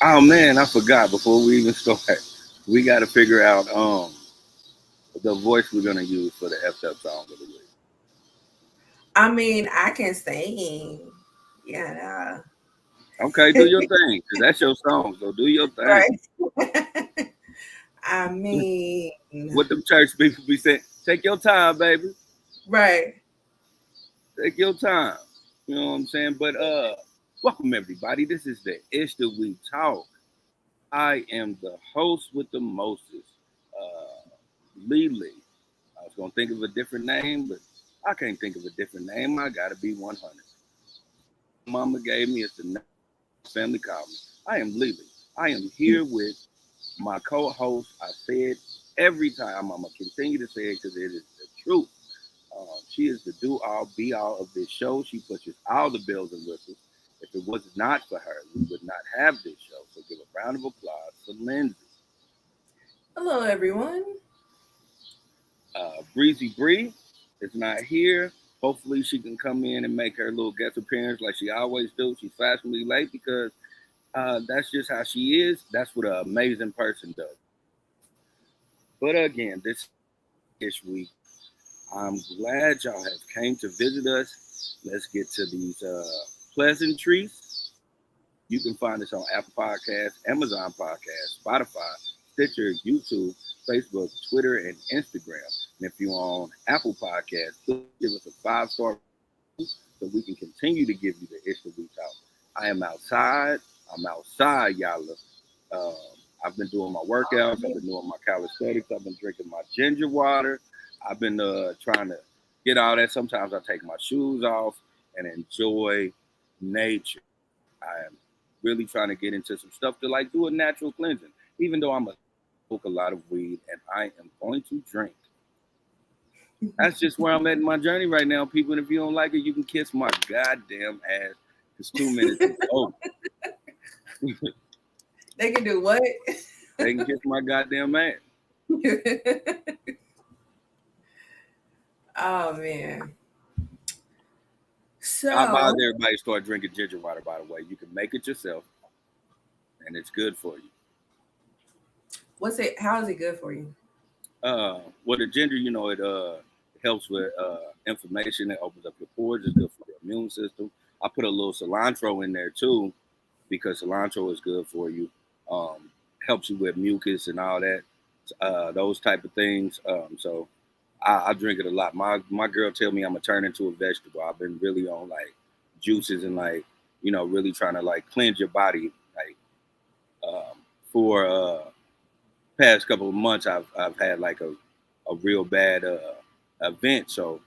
Oh man, I forgot. Before we even start, we got to figure out the voice we're gonna use for the effed up song of the week. I mean, I can sing. Yeah. Okay, do your thing, cause that's your song. So do your thing. Right. I mean, What them church people be saying? Take your time, baby. right. Take your time. You know what I'm saying? But welcome everybody. This is the Ish That We Talk. I am the host with the mostest, Lily. I was gonna think of a different name, but I can't think of a different name. I gotta be 100. Mama gave me. It's the name my family called me. I am Lily. I am here with my co-host. I say it every time. I'm gonna continue to say it because it is the truth. She is the do all be all of this show. She pushes all the bells and whistles. If it was not for her, we would not have this show. So give a round of applause for Lindsay. Hello, everyone. Breezy Bree is not here. Hopefully she can come in and make her little guest appearance like she always do. She's fashionably late because that's just how she is. That's what an amazing person does. But again, this ish week. I'm glad y'all have came to visit us. Let's get to these pleasantries. You can find us on Apple Podcasts, Amazon Podcasts, Spotify, Stitcher, YouTube, Facebook, Twitter, and Instagram. And if you're on Apple Podcasts, please give us a 5-star so we can continue to give you the ish that we talk. I am outside. I'm outside, y'all. Um, I've been doing my workouts. I've been doing my calisthenics. I've been drinking my ginger water. I've been trying to get all that. Sometimes I take my shoes off and enjoy nature. I am really trying to get into some stuff to like do a natural cleansing. Even though I'm a smoke a lot of weed and I am going to drink. That's just where I'm at in my journey right now, people. And if you don't like it, you can kiss my goddamn ass. It's 2 minutes is over. They can do what? They can kiss my goddamn ass. Oh man. I advise So, everybody to start drinking ginger water, by the way. You can make it yourself and it's good for you. what's it? How is it good for you? Well, the ginger, it helps with inflammation. It opens up your pores. It's good for your immune system. I put a little cilantro in there too because cilantro is good for you. Um, Helps you with mucus and all that, those type of things. So I drink it a lot. My girl tell me I'm gonna turn into a vegetable. I've been really on like juices and like really trying to like cleanse your body. Like for past couple of months, I've had like a real bad event. So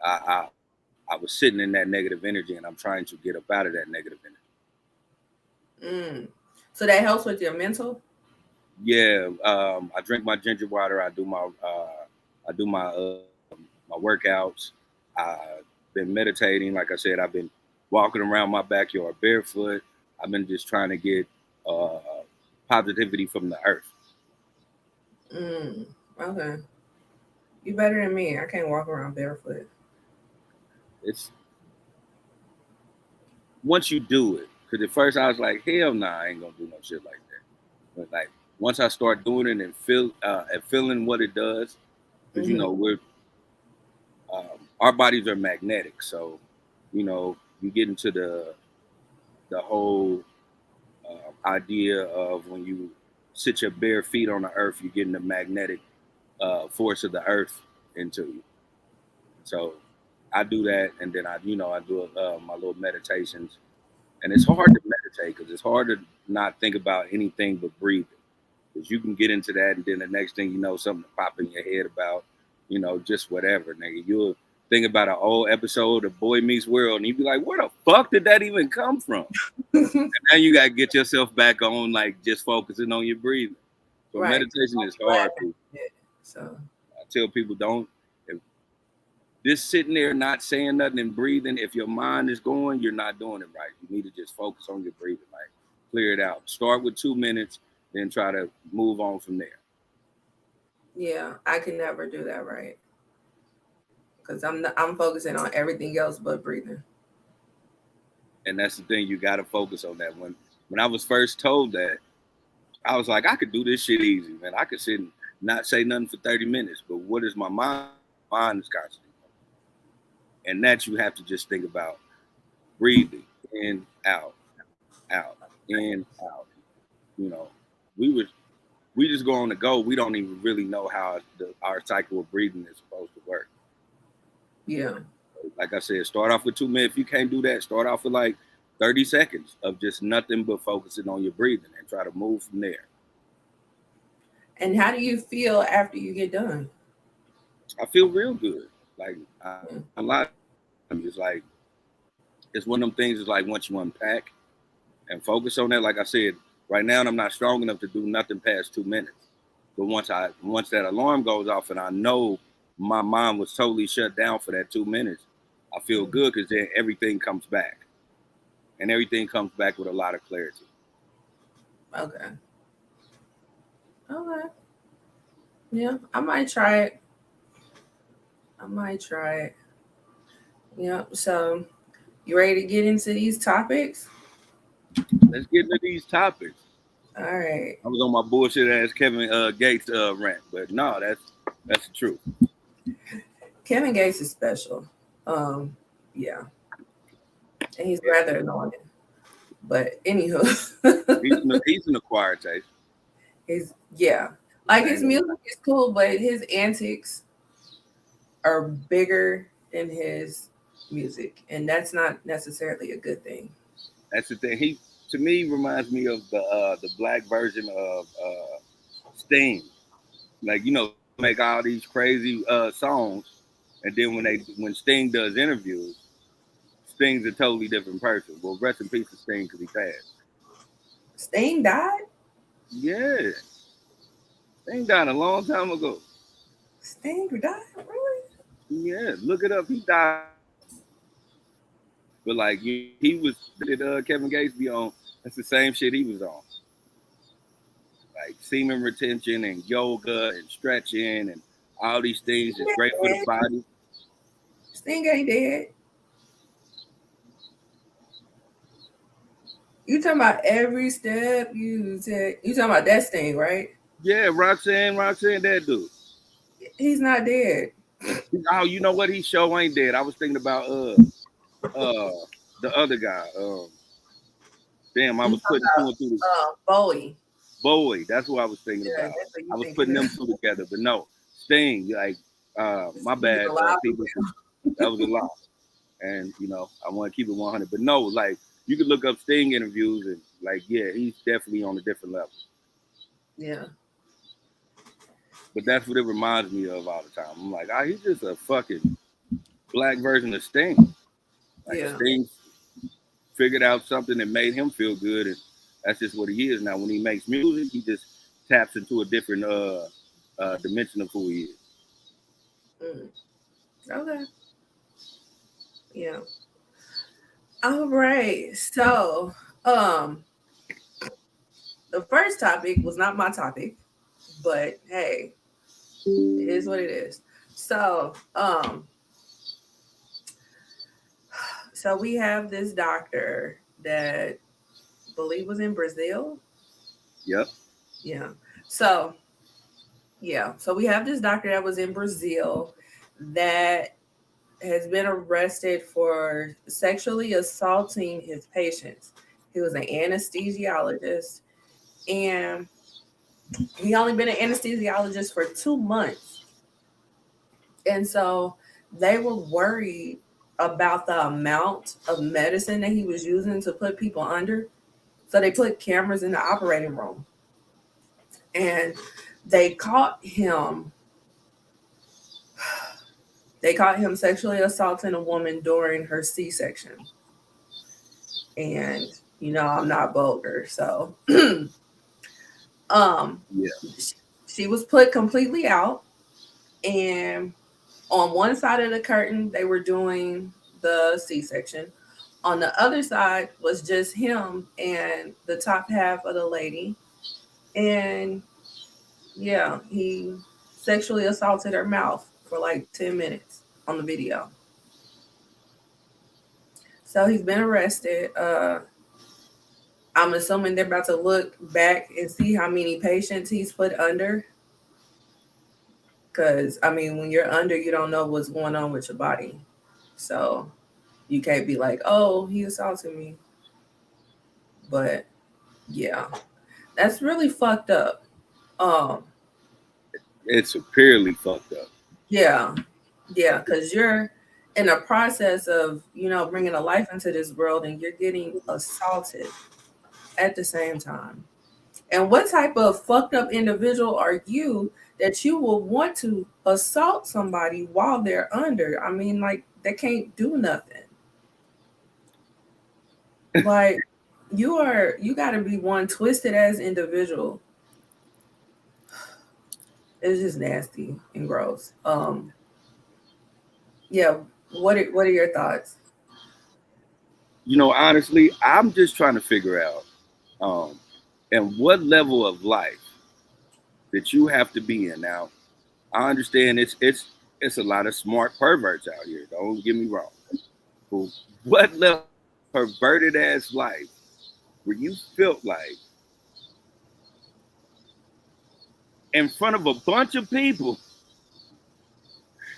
I I was sitting in that negative energy, and I'm trying to get up out of that negative energy. Mm. So that helps with your mental. Yeah, I drink my ginger water. I do my workouts. I've been meditating. Like I said, I've been walking around my backyard barefoot. I've been just trying to get uh, positivity from the earth. Mm. Okay. You better than me. I can't walk around barefoot. It's once you do it, because at first I was like, hell nah, I ain't gonna do no shit like that. But like once I start doing it and feeling what it does, because Hmm. our bodies are magnetic, so you get into the whole idea of when you sit your bare feet on the earth, you're getting the magnetic force of the earth into you. So I do that, and then I do my little meditations, and it's hard to meditate because it's hard to not think about anything but breathing. Because you can get into that, and then the next thing you know, something pop in your head about, just whatever, nigga. You'll think about an old episode of Boy Meets World, and you'd be like, "Where the fuck did that even come from?" And now you gotta get yourself back on, like just focusing on your breathing. So Right. meditation is You hard. laughing. People. Yeah. So. I tell people don't. If just sitting there not saying nothing and breathing, if your mind is going, you're not doing it right. You need to just focus on your breathing, like clear it out. Start with 2 minutes, then try to move on from there. Yeah, I can never do that right because I'm focusing on everything else but breathing. And that's the thing, you got to focus on that one. When I was first told that, I was like, I could do this shit easy, man. I could sit and not say nothing for 30 minutes. But what is my mind? Mind is constantly. And that you have to just think about breathing in, out, in, out. You know, we would we just go on the go. We don't even really know how our cycle of breathing is supposed to work. Yeah. Like I said, start off with 2 minutes. If you can't do that, start off with like 30 seconds of just nothing but focusing on your breathing and try to move from there. And how do you feel after you get done? I feel real good. Like Yeah. a lot of times, it's one of them things. Is like once you unpack and focus on that. Like I said, right now I'm not strong enough to do nothing past 2 minutes. But once that alarm goes off and I know my mind was totally shut down for that 2 minutes, I feel good because then everything comes back, and everything comes back with a lot of clarity. Okay. Okay. Yeah, I might try it. I might try it. Yeah. So, you ready to get into these topics? Let's get into these topics. All right. I was on my bullshit ass Kevin Gates rant, but no, that's the truth. Kevin Gates is special. Um, yeah, and he's Yeah. rather annoying. But anywho, He's an acquired taste. his yeah, like his music is cool, but his antics are bigger than his music, and that's not necessarily a good thing. That's the thing. He to me reminds me of the black version of Sting. Like make all these crazy songs, and then when Sting does interviews, Sting's a totally different person. Well, rest in peace to Sting because he passed. Sting died. Yeah, Sting died a long time ago. Sting died, really? Yeah, look it up. He died, but like he was did Kevin Gates be on? That's the same shit he was on. Like semen retention and yoga and stretching and all these things is great for the body. Sting ain't dead. You talking about every step you take? You talking about that Sting, right? Yeah, Roxanne, that dude. He's not dead. Oh, you know what? He show ain't dead. I was thinking about the other guy. Damn, I You was talking putting two and two. about Bowie? Bowie, that's what I was thinking Yeah, about. that's what you I was think putting it them is. two together, but no, Sting. Like, my He's bad, alive. people. That was a lot, and I want to keep it 100. But no, like you could look up Sting interviews and like, yeah, he's definitely on a different level. Yeah. But that's what it reminds me of all the time. I'm like, he's just a fucking black version of Sting. Like Yeah. Sting figured out something that made him feel good, and that's just what he is now. When he makes music, he just taps into a different dimension of who he is. Okay. Yeah. All right. So, um, the first topic was not my topic, but hey, it is what it is. So, so we have this doctor that I believe was in Brazil. Yep. Yeah. So, yeah. So we have this doctor that was in Brazil that has been arrested for sexually assaulting his patients. He was an anesthesiologist, and he only been an anesthesiologist for 2 months. And so they were worried about the amount of medicine that he was using to put people under. So they put cameras in the operating room, and they caught him. They caught him sexually assaulting a woman during her C-section. And I'm not vulgar, so Yeah. she was put completely out, and on one side of the curtain they were doing the C-section. On the other side was just him and the top half of the lady, and yeah, he sexually assaulted her mouth for like 10 minutes on the video. So he's been arrested. I'm assuming they're about to look back and see how many patients he's put under. Because, I mean, when you're under, you don't know what's going on with your body. So you can't be like, oh, he assaulted me. But yeah, that's really fucked up. Um, It's severely fucked up. yeah, yeah, because you're in a process of, bringing a life into this world and you're getting assaulted at the same time. And what type of fucked up individual are you that you will want to assault somebody while they're under? I mean, like, they can't do nothing. Like, you got to be one twisted as individual. It's just nasty and gross. Yeah. What are your thoughts? Honestly, I'm just trying to figure out and what level of life that you have to be in. Now, I understand it's a lot of smart perverts out here. Don't get me wrong. But what level of perverted ass life where you felt like in front of a bunch of people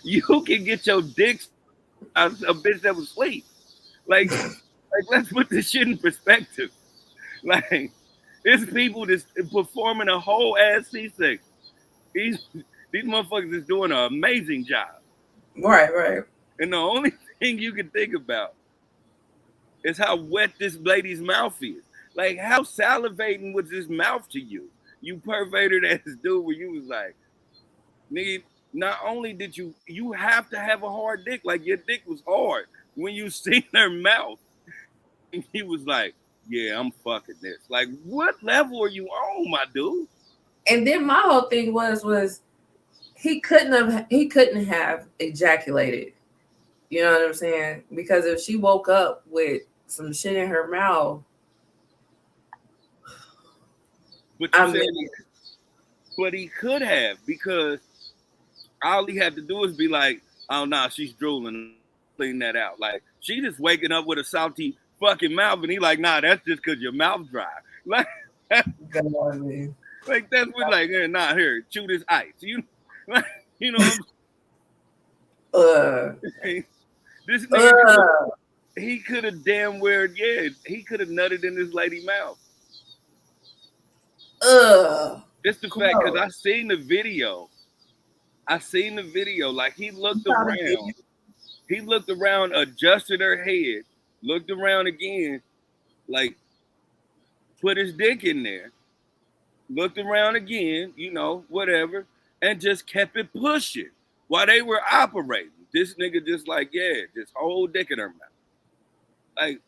you can get your dick out a bitch that was asleep? Like, like let's put this shit in perspective. Like, there's people that's performing a whole ass C-section. These these motherfuckers is doing an amazing job. Right, right. And the only thing you can think about is how wet this lady's mouth is. Like, how salivating was this mouth to you? You perverted ass dude where you was like, nigga, not only did you have to have a hard dick, like your dick was hard when you seen her mouth. And he was like, yeah, I'm fucking this. Like, what level are you on, my dude? And then my whole thing was he couldn't have ejaculated. You know what I'm saying? Because if she woke up with some shit in her mouth, But you I said, mean, but he could have, because all he had to do is be like, oh, no, she's drooling. Clean that out. Like, she just waking up with a salty fucking mouth. And he like, nah, that's just because your mouth dry. Like, God, man. like that's what, like, hey, nah, here, chew this ice. Like, you know what I'm uh, saying? This nigga uh, he could have damn well, yeah, he could have nutted in this lady mouth. uh, Just the fact, because gross. I seen the video. I seen the video. Like, You saw the video? he looked around, adjusted her head, looked around again, like put his dick in there, looked around again, whatever, and just kept it pushing while they were operating. This nigga just like, yeah, just whole dick in her mouth. Like,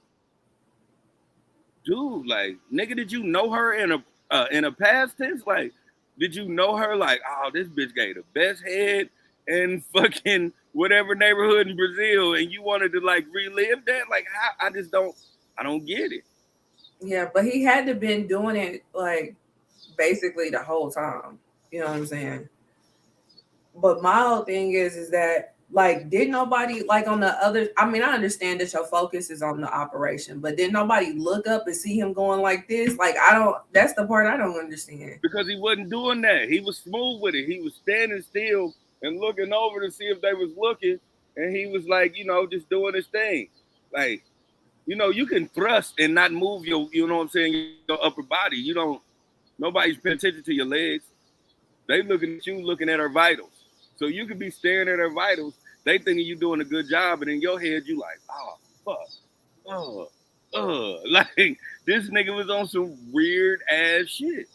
dude, like, nigga, did you know her in a past tense? Like, did you know her? Like, oh, this bitch gave the best head in fucking whatever neighborhood in Brazil, and you wanted to like relive that? Like, how? I don't get it. Yeah, but he had to been doing it like basically the whole time. You know what I'm saying? But my whole thing is that like did nobody like on the other I mean, I understand that your focus is on the operation, but did nobody look up and see him going like this? Like I don't that's the part I don't understand. Because he wasn't doing that. He was smooth with it. He was standing still and looking over to see if they was looking, and he was like, just doing his thing. Like, you can thrust and not move your, what I'm saying, your upper body. Nobody's paying attention to your legs. They looking at you, looking at her vitals. So you could be staring at her vitals. They thinking you doing a good job, and in your head you like, oh fuck, like this nigga was on some weird ass shit.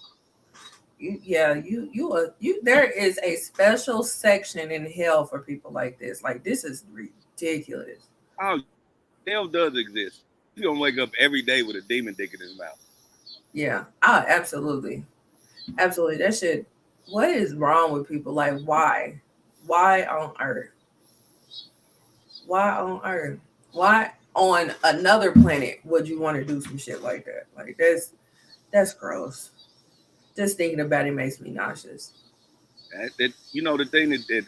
Yeah, you there is a special section in hell for people like this. Like this is ridiculous. Oh, hell does exist. He's gonna wake up every day with a demon dick in his mouth. Yeah. Ah, absolutely. Absolutely. That shit what is wrong with people? Like why? Why on earth? Why on earth? Why on another planet would you want to do some shit like that? Like that's gross. Just thinking about it makes me nauseous. The thing that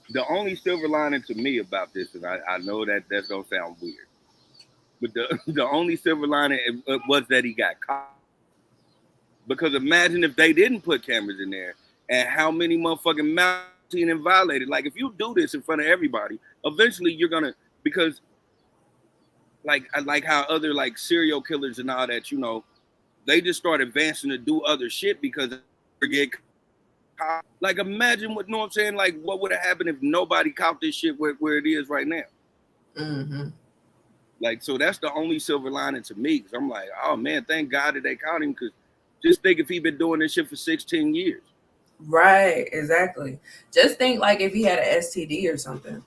the only silver lining to me about this, and I know that that's gonna sound weird, But the only silver lining was that he got caught. Because imagine if they didn't put cameras in there, and how many motherfucking mouths seen and violated. Like if you do this in front of everybody, eventually you're gonna, because like how other like serial killers and all that, they just start advancing to do other shit because they get caught. Like imagine what, know what I'm saying? Like what would have happened if nobody caught this shit where it is right now? Mm-hmm. Like, so that's the only silver lining to me. Cause I'm like, oh man, thank God that they caught him. Cause just think if he'd been doing this shit for 16 years. Right, exactly. Just think like if he had an STD or something.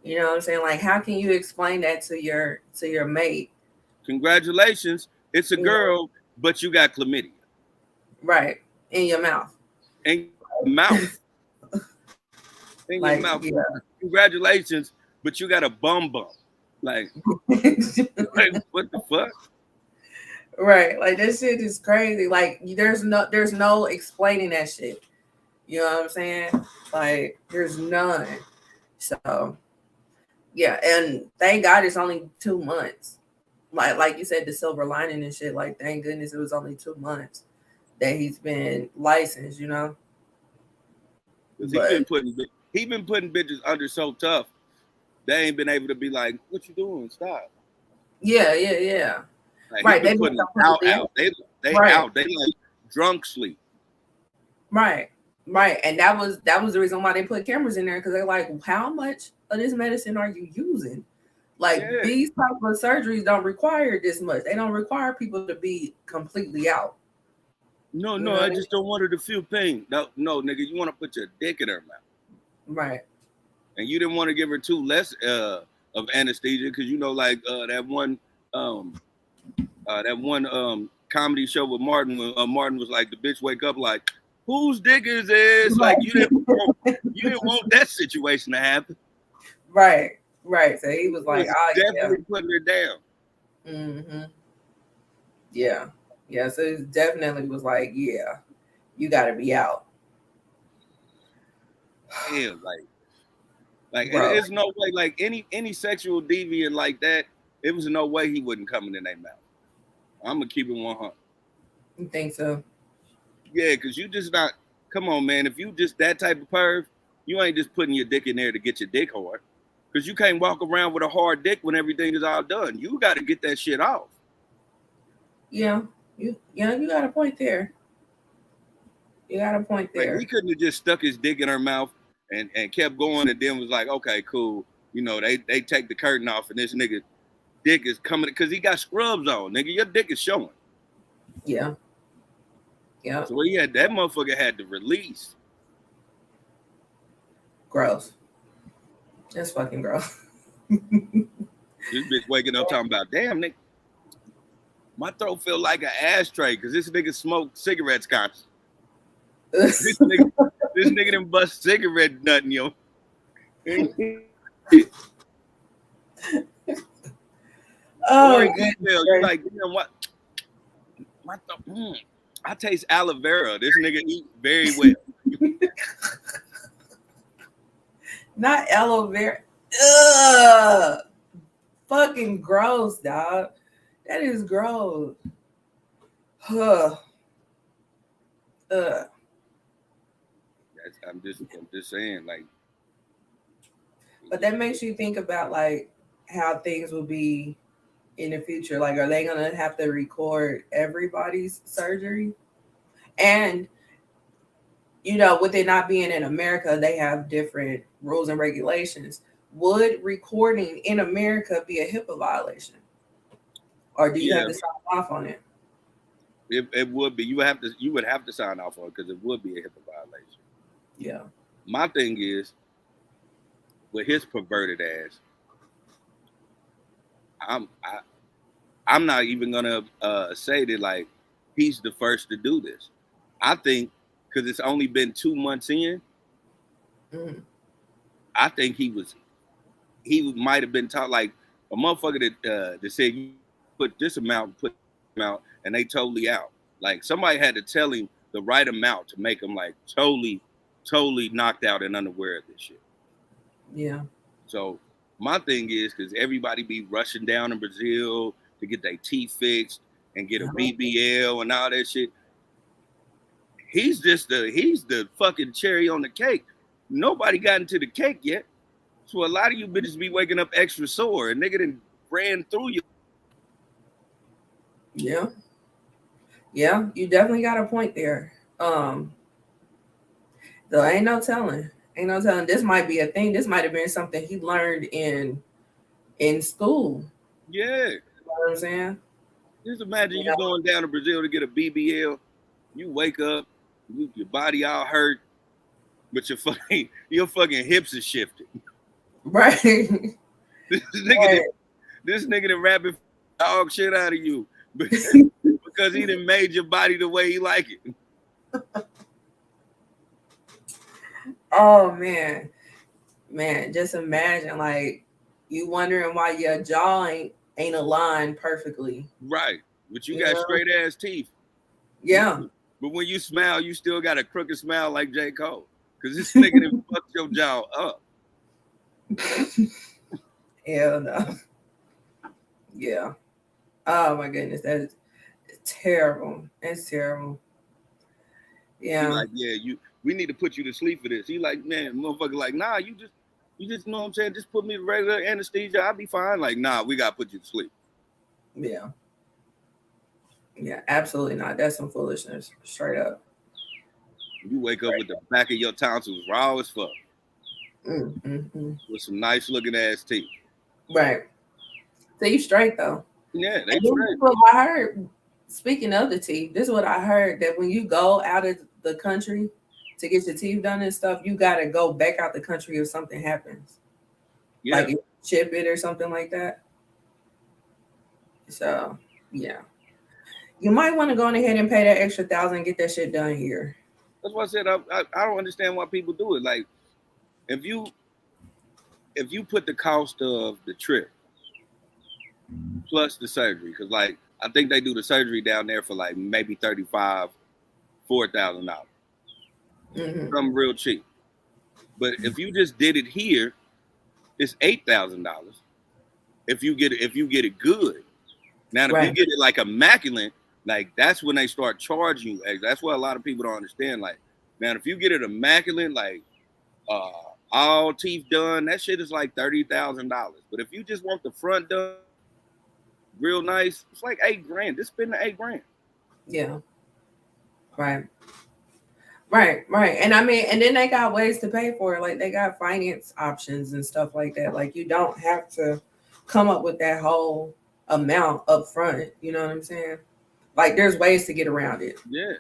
You know what I'm saying? Like how can you explain that to your mate? Congratulations, it's a You know, girl, but you got chlamydia. right. In your mouth. In your mouth. In your Like, mouth. yeah. Congratulations, but you got a bum bump. Like, like what the fuck? Right. Like this shit is crazy. Like there's no explaining that shit. You know what I'm saying? Like there's none. So yeah, and thank God it's only 2 months. Like you said, the silver lining and shit. Like thank goodness it was only 2 months that he's been licensed. You know, Because but he been putting bitches under so tough, they ain't been able to be like, what you doing? Stop. yeah, yeah, yeah. Like he Right, been they been putting them completely out. out. They Right, out. They like drunk sleep. right, right, and that was the reason why they put cameras in there because they're like, how much of this medicine are you using? Like Yeah. these type of surgeries don't require this much. They don't require people to be completely out. No, You no, know I what I mean? just don't want her to feel pain. No, no, nigga, you want to put your dick in her mouth. Right. And you didn't want to give her too less of anesthesia because like that one comedy show with Martin when Martin was like the bitch wake up like whose dick is this? Like you didn't want that situation to happen. Right. Right. So he was He like, was oh yeah. definitely putting her down. Mm-hmm. Yeah. Yeah. So it definitely was like, yeah, you got to be out. Damn, like Bro, it's no way like any sexual deviant like that. It was no way he wouldn't come in their mouth. I'm gonna keep it 100. you think so? Yeah, because you just not. Come on, man. If you just that type of perv, you ain't just putting your dick in there to get your dick hard. Because you can't walk around with a hard dick when everything is all done. You got to get that shit off. Yeah. You got a point there. You got a point Like there. he couldn't have just stuck his dick in her mouth and kept going and then was like, okay, cool. They take the curtain off and this nigga dick is coming because he got scrubs on. Nigga, your dick is showing. Yeah. Yeah. So that motherfucker had to release. Gross. That's fucking gross. This bitch waking up talking about, damn, nigga, my throat feel like an ashtray because this nigga smoked cigarettes constant. This nigga done bust cigarette nothing, yo. Oh, Or you goodness. feel you like, damn, what? I taste aloe vera. This nigga eat very well. Not aloe vera. Ugh. Fucking gross, dog. That is gross. Huh. I'm just saying, like. But that makes you think about like how things will be in the future. Like, are they gonna have to record everybody's surgery? And with it not being in America, they have different rules and regulations. Would recording in America be a HIPAA violation, or do you Yeah, have to sign off on it? it would be. You would have to sign off on it because it would be a HIPAA violation. Yeah. My thing is, with his perverted ass, I'm not even gonna say that like he's the first to do this. I think because it's only been 2 months in, Mm. I think he might have been taught like a motherfucker that said you put this amount, and they totally out. Like somebody had to tell him the right amount to make him like totally knocked out and unaware of this shit. Yeah. So My thing is because everybody be rushing down in Brazil to get their teeth fixed and get a Uh-huh. BBL and all that shit. He's the fucking cherry on the cake. Nobody got into the cake yet. So a lot of you bitches be waking up extra sore. And nigga done ran through you. Yeah. Yeah, you definitely got a point there. Though ain't no telling. Ain't no telling. This might be a thing. This might have been something he learned in school. Yeah. You know what I'm saying? Just imagine You you going down to Brazil to get a BBL. You wake up, your body all hurt, but your fucking hips are shifted. know? Right. This nigga Right. did, this nigga done rapping dog shit out of you because he done made your body the way he like it. Oh man. Man, just imagine like you wondering why your jaw ain't aligned perfectly. Right. But you You got know? straight ass teeth. Yeah. But when you smile, you still got a crooked smile like J. Cole. Because this nigga done fucked your jaw up. Hell no. Yeah. Oh my goodness, that is terrible. It's terrible. He Yeah. like, yeah, we need to put you to sleep for this. He like, man, motherfucker, like, nah, you just know what I'm saying, just put me to regular anesthesia, I'll be fine. Like, nah, we gotta put you to sleep. Yeah. Yeah. Absolutely not. That's some foolishness. Straight up. You wake up with the back of your tonsils raw as fuck, Mm, mm, mm. with some nice looking ass teeth. Right. So you straight though. Yeah, they And then this straight. is what I heard. Speaking of the teeth, this is what I heard that when you go out of the country to get your teeth done and stuff, you gotta go back out the country if something happens, Yeah, like if you chip it or something like that. So yeah, you might want to go on ahead and pay that extra 1,000 and get that shit done here. that's why I said I don't understand why people do it. Like, if you if you put the cost of the trip plus the surgery, because like I think they do the surgery down there for like maybe 35, $4,000, Hmm. something real cheap. But if you just did it here, it's $8,000. If you get it good. Now, if you Right. get it like immaculate, like that's when they start charging you. That's what a lot of people don't understand. Like, man, if you get it immaculate, like uh, all teeth done, that shit is like $30,000. But if you just want the front done real nice, it's like 8 grand. Just spend the 8 grand. Yeah. Right. Right. Right. And I mean, and then they got ways to pay for it. Like they got finance options and stuff like that. Like you don't have to come up with that whole amount up front. You know what I'm saying? Like there's ways to get around it. Yeah,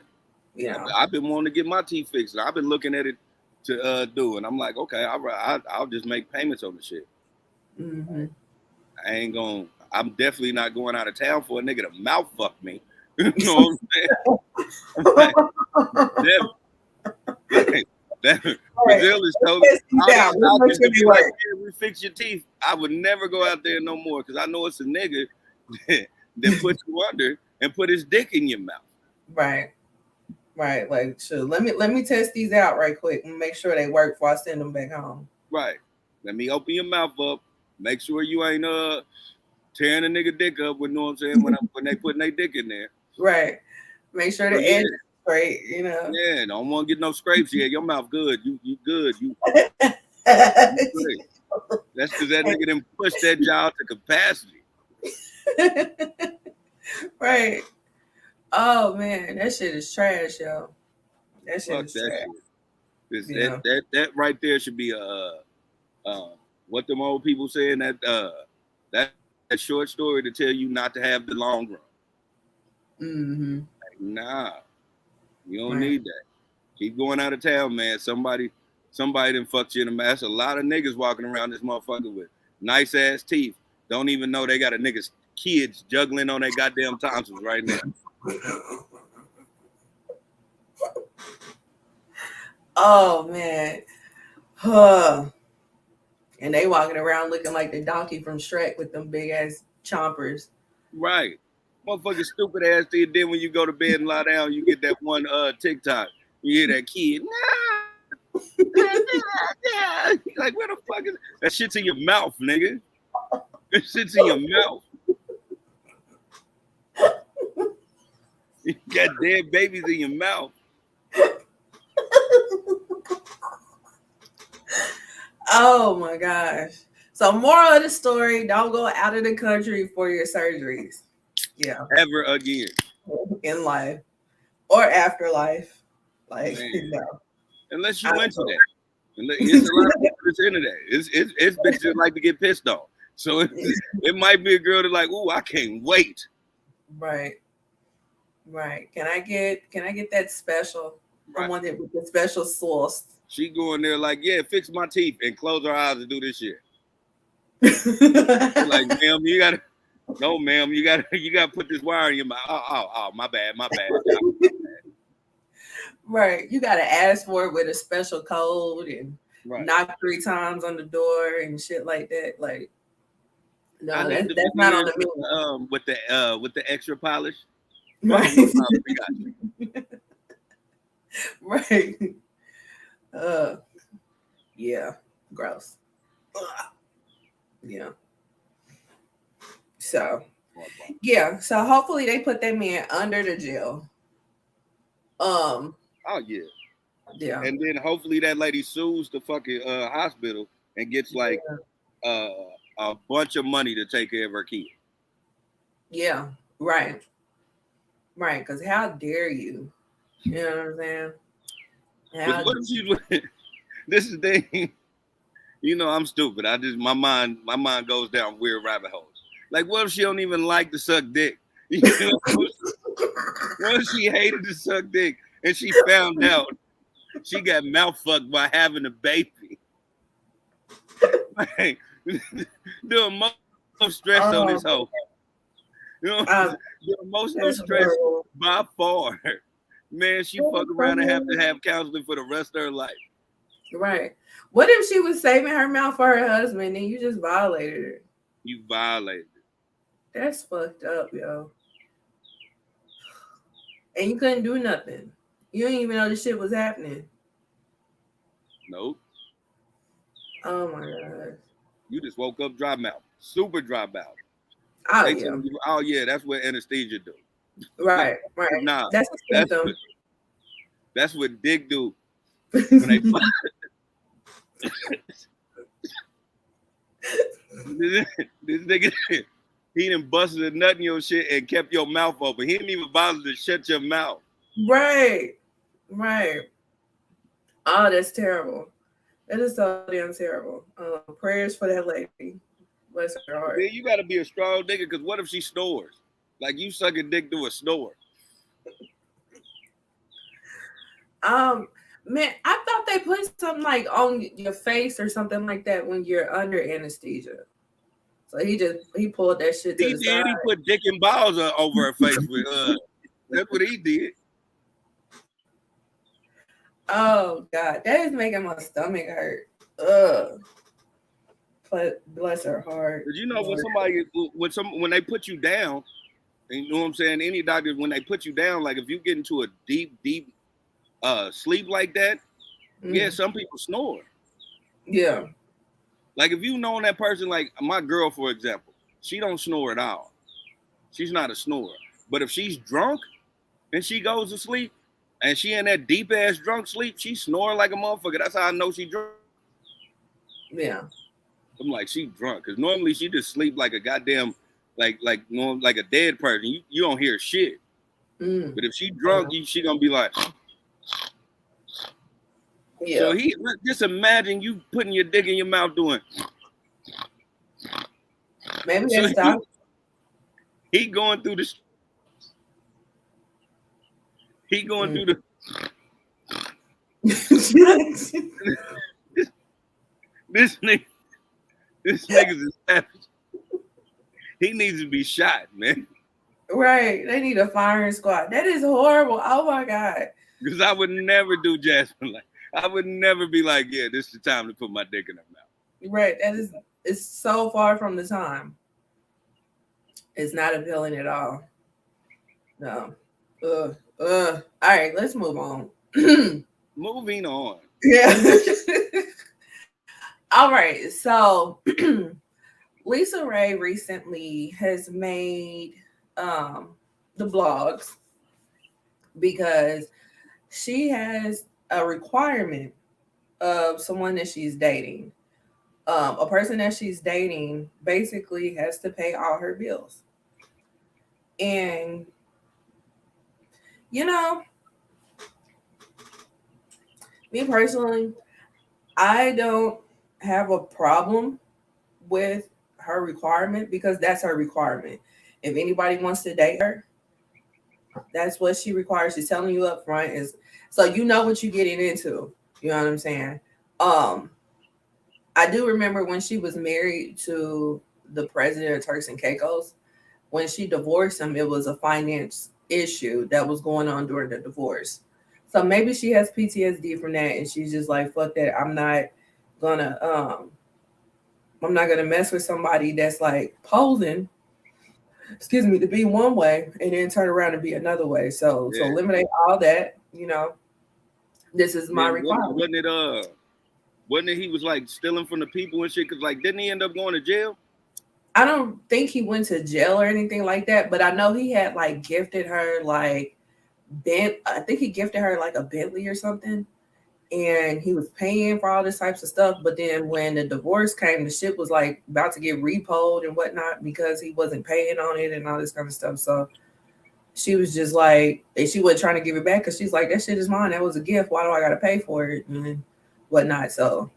You know. I've been wanting to get my teeth fixed. I've been looking at it to do, and I'm like, okay, I'll just make payments on the shit. Hmm. I ain't going. I'm definitely not going out of town for a nigga to mouth fuck me. You know what I'm saying? I'm like, that, that Right. Brazil is Let's totally. test these All out. these Let's make doctors sure to they be like, work. yeah, we fix your teeth. I would never go out there no more because I know it's a nigga that put you under and put his dick in your mouth. Right. Right. Like, sure. Let me test these out right quick and make sure they work before I send them back home. Right. Let me open your mouth up. Make sure you ain't tearing a nigga dick up. You know what I'm saying? When they putting their dick in there. Right. Make sure So the yeah, edge is straight. You know. yeah. Don't want to get no scrapes here. Your mouth good. You good. You great. That's because that nigga didn't push that jaw to capacity. Right. Oh man, that shit is trash, yo. That shit Fuck is that trash. shit. That Yeah. that that right there should be what them old people saying that that short story to tell you not to have the long run. Mm-hmm. Like, nah, you don't Right. need that. Keep going out of town, man. Somebody done fucked you in the mouth. That's a lot of niggas walking around this motherfucker with nice ass teeth. Don't even know they got a nigga's kids juggling on their goddamn tonsils right now. Oh man. Huh. And they walking around looking like the donkey from Shrek with them big ass chompers. Right. Motherfucking stupid ass thing. Then when you go to bed and lie down, you get that one TikTok. You hear that kid. Nah. Like, where the fuck is that? Shit's in your mouth, nigga. That shit's in your mouth. You got dead babies in your mouth. Oh my gosh. So moral of the story, don't go out of the country for your surgeries. Yeah. Ever again. In life. Or afterlife. Like, Man. no. Unless you went to that. It's a lot of people that's into that. It's bitches that like to get pissed off. So it might be a girl that like, ooh, I can't wait. Right. Right. Can I get that special? I Right. want it with the special sauce. She going there like, yeah, fix my teeth and close her eyes and do this shit. Like, ma'am, you gotta no, ma'am, you gotta put this wire in your mouth. Oh, my bad. Right. You gotta ask for it with a special code and Right. knock 3 times on the door and shit like that. Like, no, I need that's not on the menu with the extra polish. Right. No problem, we got you. Right. Yeah. Gross. Ugh. Yeah. So yeah. So hopefully they put that man under the jail. Oh yeah. Yeah. And then hopefully that lady sues the fucking hospital and gets like a bunch of money to take care of her kid. Yeah. Right. Right. Because how dare you? You know what I'm saying? Because what if she's this is the thing. You know, I'm stupid. My mind goes down weird rabbit holes. Like, what if she don't even like to suck dick? You know, what if she hated to suck dick and she found out she got mouth fucked by having a baby? Like, the emotional stress on this hoe. You know, the emotional stress by far. Man, she fuck around and have to have counseling for the rest of her life. Right. What if she was saving her mouth for her husband and you just violated her? You violated it. That's fucked up, yo. And you couldn't do nothing. You didn't even know this shit was happening. Nope. Oh my god. You just woke up dry mouth. Super dry mouth. Oh They yeah. tell you, oh yeah, that's what anesthesia do. Right. Nah, That's a symptom. That's what dick do. When they this nigga, he done busted a nut in your shit and kept your mouth open. He didn't even bother to shut your mouth. Right. Oh, that's terrible. That is so damn terrible. Prayers for that lady. Bless her heart. Man, you gotta be a strong nigga, because what if she snores? Like, you sucking dick through a snore. Man, I thought they put something like on your face or something like that when you're under anesthesia. So he pulled that shit to the side. He put dick and balls over her face with that's what he did. Oh god, that is making my stomach hurt. Ugh. Bless her heart. But you know, when they put you down, and you know what I'm saying, any doctor, when they put you down, like if you get into a deep sleep like that, yeah, some people snore. Yeah. Like if you know that person, like my girl, for example, she don't snore at all. She's not a snorer. But if she's drunk and she goes to sleep and she in that deep ass drunk sleep, she snore like a motherfucker. That's how I know she drunk. Yeah. I'm like, she drunk. Because normally she just sleep like a goddamn, like a dead person. You don't hear shit. But if she drunk, she gonna be like, yeah. So just imagine you putting your dick in your mouth doing. Maybe that's so he going through the. He going through the. This nigga's a savage. He needs to be shot, man. Right. They need a firing squad. That is horrible. Oh my god. Because I would never do Jasmine like. I would never be like, yeah, this is the time to put my dick in her mouth. Right. It's so far from the time. It's not appealing at all. No. All right, let's move on. Moving on. Yeah. All right. So Lisa Ray recently has made um, the blogs because she has a requirement of someone that she's dating. A person that she's dating basically has to pay all her bills. And, you know, me personally, I don't have a problem with her requirement because that's her requirement. If anybody wants to date her, that's what she requires. She's telling you up front is so you know what you're getting into. You know what I'm saying? Um, I do remember when she was married to the president of Turks and Caicos. When she divorced him, it was a finance issue that was going on during the divorce. So maybe she has PTSD from that, and she's just like, "Fuck that! Gonna I'm not gonna mess with somebody that's like posing, excuse me, to be one way and then turn around and be another way. So Yeah. eliminate all that. You know, this is my Then requirement. wasn't it he was like stealing from the people and shit? Cause like didn't he end up going to jail? I don't think he went to jail or anything like that, but I know he had like gifted her like I think he gifted her like a Bentley or something. And he was paying for all this types of stuff. But then when the divorce came, the shit was like about to get repoed and whatnot because he wasn't paying on it and all this kind of stuff. So she was just like, and she wasn't trying to give it back because she's like, that shit is mine. That was a gift. Why do I got to pay for it and whatnot? So,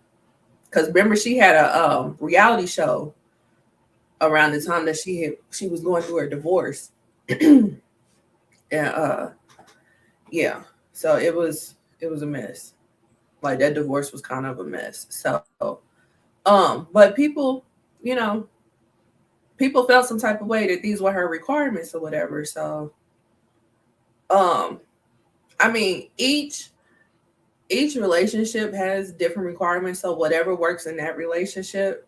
because remember, she had a reality show around the time that she was going through her divorce, and yeah, so it was a mess. Like that divorce was kind of a mess. So, but people, you know, people felt some type of way that these were her requirements or whatever. So, um, I mean, each relationship has different requirements. So whatever works in that relationship.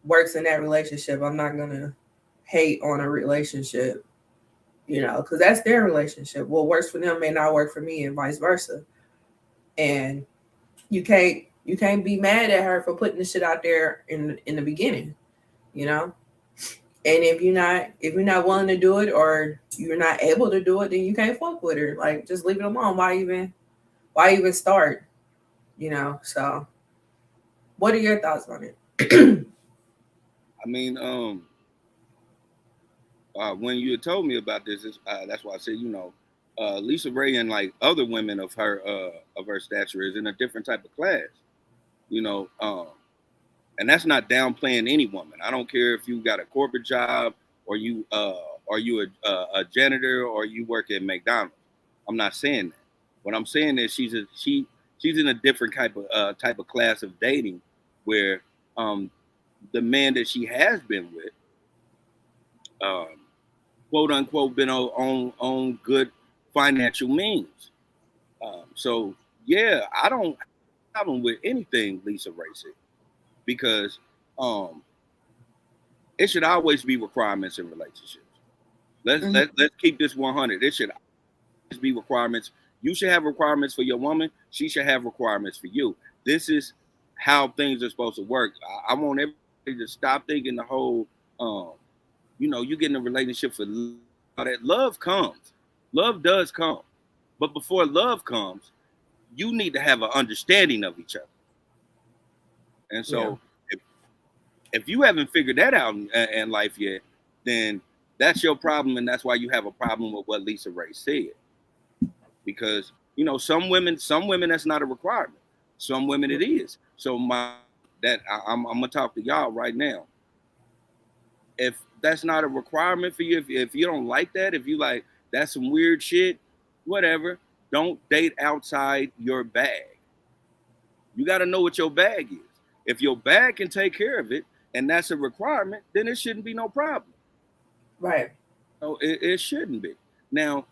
I'm not gonna hate on a relationship, because that's their relationship. What works for them may not work for me, and vice versa. And you can't you can't be mad at her for putting the shit out there in the beginning, you know. And if you're not willing to do it or you're not able to do it, then you can't fuck with her. Like just leave it alone. Why even start? So what are your thoughts on it? I mean, when you had told me about this, that's why I said, Lisa Ray and like other women of her stature is in a different type of class, you know, and that's not downplaying any woman. I don't care if you got a corporate job or you a janitor or you work at McDonald's. I'm not saying that. What I'm saying is she's in a different type of class of dating where um, the man that she has been with, um, quote unquote, been on good financial means. So yeah, I don't have a problem with anything Lisa Ray said because um, it should always be requirements in relationships. Let's keep this 100. It should always be requirements. You should have requirements for your woman. She should have requirements for you. This is how things are supposed to work. I want everybody to stop thinking the whole, um, you get in a relationship for love. That love comes. Love does come. But before love comes, you need to have an understanding of each other. And Yeah. so if you haven't figured that out in life yet, then that's your problem, and that's why you have a problem with what Lisa Ray said. Because some women that's not a requirement. Some women it is. So I'm gonna talk to y'all right now. If that's not a requirement for you, if you don't like that, if you like that's some weird shit, whatever. Don't date outside your bag. You got to know what your bag is. If your bag can take care of it, and that's a requirement, then it shouldn't be no problem. Right. No, it shouldn't be. Now,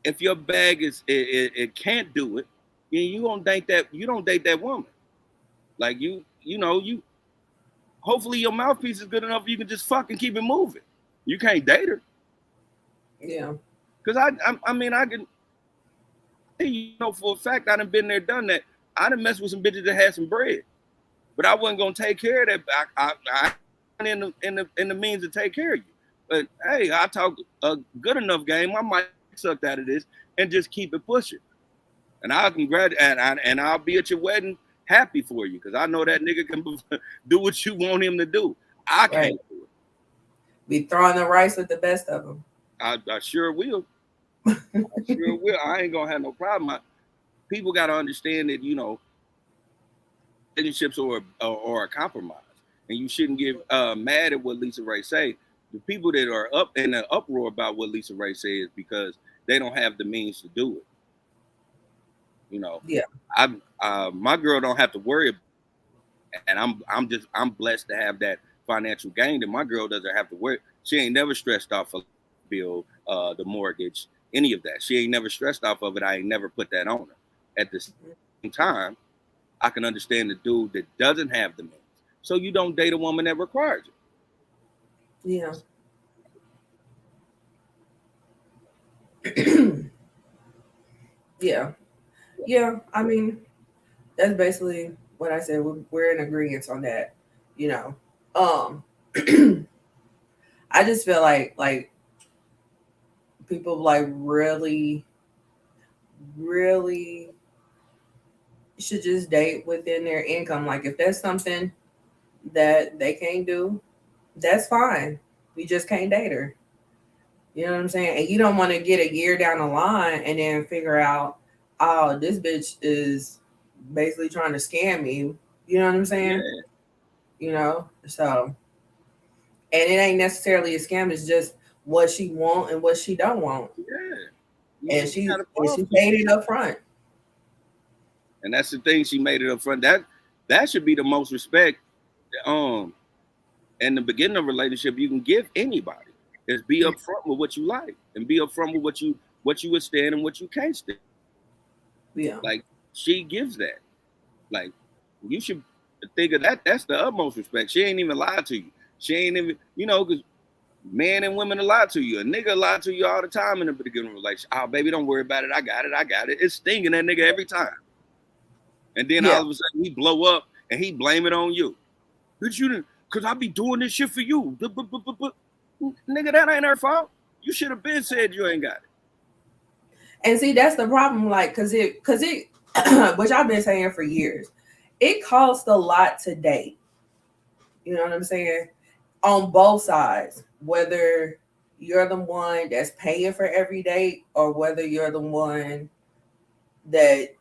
if your bag it can't do it, then you don't date that woman. Like you hopefully your mouthpiece is good enough you can just fucking keep it moving. You can't date her Yeah. because I mean I can, for a fact I done been there done that. I done messed with some bitches that had some bread, but I wasn't gonna take care of that. I in the means to take care of you. But hey, I talk a good enough game. I might suck out of this and just keep it pushing. And I'll congratulate and I'll be at your wedding happy for you because I know that nigga can do what you want him to do. I Right. can't do it. Be throwing the rice with the best of them. I sure will. I sure will. I ain't gonna have no problem. People got to understand that relationships or a compromise, and you shouldn't get mad at what Lisa Ray say. The people that are up in the uproar about what Lisa Ray says because they don't have the means to do it. You know, Yeah. I my girl don't have to worry about it, and I'm blessed to have that financial gain that my girl doesn't have to worry. She ain't never stressed off a bill, the mortgage, any of that. She ain't never stressed off of it. I ain't never put that on her. At the same time, I can understand the dude that doesn't have the means. So you don't date a woman that requires it. Yeah. Yeah. Yeah. I mean, that's basically what I said. We're in agreement on that. You know. Um I just feel like people like really should just date within their income. Like if that's something that they can't do, that's fine. We just can't date her. You know what I'm saying? And you don't want to get a year down the line and then figure out, oh, this bitch is basically trying to scam me. You know what I'm saying? Yeah, So and it ain't necessarily a scam. It's just what she want and what she don't want, yeah. and You gotta she fall for it. paid it up front. And that's the thing. She made it up front. That should be the most respect. Um, in the beginning of a relationship, you can give anybody is be upfront with what you like and be upfront with what you would stand and what you can't stand. Yeah, Like she gives that. Like you should think of that. That's the utmost respect. She ain't even lied to you. She ain't even because men and women lie to you. A nigga lie to you all the time in the beginning of a relationship. Oh baby, don't worry about it. I got it. I got it. It's stinging that nigga every time. And then yeah. all of a sudden he blow up and he blame it on you. Bitch, you didn't, cause I be doing this shit for you. Nigga, that ain't her fault. You should have been said you ain't got it. And see, that's the problem. Like, cause it, which I've been saying for years, it costs a lot to date. You know what I'm saying? On both sides, whether you're the one that's paying for every date or whether you're the one that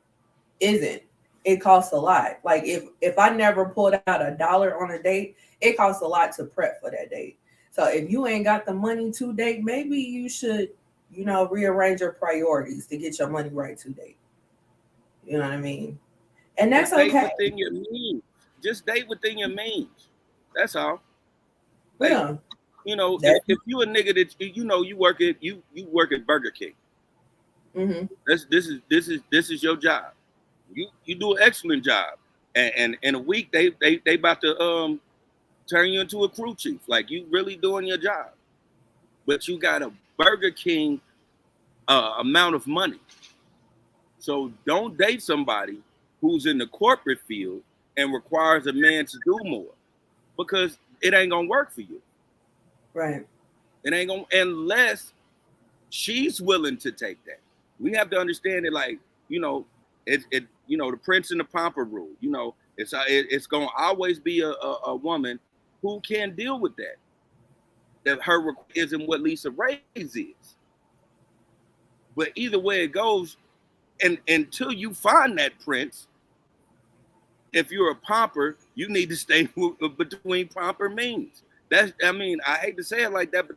isn't. It costs a lot. Like if I never pulled out $1 on a date, it costs a lot to prep for that date. So if you ain't got the money to date, maybe you should, rearrange your priorities to get your money right to date. You know what I mean? And that's Just date okay. within your means. Just date within your means. That's all. Like, Yeah. if, That. if you a nigga that you work at Burger King. Mm-hmm. This is your job. You do an excellent job. And in a week they about to turn you into a crew chief. Like you really doing your job. But you got a Burger King amount of money. So don't date somebody who's in the corporate field and requires a man to do more because it ain't gonna work for you. Right. It ain't gonna unless she's willing to take that. We have to understand it like the prince and the pomper rule. It's gonna always be a woman who can deal with that. That her isn't what Lisa Ray's is. But either way it goes, and until you find that prince, if you're a pomper, you need to stay between pomper means. I hate to say it like that, but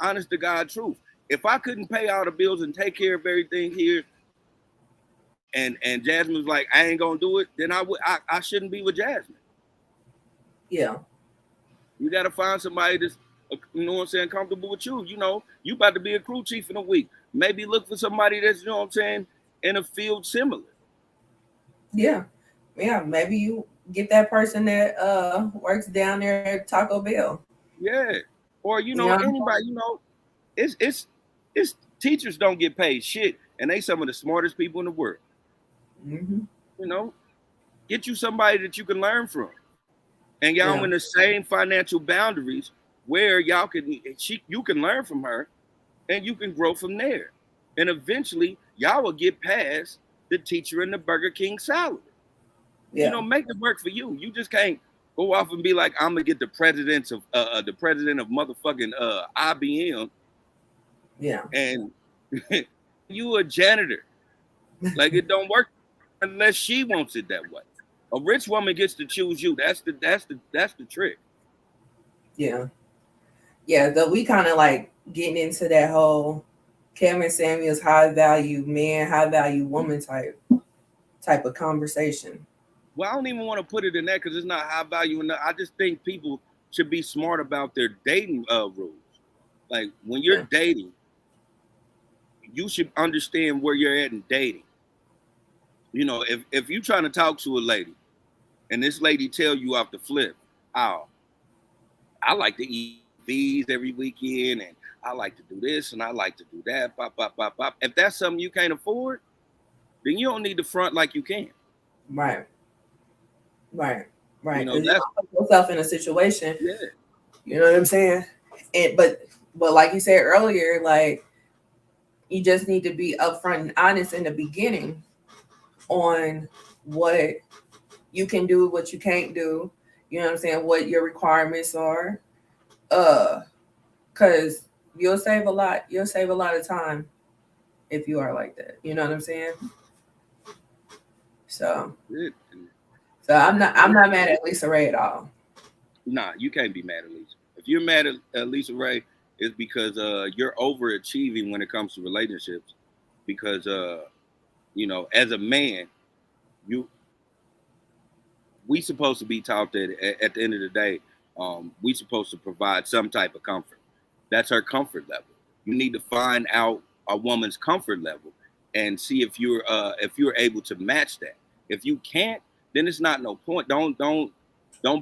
honest to God truth. If I couldn't pay all the bills and take care of everything here, and Jasmine was like, I ain't gonna do it, then I shouldn't be with Jasmine. Yeah. You gotta find somebody that's comfortable with you. You about to be a crew chief in a week. Maybe look for somebody that's in a field similar. Yeah. Yeah. Maybe you get that person that works down there at Taco Bell. Yeah. Or You know. anybody, it's teachers don't get paid shit, and they some of the smartest people in the world. Mm-hmm. You know, Get you somebody that you can learn from, and y'all Yeah. in the same financial boundaries where you can learn from her, and you can grow from there, and eventually y'all will get past the teacher and the Burger King salary. Yeah. Make it work for you. You just can't go off and be like, I'm gonna get the president of motherfucking IBM, Yeah. and and you a janitor. Like, it don't work unless she wants it that way. A rich woman gets to choose you. That's the trick. Yeah. Yeah. So we kind of like getting into that whole Kevin Samuels high value man, high value woman type of conversation. Well, I don't even want to put it in that because it's not high value enough. I just think people should be smart about their dating rules. Like, when you're Yeah. dating, you should understand where you're at in dating. If you're trying to talk to a lady and this lady tell you off the flip, oh, I like to eat V's every weekend, and I like to do this and I like to do that, pop, pop, pop, pop. If that's something you can't afford, then you don't need to front like you can. Right. Right. Right. Because you That's don't put yourself in a situation. yeah, You know what I'm saying? And but like you said earlier, like you just need to be upfront and honest in the beginning on what you can do, what you can't do. You know what I'm saying? What your requirements are. Because you'll save a lot. You'll save a lot of time if you are like that. You know what I'm saying? So, it. so I'm not mad at Lisa Ray at all. Nah, you can't be mad at Lisa. If you're mad at Lisa Ray, it's because you're overachieving when it comes to relationships. Because as a man, you we supposed to be taught that at the end of the day, we supposed to provide some type of comfort. That's her comfort level. You need to find out a woman's comfort level and see if you're able to match that. If you can't, then it's not no point. Don't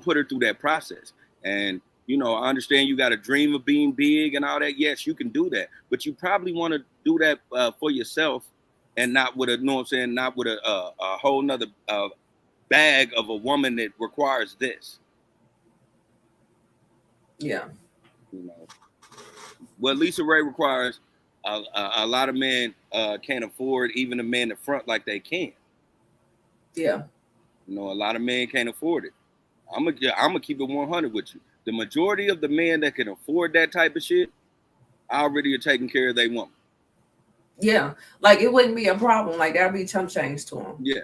put her through that process. And I understand you got a dream of being big and all that. Yes, you can do that, but you probably want to do that for yourself, and not with what I'm saying, not with a whole nother bag of a woman that requires this. Yeah. You know what Lisa Ray requires. A lot of men can't afford, even the men in front like they can. Yeah. A lot of men can't afford it. I'm gonna keep it 100 with you. The majority of the men that can afford that type of shit already are taking care of their woman. Yeah. Like it wouldn't be a problem. Like that'd be chump change to them. Yeah,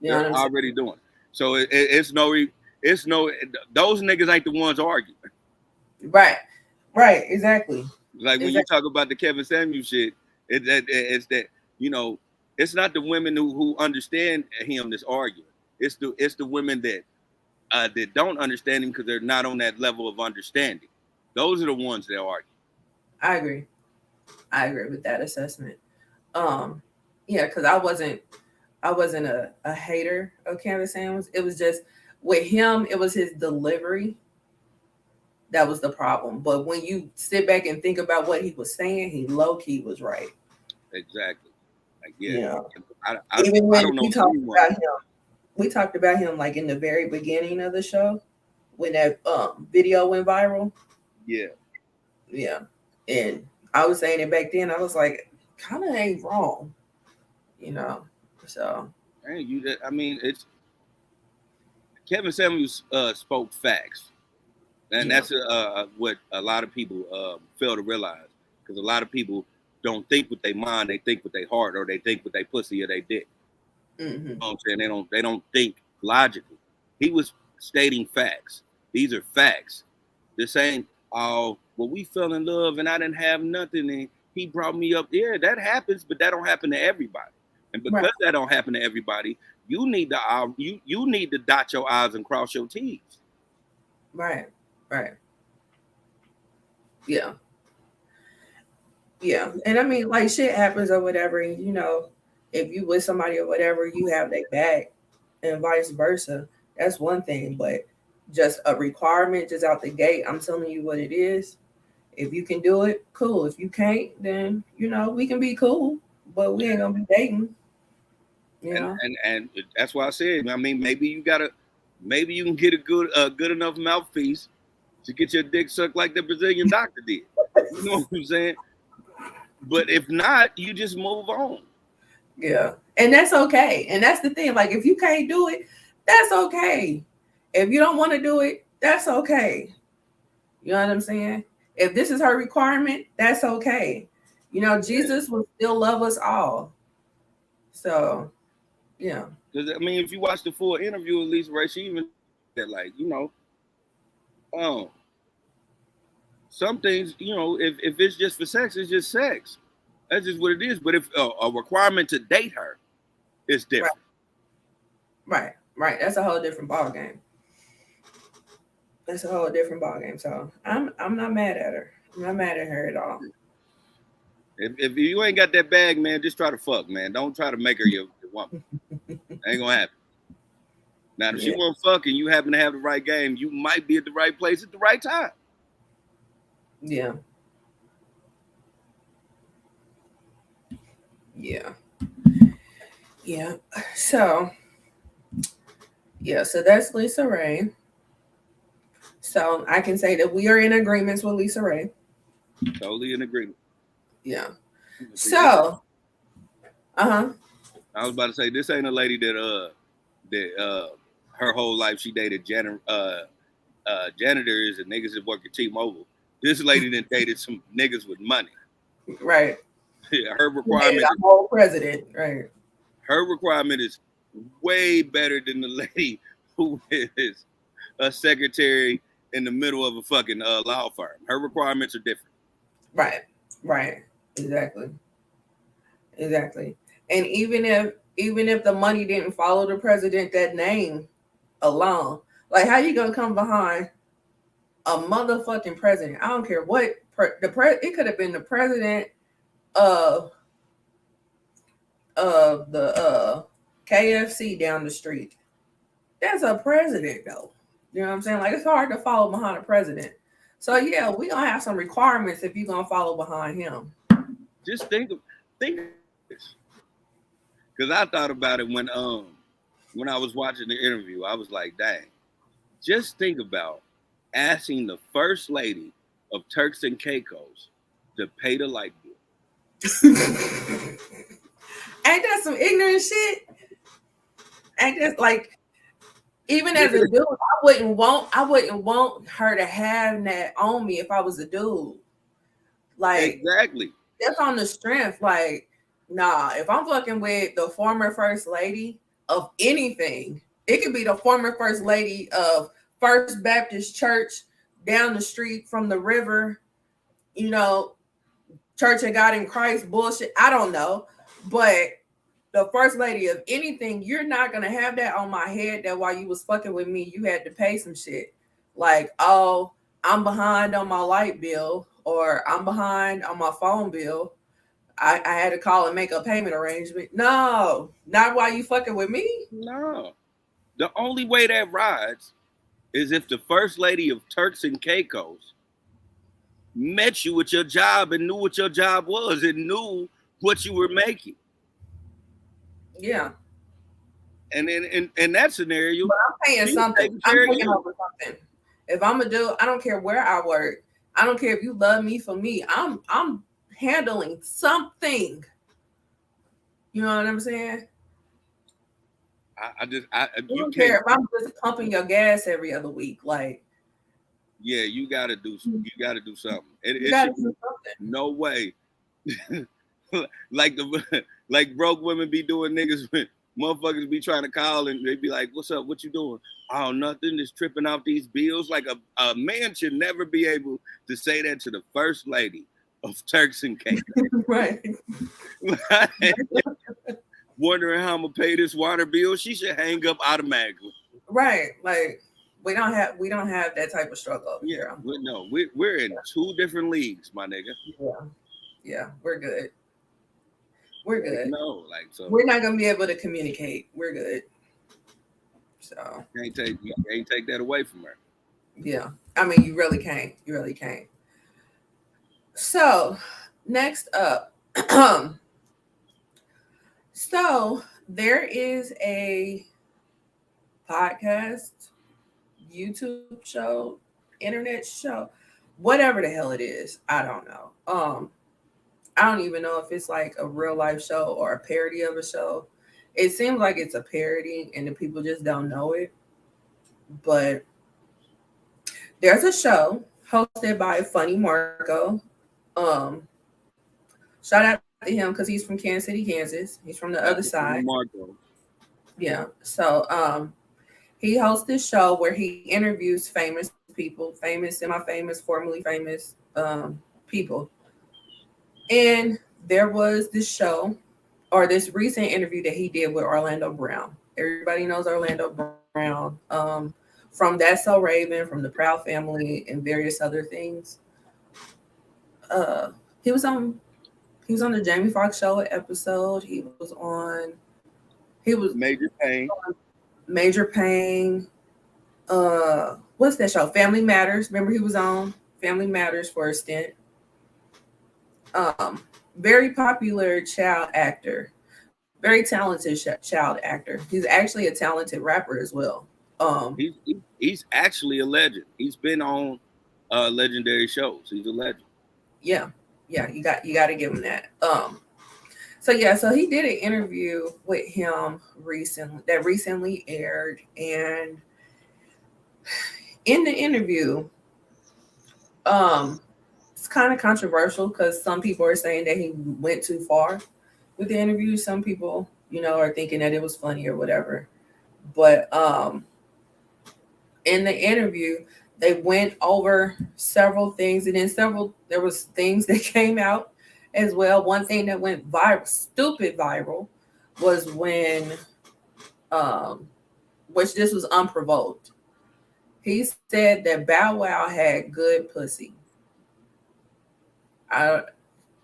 You know they're what I'm saying? already doing it. So it's no those niggas ain't the ones arguing. Right. Right. Exactly. Like, when you Exactly. talk about the Kevin Samuel shit, it's that you know it's not the women who understand him that's arguing. It's the women that don't understand him because they're not on that level of understanding. Those are the ones that argue. I agree. I agree with that assessment. Um, yeah, because I wasn't a hater of Canvas Samuels. It was just with him, it was his delivery that was the problem. But when you sit back and think about what he was saying, he low key was right. Exactly. Like, yeah, Yeah. Even I when don't we know talked anyone. about him, we talked about him like in the very beginning of the show when that video went viral. Yeah, Yeah. And I was saying it back then, I was like, kind of ain't wrong, you know. So and I mean, it's Kevin Samuels spoke facts, and yeah. that's what a lot of people fail to realize, because a lot of people don't think with their mind, they think with their heart, or they think with their pussy or their dick. Hmm. You know what I'm saying? They don't think logically. He was stating facts. These are facts. They're saying, oh, well, we fell in love and I didn't have nothing, and he brought me up. Yeah, that happens, but that don't happen to everybody. And Right. because that don't happen to everybody, you need to dot your I's and cross your T's. Right. Right. Yeah. Yeah. And I mean, like shit happens or whatever. And, if you with somebody or whatever, you have their back and vice versa. That's one thing. But just a requirement just out the gate, I'm telling you what it is. If you can do it, cool. If you can't, then, we can be cool, but we ain't going to be dating. Yeah. And that's why I said, I mean, maybe you can get a good enough mouthpiece to get your dick sucked like the Brazilian doctor did. You know what I'm saying? But if not, you just move on. Yeah. And that's okay. And that's the thing. Like, if you can't do it, that's okay. If you don't want to do it, that's okay. You know what I'm saying? If this is her requirement, that's okay. You know, Yeah. Jesus will still love us all. So, yeah. Because I mean, if you watch the full interview with Lisa Ray, she even said like, um, some things, if it's just for sex, it's just sex. That's just what it is. But if a requirement to date her is Right. different. Right. That's a whole different ball game. That's a whole different ball game. So I'm not mad at her. I'm not mad at her at all. If you ain't got that bag, man, just try to fuck, man. Don't try to make her your woman. Ain't gonna happen. Now, if she Yeah. won't fuck and you happen to have the right game, you might be at the right place at the right time. Yeah. Yeah. Yeah. So so that's Lisa Ray. So I can say that we are in agreements with Lisa Ray. Totally in agreement. Yeah. See, this So, uh-huh. I was about to say this ain't a lady that her whole life she dated janitors and niggas that work at T-Mobile. This lady then dated some niggas with money. Right. Her We made requirement it our whole president. Right. is way better than the lady who is a secretary in the middle of a fucking law firm. Her requirements are different. Right. Right. Exactly. Exactly. And even if the money didn't follow the president, that name alone, like, how you gonna come behind a motherfucking president? I don't care what it could have been the president of the KFC down the street. That's a president though. You know what I'm saying? Like, it's hard to follow behind a president. So yeah, we gonna have some requirements if you're gonna follow behind him. Just think of this, because I thought about it when I was watching the interview. I was like, dang, just think about asking the first lady of Turks and Caicos to pay the light bill. Ain't that some ignorant shit? Ain't that like, even as a Nigga, dude, I wouldn't want her to have that on me if I was a dude. Like, exactly. that's on the strength. Like, nah, if I'm fucking with the former first lady of anything, it could be the former first lady of First Baptist Church down the street from the river, you know, Church of God in Christ bullshit. I don't know. But the first lady of anything, you're not gonna have that on my head that while you was fucking with me, you had to pay some shit. Like, oh, I'm behind on my light bill, or I'm behind on my phone bill. I had to call and make a payment arrangement. No, not while you fucking with me. No. The only way that rides is if the first lady of Turks and Caicos met you at your job and knew what your job was and knew what you were making. Yeah. And then in that scenario, But I'm paying she's something. taking I'm care of taking you. over something. If I'm a dude, I don't care where I work. I don't care if you love me for me. I'm handling something. You know what I'm saying? You You don't can't. care if I'm just pumping your gas every other week. Like, Yeah, you gotta do something. you It gotta should do be something. no way. like like broke women be doing niggas when motherfuckers be trying to call and they be like, "What's up? What you doing?" Oh, nothing. Just tripping off these bills. Like a man should never be able to say that to the first lady of Turks and Caicos. Right. Wondering how I'm gonna pay this water bill. She should hang up automatically. Right. Like, we don't have that type of struggle over Yeah, here. no, we're in two different leagues, my nigga. Yeah. Yeah. We're good. We're Like, good. no, like so. We're not gonna be able to communicate. We're good. So You can't take that away from her. yeah. I mean, you really can't. You really can't. So next up, so there is a podcast, YouTube show, internet show, whatever the hell it is. I don't know. I don't even know if it's like a real life show or a parody of a show. It seems like it's a parody and the people just don't know it. But there's a show hosted by Funny Marco. Um, Shout out to him because he's from Kansas City, Kansas. He's from the other Shout out to side. Marco. Yeah. So he hosts this show where he interviews famous people, famous, semi-famous, formerly famous people. And there was this show or this recent interview that he did with Orlando Brown. Everybody knows Orlando Brown from That's So Raven, from the Proud Family, and various other things. Uh, he was on he was on the Jamie Foxx show episode. He was Major Pain. Major Pain. What's that show? Family Matters. Remember he was on Family Matters for a stint. Um, Very popular child actor, very talented child actor. He's actually a talented rapper as well. Um, He's actually a legend. He's been on legendary shows. He's a legend. yeah, yeah, you got to give him that. So yeah, so he did an interview with him recently aired, and in the interview, um, it's kind of controversial because some people are saying that he went too far with the interview. Some people, are thinking that it was funny or whatever. But in the interview, they went over several things, and then there was things that came out as well. One thing that went viral, stupid viral, was when, um, which this was unprovoked. He said that Bow Wow had good pussy. I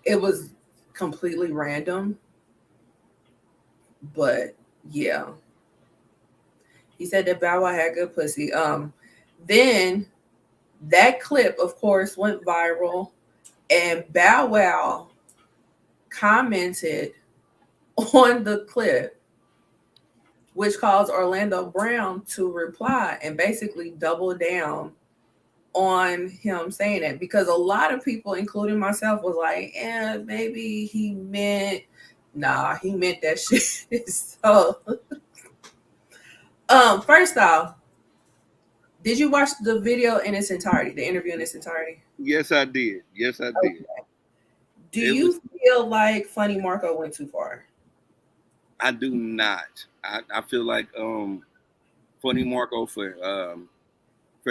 It was completely random, but yeah, he said that Bow Wow had good pussy. Then that clip, of course, went viral, and Bow Wow commented on the clip, which caused Orlando Brown to reply and basically double down on him saying it because a lot of people, including myself, was like, maybe he meant, nah, he meant that shit. So, first off, did you watch the video in its entirety, the interview in its entirety? Yes, I did. Yes, I did. Do It was. you feel like Funny Marco went too far? I do not. I feel like Funny Marco for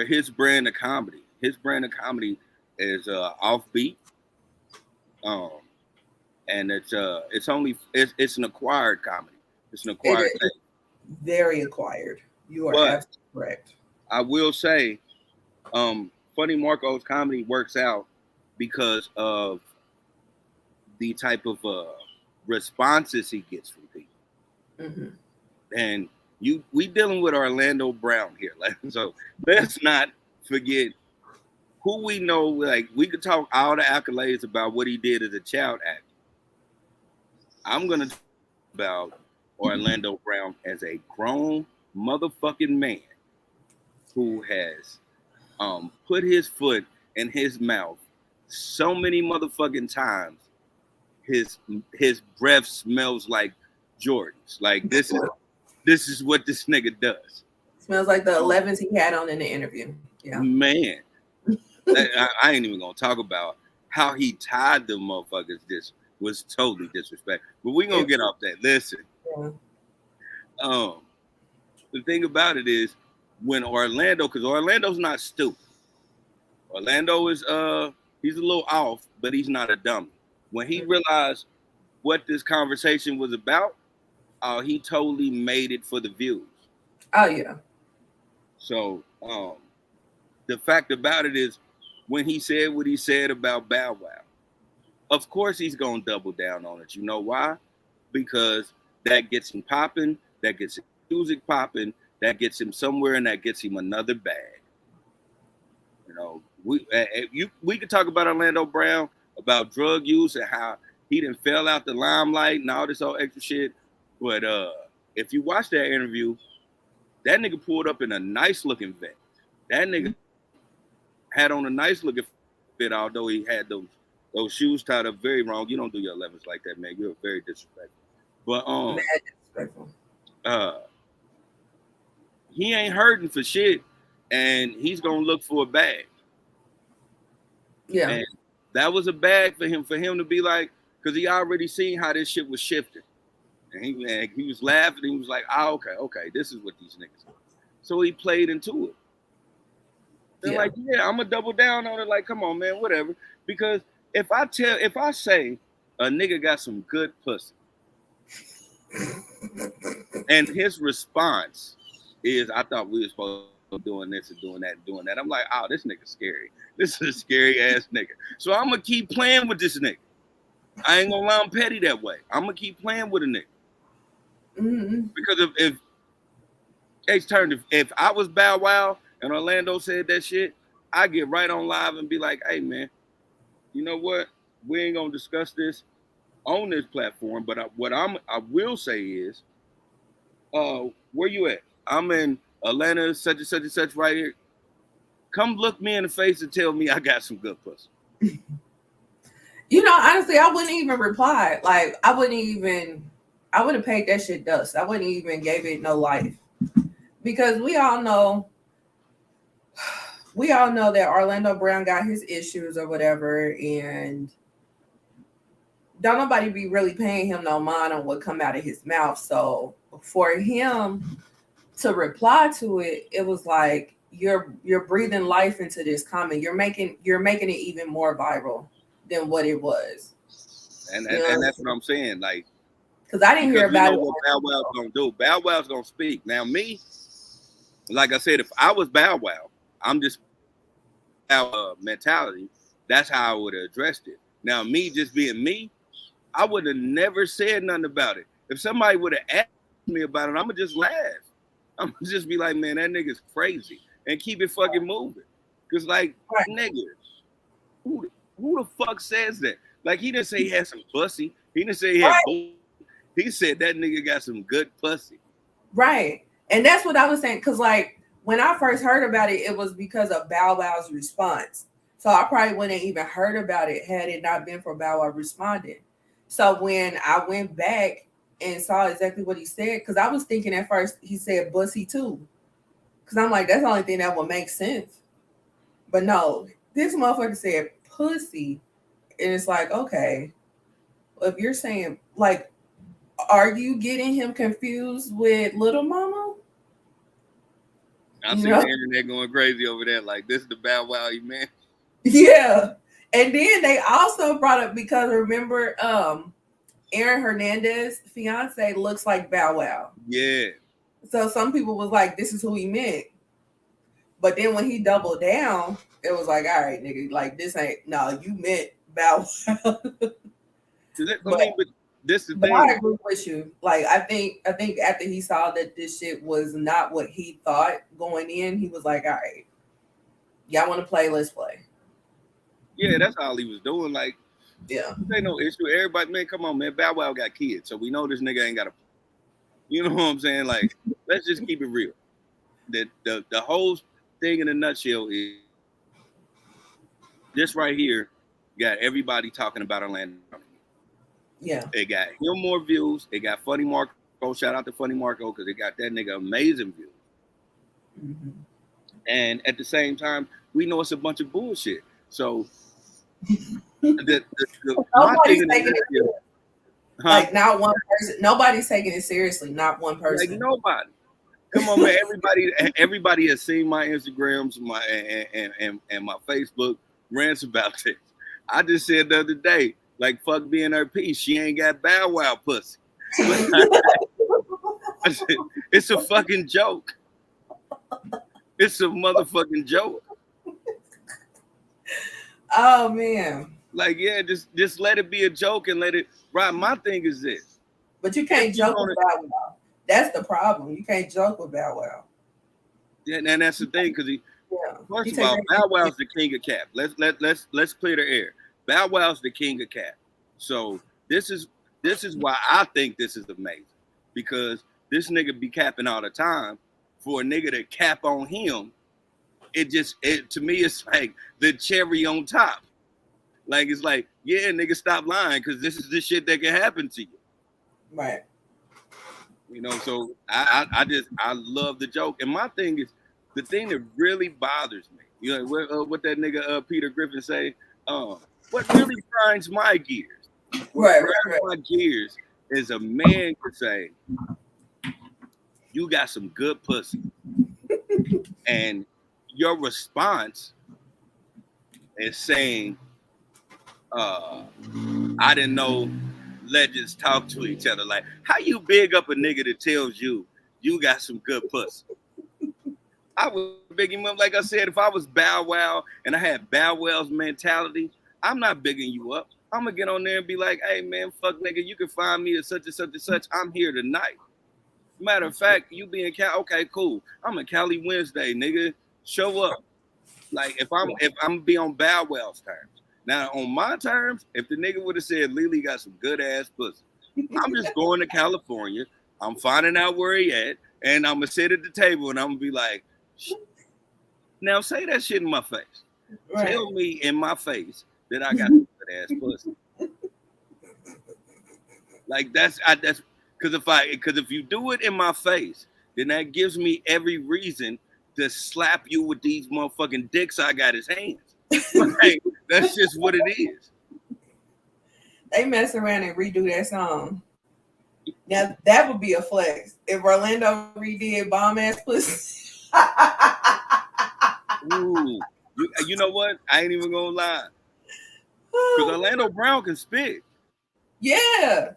his brand of comedy. His brand of comedy is offbeat. Um, and it's an acquired comedy. It's an It acquired is thing. very acquired. You are But absolutely correct. I will say, Funny Marco's comedy works out because of the type of responses he gets from people. Hmm. And we dealing with Orlando Brown here. Like, so let's not forget who we know. Like, we could talk all the accolades about what he did as a child actor. I'm gonna talk about Orlando Brown as a grown motherfucking man who has put his foot in his mouth so many motherfucking times. His his breath smells like Jordans. Like, this is what this nigga does. Smells like the 11s he had on in the interview. Yeah. Man, I ain't even gonna talk about how he tied them motherfuckers. This was totally disrespectful. But we gonna get off that. Listen, Yeah. um, the thing about it is when Orlando, because Orlando's not stupid. Orlando is he's a little off, but he's not a dummy. When he realized what this conversation was about, he totally made it for the views. Oh yeah. So the fact about it is, when he said what he said about Bow Wow, of course he's gonna double down on it. You know why? Because that gets him popping, that gets his music popping, that gets him somewhere, and that gets him another bag. You know, we could talk about Orlando Brown, about drug use and how he didn't fell out the limelight and all this all extra shit, but if you watch that interview, that nigga pulled up in a nice looking vet. That nigga had on a nice looking fit, although he had those shoes tied up very wrong. You don't do your 11s like that, man. You're very disrespectful. But Mad disrespectful. uh, he ain't hurting for shit, and he's gonna look for a bag. Yeah. And that was a bag for him to be like, because he already seen how this shit was shifting. And he was laughing. He was like, "Oh, okay, this is what these niggas are." So he played into it. They're like, "Yeah, I'm gonna double down on it." Like, come on, man, whatever. Because if I say a nigga got some good pussy, and his response is, "I thought we were supposed to be doing this and doing that and doing that," I'm like, "Oh, this nigga's scary. This is a scary ass nigga." So I'm gonna keep playing with this nigga. I ain't gonna lie, I'm petty that way. I'm gonna keep playing with a nigga. Because if if I was Bow Wow and Orlando said that shit, I get right on live and be like, "Hey man, you know what? We ain't gonna discuss this on this platform, but I will say is, where you at? I'm in Atlanta, such and such right here. Come look me in the face and tell me I got some good pussy." You know, honestly, I wouldn't even reply. Like, I would have paid that shit dust. I wouldn't even gave it no life. Because we all know that Orlando Brown got his issues or whatever, and don't nobody be really paying him no mind on what come out of his mouth. So for him to reply to it, it was like you're breathing life into this comment. You're making it even more viral than what it was. And that's what I'm saying. Like, because I didn't hear about it. What Bow Wow's gonna do. Bow Wow's gonna speak. Now me, like I said, if I was Bow Wow, I'm just mentality. That's how I would have addressed it. Now me just being me, I would have never said nothing about it. If somebody would have asked me about it, I'm gonna just laugh. I'm gonna just be like, "Man, that nigga's crazy," and keep it fucking moving. Cause like, nigga, who the fuck says that? Like, he didn't say he had some pussy. He didn't say he had bull. He said that nigga got some good pussy. Right. And that's what I was saying. Cause like when I first heard about it, it was because of Bow Wow's response. So I probably wouldn't have even heard about it had it not been for Bow Wow responding. So when I went back and saw exactly what he said, because I was thinking at first he said bussy too. Because I'm like, that's the only thing that would make sense. But no, this motherfucker said pussy. And it's like, okay, if you're saying, like, are you getting him confused with Little Mama? I see the internet going crazy over there. Like, this is the Bow Wow, man. Yeah. And then they also brought up, because remember, Aaron Hernandez' fiance looks like Bow Wow. Yeah. So some people was like, this is who he meant. But then when he doubled down, it was like, all right, nigga, like, this ain't, no, you meant Bow Wow. But this is the thing. I agree with you. Like, I think after he saw that this shit was not what he thought going in, he was like, all right, y'all want to play, let's play. Yeah, that's all he was doing. Like, yeah, there ain't no issue. Everybody, man, come on, man. Bow Wow got kids, so we know this nigga ain't got a. You know what I'm saying? Like, let's just keep it real. The whole thing in a nutshell is this right here got everybody talking about Orlando. Yeah. It got him more views. It got Funny Marco. Shout out to Funny Marco because it got that nigga amazing views. Mm-hmm. And at the same time, we know it's a bunch of bullshit. So nobody's taking it seriously. Like, not one person. Nobody's taking it seriously. Not one person. Like, nobody. Come on, man. Everybody has seen my Instagrams, and my Facebook rants about this. I just said the other day, like, fuck being her piece. She ain't got Bow Wow pussy. It's a fucking joke. It's a motherfucking joke. Oh man. Like, yeah, just let it be a joke and let it right. My thing is this. But you can't joke with Bow Wow. That's the problem. You can't joke with Bow Wow. Yeah, and that's the thing, because first of all, Bow Wow's the king of cap. Let's clear the air. Bow Wow's the king of cap. So this is why I think this is amazing, because this nigga be capping all the time. For a nigga to cap on him, it to me it's like the cherry on top. Like it's like, yeah, nigga, stop lying because this is the shit that can happen to you. Right. You know, so I love the joke. And my thing is the thing that really bothers me. You know what that nigga Peter Griffin say? What really grinds my gears? What grinds my gears is a man could say, "You got some good pussy," and your response is saying, "I didn't know legends talk to each other." Like, how you big up a nigga that tells you got some good pussy? I would big him up. Like I said, if I was Bow Wow and I had Bow Wow's mentality, I'm not bigging you up. I'm gonna get on there and be like, hey man, fuck nigga, you can find me at such and such and such. I'm here tonight. Matter of fact, you be in Cali, okay, cool. I'm in Cali Wednesday, nigga. Show up. Like if I'm be on Bow Wow's terms. Now on my terms, if the nigga would have said Lily got some good ass pussy, I'm just going to California. I'm finding out where he at, and I'm gonna sit at the table and I'm gonna be like, now say that shit in my face. Right. Tell me in my face that I got some good ass pussy. Like that's because if you do it in my face, then that gives me every reason to slap you with these motherfucking dicks I got his hands. Like, that's just what it is. They mess around and redo that song. Now that would be a flex if Orlando redid Bomb Ass Pussy. Ooh, you know what? I ain't even gonna lie. Because Orlando Brown can spit. Yeah.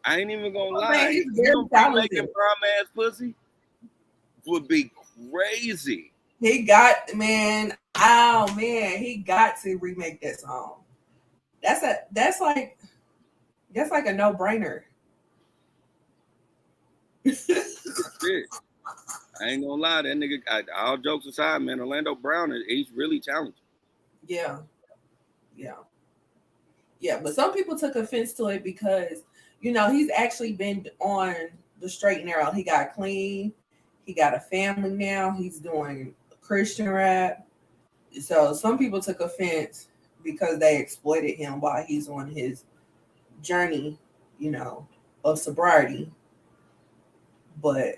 I ain't even gonna lie. Man, he's very talented. Making Bomb Ass Pussy would be crazy. He got to remake that song. That's like a no-brainer. I ain't gonna lie, that nigga, all jokes aside, man, Orlando Brown, he's really talented. Yeah. But some people took offense to it because, he's actually been on the straight and narrow. He got clean. He got a family now. He's doing Christian rap. So some people took offense because they exploited him while he's on his journey, of sobriety. But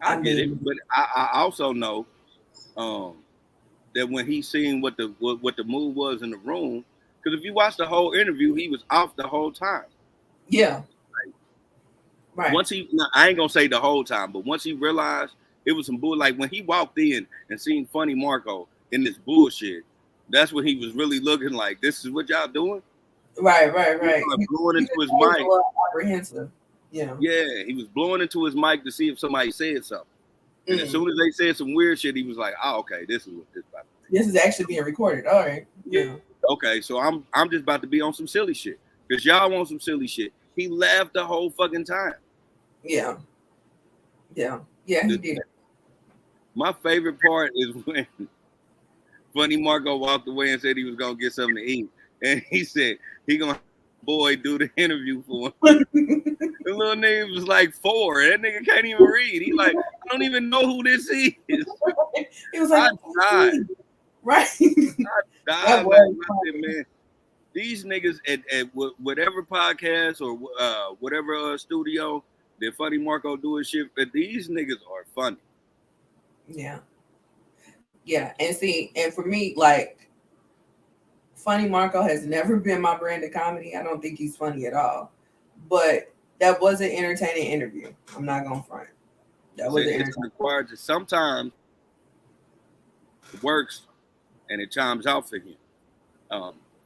I get it, but I also know that when he seen what the move was in the room, because if you watch the whole interview, he was off the whole time. Yeah. Right. Once I ain't gonna say the whole time, but once he realized it was some bull, like when he walked in and seen Funny Marco in this bullshit, that's when he was really looking like, this is what y'all doing? Right. He was blowing into his mic. Apprehensive. Yeah, he was blowing into his mic to see if somebody said something. And as soon as they said some weird shit, he was like, "Oh, okay, this is what this about to be. This is actually being recorded." All right. Yeah. Okay, so I'm just about to be on some silly shit because y'all want some silly shit. He laughed the whole fucking time. Yeah. He did. My favorite part is when Funny Marco walked away and said he was gonna get something to eat, and he said he gonna boy do the interview for him. The little nigga was like 4. That nigga can't even read. He like, I don't even know who this is. He was like, I died. Right. I died, man. These niggas at whatever podcast or whatever studio that Funny Marco do his shit, but these niggas are funny. Yeah. And for me, like, Funny Marco has never been my brand of comedy. I don't think he's funny at all. But that was an entertaining interview. I'm not gonna front. That was required to sometimes it works and it chimes out for him,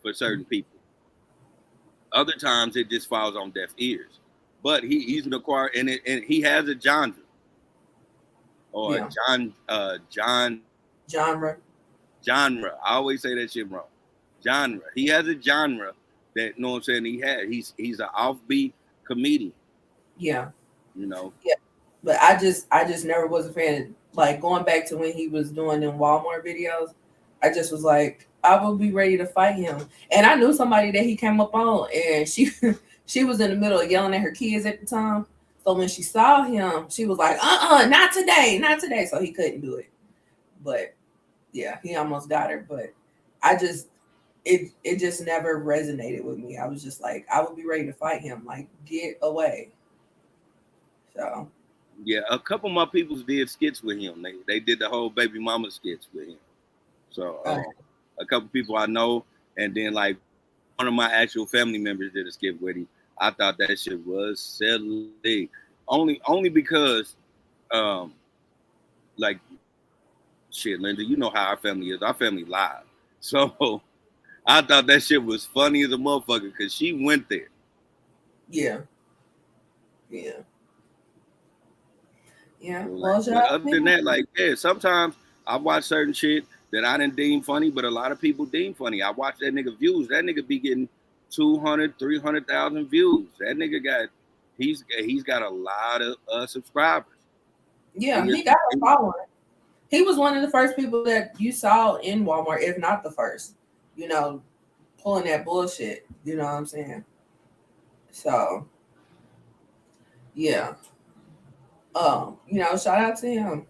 for certain people. Other times it just falls on deaf ears. But he's an acquired and he has a genre. Or genre. I always say that shit wrong. Genre. He has a genre that, you know what I'm saying, he's an offbeat comedian. Yeah. Yeah. But I just never was a fan. Like, going back to when he was doing them Walmart videos, I just was like, I would be ready to fight him. And I knew somebody that he came up on, and she was in the middle of yelling at her kids at the time. So when she saw him, she was like, not today, not today. So he couldn't do it. But yeah, he almost got her. But I just it just never resonated with me. I was just like, I would be ready to fight him. Like, get away. So Yeah, a couple of my peoples did skits with him. They did the whole baby mama skits with him. So uh, a couple people I know, and then like one of my actual family members did a skit with him. I thought that shit was silly. Only because um like shit, Linda, you know how our family is. Our family live. So I thought that shit was funny as a motherfucker because she went there. yeah, yeah, yeah. So like, Well, shout but out other to than him. that, like, yeah, sometimes I watch certain shit that I didn't deem funny, but a lot of people deem funny. I watch that nigga views. That nigga be getting 200, 300,000 views. That nigga got, he's got a lot of subscribers. Yeah, And he got a following. He was one of the first people that you saw in Walmart, if not the first. You know, pulling that bullshit. You know what I'm saying? So yeah. Shout out to him.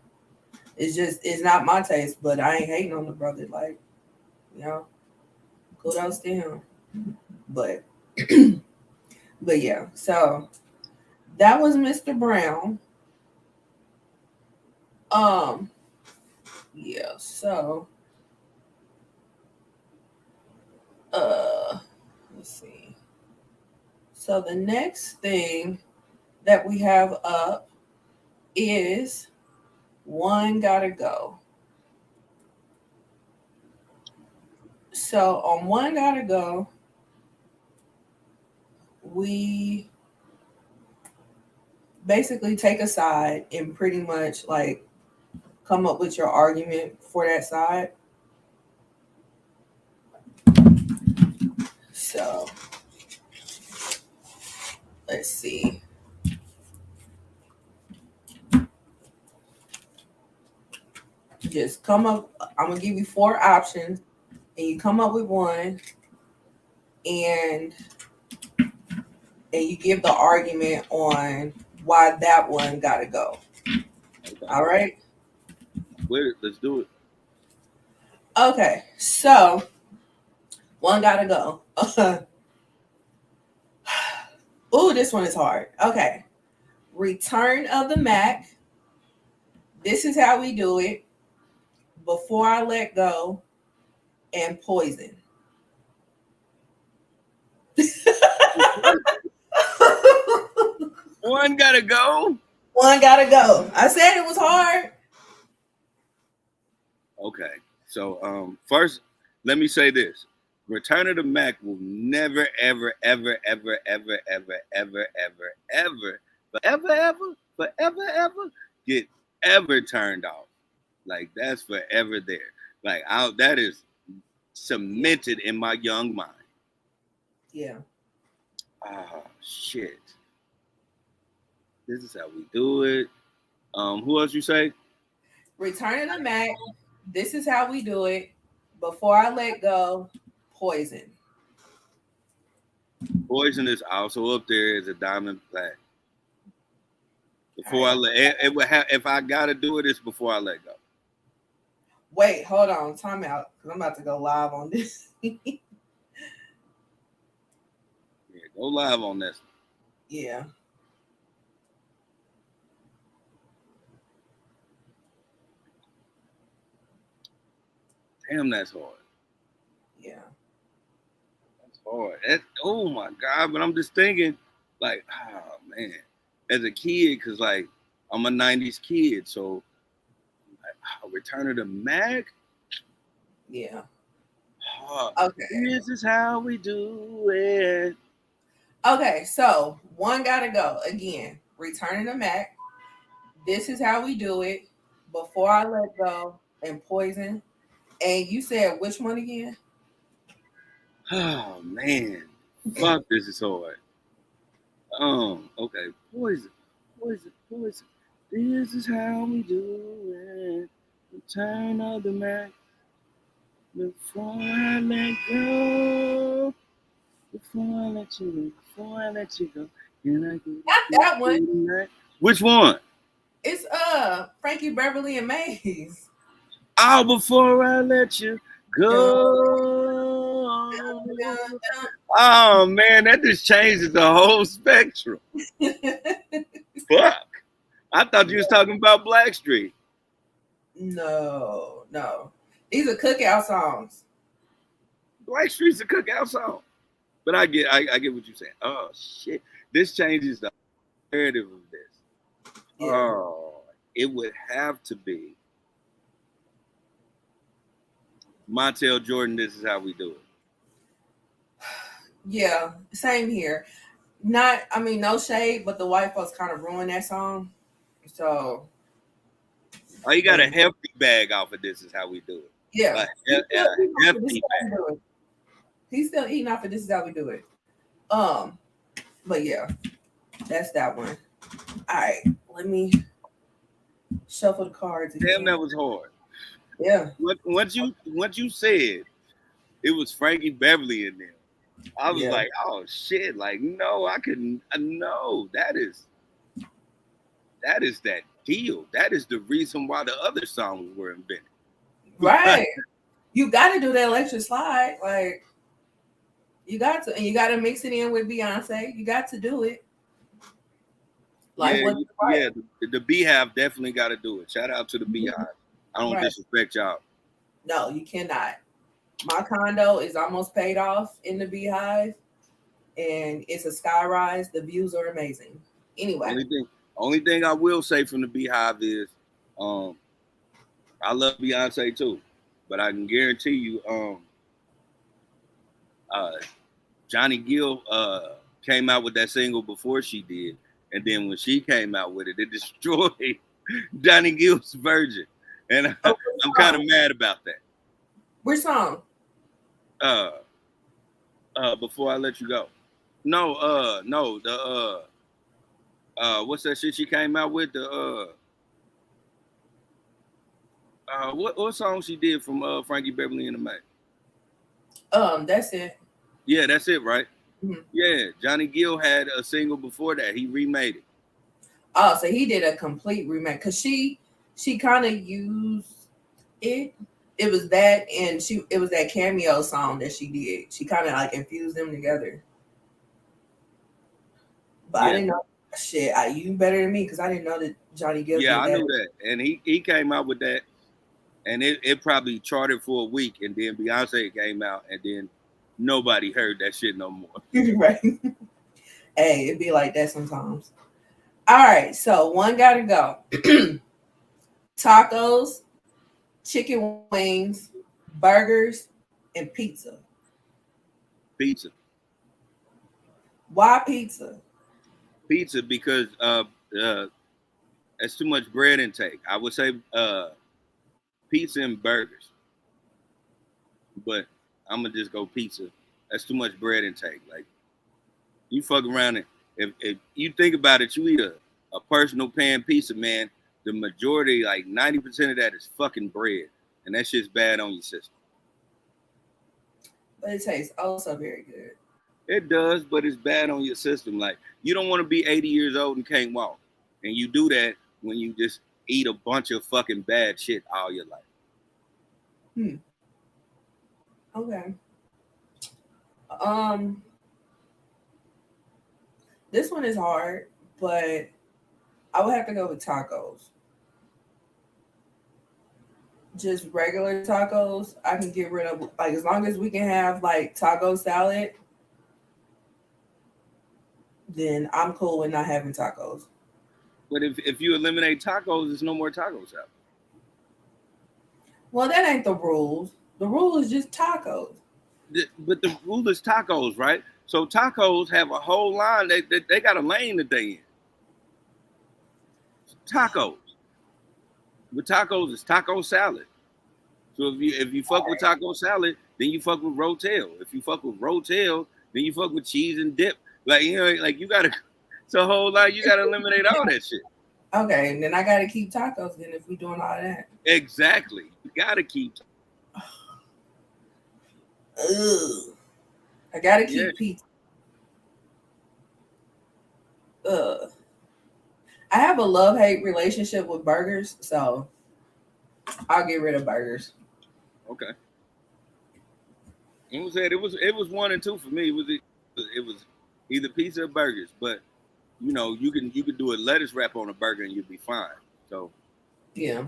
It's not my taste, but I ain't hating on the brother. Like, you know, kudos to him. But but yeah, so that was Mr. Brown. Um, yeah, so let's see. So the next thing that we have up is one gotta go. So on one gotta go, we basically take a side and pretty much like come up with your argument for that side. So let's see. Just come up. I'm gonna give you four options, and you come up with one, and and you give the argument on why that one gotta go. okay, All right. let's do it. Okay. So one gotta go. Ooh, this one is hard. Okay. Return of the Mac. This is how we do it. Before I let go, and poison. One gotta go. One gotta go. I said it was hard. Okay, so first, let me say this: Return of the Mac will never, ever, ever, ever, ever, ever, ever, ever, ever, forever, ever, forever, ever get ever turned off. Like that's forever there. Like that is Yeah. cemented in my young mind. Yeah. Ah, shit. This is how we do it. Who else you say? Return of the Mac. This is how we do it. Before I let go, poison. Poison is also up there as a diamond black. All Before I right. let it would have if I gotta do it, it's before I let go. Wait, hold on. Time out. Because I'm about to go live on this. Yeah, go live on this. Yeah. Damn, that's hard. Yeah. That's hard. Oh my god! But I'm just thinking, like, oh man, as a kid, because like I'm a '90s kid, so like, Return of the Mac. Yeah. Oh, Okay. this is how we do it. Okay. So one gotta go. Again, return of the Mac. This is how we do it. Before I let go, and poison. And you said which one again? Oh man, fuck, this is hard. Okay, poison, poison, poison. This is how we do it. Return of the Mac. Before I let go, before I let you go, before I let you go, Can I Not get that one. you tonight? Which one? It's Frankie Beverly and Maze. Oh, before I let you Dun, go. dun, Oh man, that just changes the whole spectrum. dun. Fuck. I thought you was talking about Blackstreet. No, no. These are cookout songs. Blackstreet's a cookout song. But I get what you're saying. Oh shit. This changes the narrative of this. Yeah. Oh, it would have to be Montel Jordan, this is how we do it. Yeah. Same here. Not, I mean, no shade, but the white folks kind of ruined that song. So, Oh, you got a but hefty bag off of this is how we do it. yeah. He's still eating A off of this hefty is how we bag. do it. He's still eating off of this is how we do it. Um, but yeah, that's that one. All right. Let me shuffle the cards Damn, again. that was hard. Yeah. Once you said it was Frankie Beverly in there, I was Yeah. like, oh shit, like no, I couldn't. No, that is that deal. That is the reason why the other songs were invented. Right. You got to do that electric slide. Like, you got to. And you got to mix it in with Beyonce. You got to do it. Like, Yeah, what's right? yeah. The Beehive definitely got to do it. Shout out to the Mhm. Beehive. I don't Right. disrespect y'all. No, you cannot. My condo is almost paid off in the Beehive, and it's a sky rise. The views are amazing. Anyway, Only thing I will say from the Beehive is, um, I love Beyonce too, but I can guarantee you, uh, Johnny Gill came out with that single before she did, and then when she came out with it, it destroyed Johnny Gill's Virgin, and oh, I'm which kind of song? mad about that. Which song? Uh, before I let you go, no, the what's that shit she came out with? The what song she did from Frankie Beverly and the Mac? That's it. Yeah, that's it, right? Mhm. Yeah, Johnny Gill had a single before that. He remade it. Oh, so he did a complete remake because she kind of used it. It was that, and it was that cameo song that she did. She kind of like infused them together. But I Yeah, didn't know. Shit, you better than me because I didn't know that Johnny Gill yeah, did I that. knew that, and he came out with that, and it probably charted for a week, and then Beyonce came out, and then nobody heard that shit no more. Right. Hey, it'd be like that sometimes. All right, so one gotta go. Tacos, chicken wings, burgers, and pizza. Pizza, Why pizza? pizza, because that's too much bread intake. I would say pizza and burgers, but I'm gonna just go pizza. That's too much bread intake. Like you fuck around and if you think about it, you eat a personal pan pizza, man. The majority, like 90% of that is fucking bread. And that shit's bad on your system. But it tastes also very good. It does, but it's bad on your system. Like you don't want to be 80 years old and can't walk. And you do that when you just eat a bunch of fucking bad shit all your life. Hmm. Okay. Um, this one is hard, but I would have to go with tacos. Just regular tacos. I can get rid of like as long as we can have like taco salad, then I'm cool with not having tacos. But if you eliminate tacos, there's no more tacos out. Well, that ain't the rules. The rule is just tacos. But the rule is tacos, right? So tacos have a whole line. They got a lane that they in. Tacos. With tacos, it's taco salad. So if you fuck with taco salad, then you fuck with rotel. If you fuck with rotel, then you fuck with cheese and dip. Like like you gotta. It's a whole lot. You gotta eliminate all that shit. Okay, then I gotta keep tacos. Then if we doing all that, Exactly. You gotta keep. ugh, I gotta Yeah. keep pizza. uh, I have a love hate relationship with burgers, so I'll get rid of burgers. Okay. It was 1 and 2 for me. It was either pizza or burgers, but you can do a lettuce wrap on a burger and you'll be fine. So Yeah.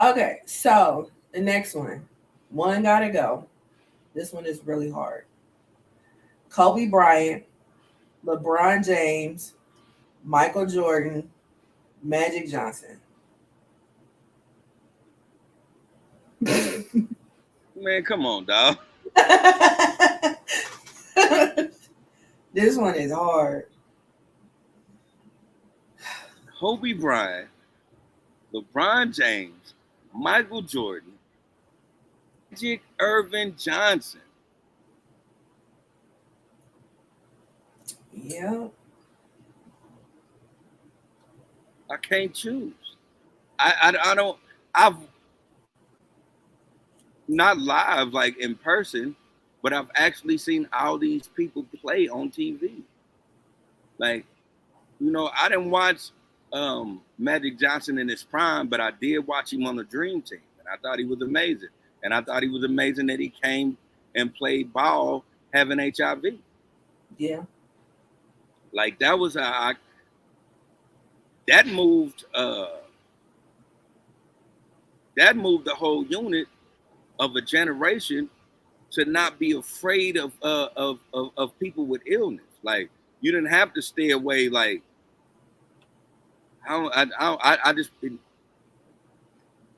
Okay, so the next one gotta go. This one is really hard. Kobe Bryant, LeBron James, Michael Jordan, Magic Johnson. man, come on, dog. This one is hard. Kobe Bryant, LeBron James, Michael Jordan, Magic Irvin Johnson. Yeah, I can't choose. I don't. I've not live like in person, but I've actually seen all these people play on TV. Like, I didn't watch Magic Johnson in his prime, but I did watch him on the Dream Team, and I thought he was amazing. And I thought he was amazing that he came and played ball having HIV. yeah, Like that was that moved that moved the whole unit of a generation to not be afraid of people with illness. Like you didn't have to stay away. Like I just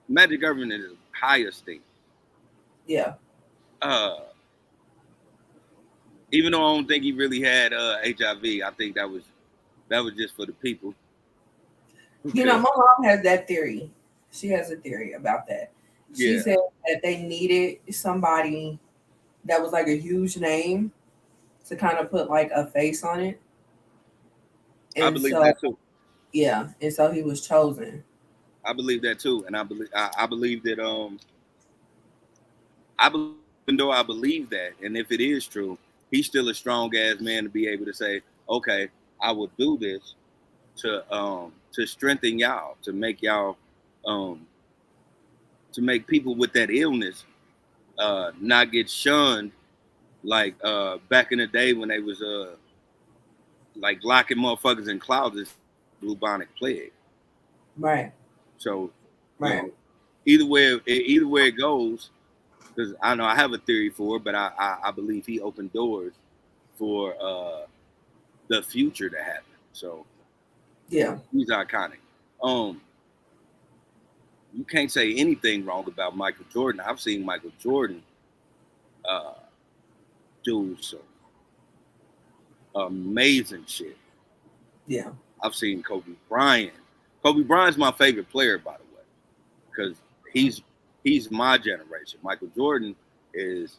Magic Irvin is highest thing. yeah. Uh, even though I don't think he really had HIV, I think that was just for the people. You know, my mom has that theory. She has a theory about that. She Yeah, said that they needed somebody that was like a huge name to kind of put like a face on it. I And believe so, that too. yeah, and so he was chosen. I believe that too, and I believe that I believe, even though I believe that, and if it is true, he's still a strong ass man to be able to say, okay, I will do this to strengthen y'all, to make y'all um to make people with that illness not get shunned like back in the day when they was like locking motherfuckers in closets, bubonic plague. Right, So you right. know, either way it goes, because I know I have a theory for it, but I believe he opened doors for the future to happen. So Yeah, he's iconic. Um, you can't say anything wrong about Michael Jordan. I've seen Michael Jordan uh, do some amazing shit. yeah, I've seen Kobe Bryant. Kobe Bryant's my favorite player, by the way, because he's he's my generation. Michael Jordan is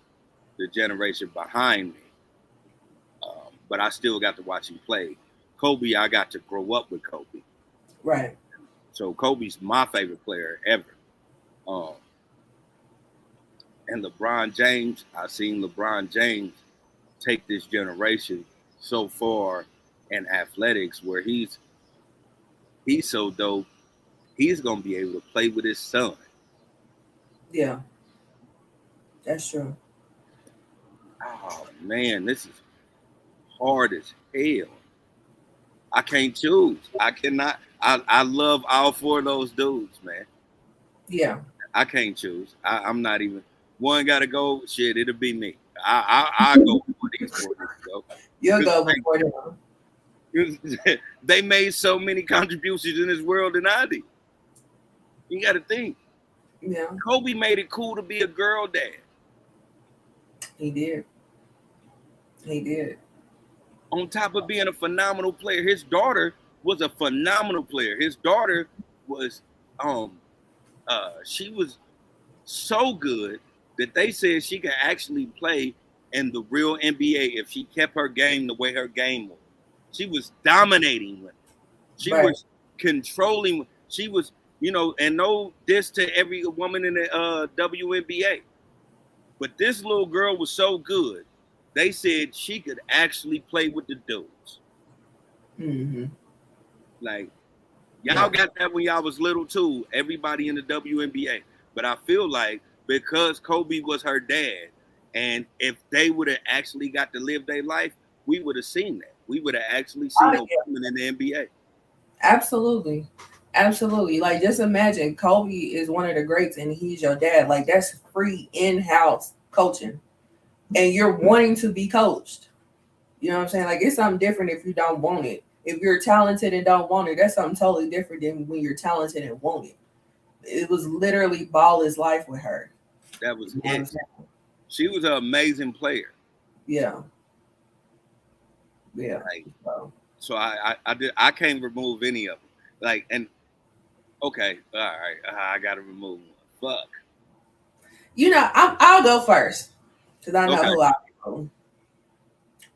the generation behind me, but I still got to watch him play. Kobe, I got to grow up with Kobe, right. so Kobe's my favorite player ever. Um, and LeBron James, I've seen LeBron James take this generation so far in athletics, where he's so dope. He's gonna be able to play with his son. Yeah, that's true. Oh man, this is hard as hell. I can't choose. I cannot. I love all four of those dudes, man. Yeah, I can't choose. I'm not even. One got to go. Shit, it'll be me. I go for these four niggas, you'll though. go before them. They made so many contributions in this world than I did. You got to think. Yeah, Kobe made it cool to be a girl dad. he did. He did. On top of being a phenomenal player, his daughter was a phenomenal player. His daughter was, she was so good that they said she could actually play in the real NBA if she kept her game the way her game was. She was dominating women. She Right, was controlling. She was, and no diss to every woman in the WNBA. But this little girl was so good, they said she could actually play with the dudes. Mm-hmm. Like y'all Yeah. got that when y'all was little too. Everybody in the WNBA, but I feel like because Kobe was her dad, and if they would have actually got to live their life, we would have seen that. We would have actually seen Oh, a yeah. woman in the NBA. Absolutely. Absolutely. Like just imagine Kobe is one of the greats and he's your dad. Like that's free in-house coaching. And you're wanting to be coached. You know what I'm saying? Like it's something different if you don't want it. If you're talented and don't want it, that's something totally different than when you're talented and want it. It was literally ball is life with her. That was You know what I'm it. saying? She was an amazing player. Yeah. Yeah. Like So, so, I can't remove any of them. Like and okay, all right, I gotta remove one. Fuck. I'll go first because I know Okay, who I am.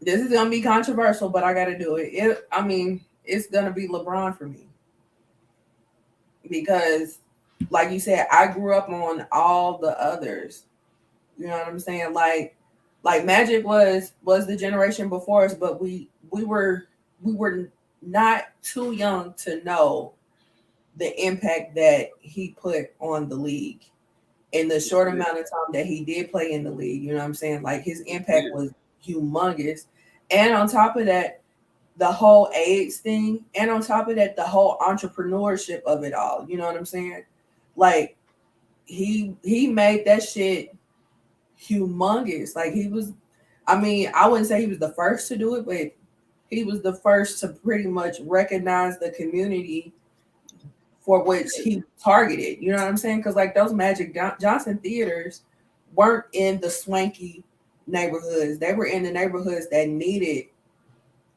This is gonna be controversial, but I gotta do it. I mean, it's gonna be LeBron for me because, like you said, I grew up on all the others. You know what I'm saying? Like Magic was the generation before us, but we were not too young to know the impact that he put on the league in the short yeah, amount of time that he did play in the league. You know what I'm saying? Like his impact yeah, was humongous. And on top of that, the whole AIDS thing, and on top of that, the whole entrepreneurship of it all. You know what I'm saying? Like he made that shit humongous. Like he was, I mean, I wouldn't say he was the first to do it, but he was the first to pretty much recognize the community for which he targeted. You know what I'm saying? Because like those Johnson theaters weren't in the swanky neighborhoods; they were in the neighborhoods that needed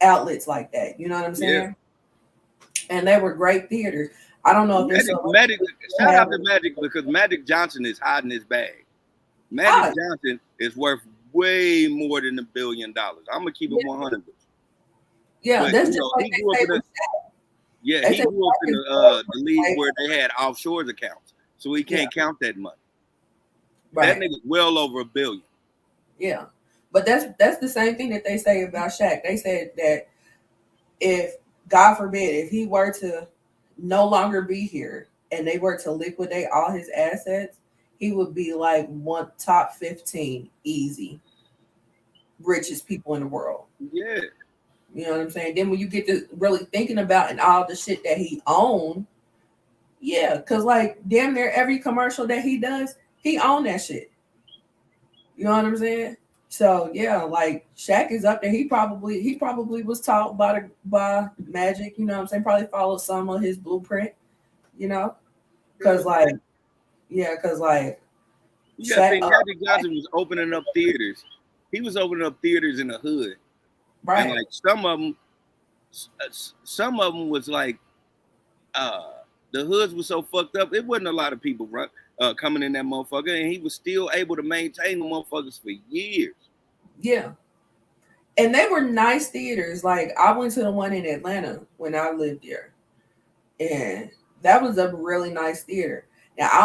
outlets like that. You know what I'm yeah. saying? And they were great theaters. I don't know if it's a Magic, shout have. out to Magic because Magic Johnson is hiding his bag. Magic Ah, Johnson is worth way more than $1 billion. I'm gonna keep it yeah, 100. yeah, But that's you just know, like he they grew up say in a with Shaq. yeah, They he say grew up Shaq in is born the league like, where they had offshore accounts, so he yeah, can't count that money. That right, nigga's well over $1 billion. yeah. But that's the same thing that they say about Shaq. They said that if God forbid, if he were to no longer be here and they were to liquidate all his assets, he would be like one top 15 easy richest people in the world. Yeah, You know what I'm saying? Then when you get to really thinking about and all the shit that he owned, yeah, cause like damn near every commercial that he does, he owned that shit. You know what I'm saying? So yeah, like Shaq is up there. He probably was taught by Magic. You know what I'm saying? Probably followed some of his blueprint. You know, hell cause yeah. like yeah, cause like You gotta Shaq, think Magic Johnson was opening up theaters. He was opening up theaters in the hood, and right? like some of them was like uh the hoods was so fucked up. It wasn't a lot of people coming in that motherfucker, and he was still able to maintain the motherfuckers for years. Yeah, and they were nice theaters. Like I went to the one in Atlanta when I lived there, and that was a really nice theater. Now I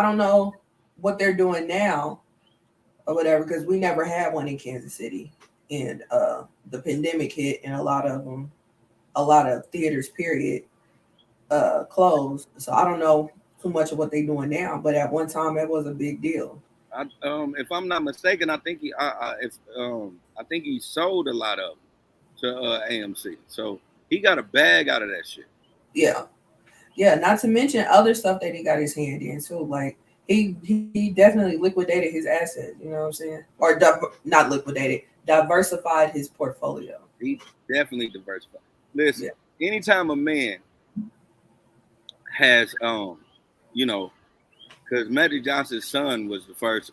don't know what they're doing now or whatever because we never had one in Kansas City, and the pandemic hit, and a lot of theaters period closed. So I don't know too much of what they're doing now, but at one time it was a big deal. If I'm not mistaken, I think he sold a lot of them to AMC. So he got a bag out of that shit. Yeah, yeah. Not to mention other stuff that he got his hand in too. Like he definitely liquidated his assets. You know what I'm saying? Or not liquidated, diversified his portfolio. He definitely diversified. Yeah. Listen, anytime a man has you know, because Magic Johnson's son was the first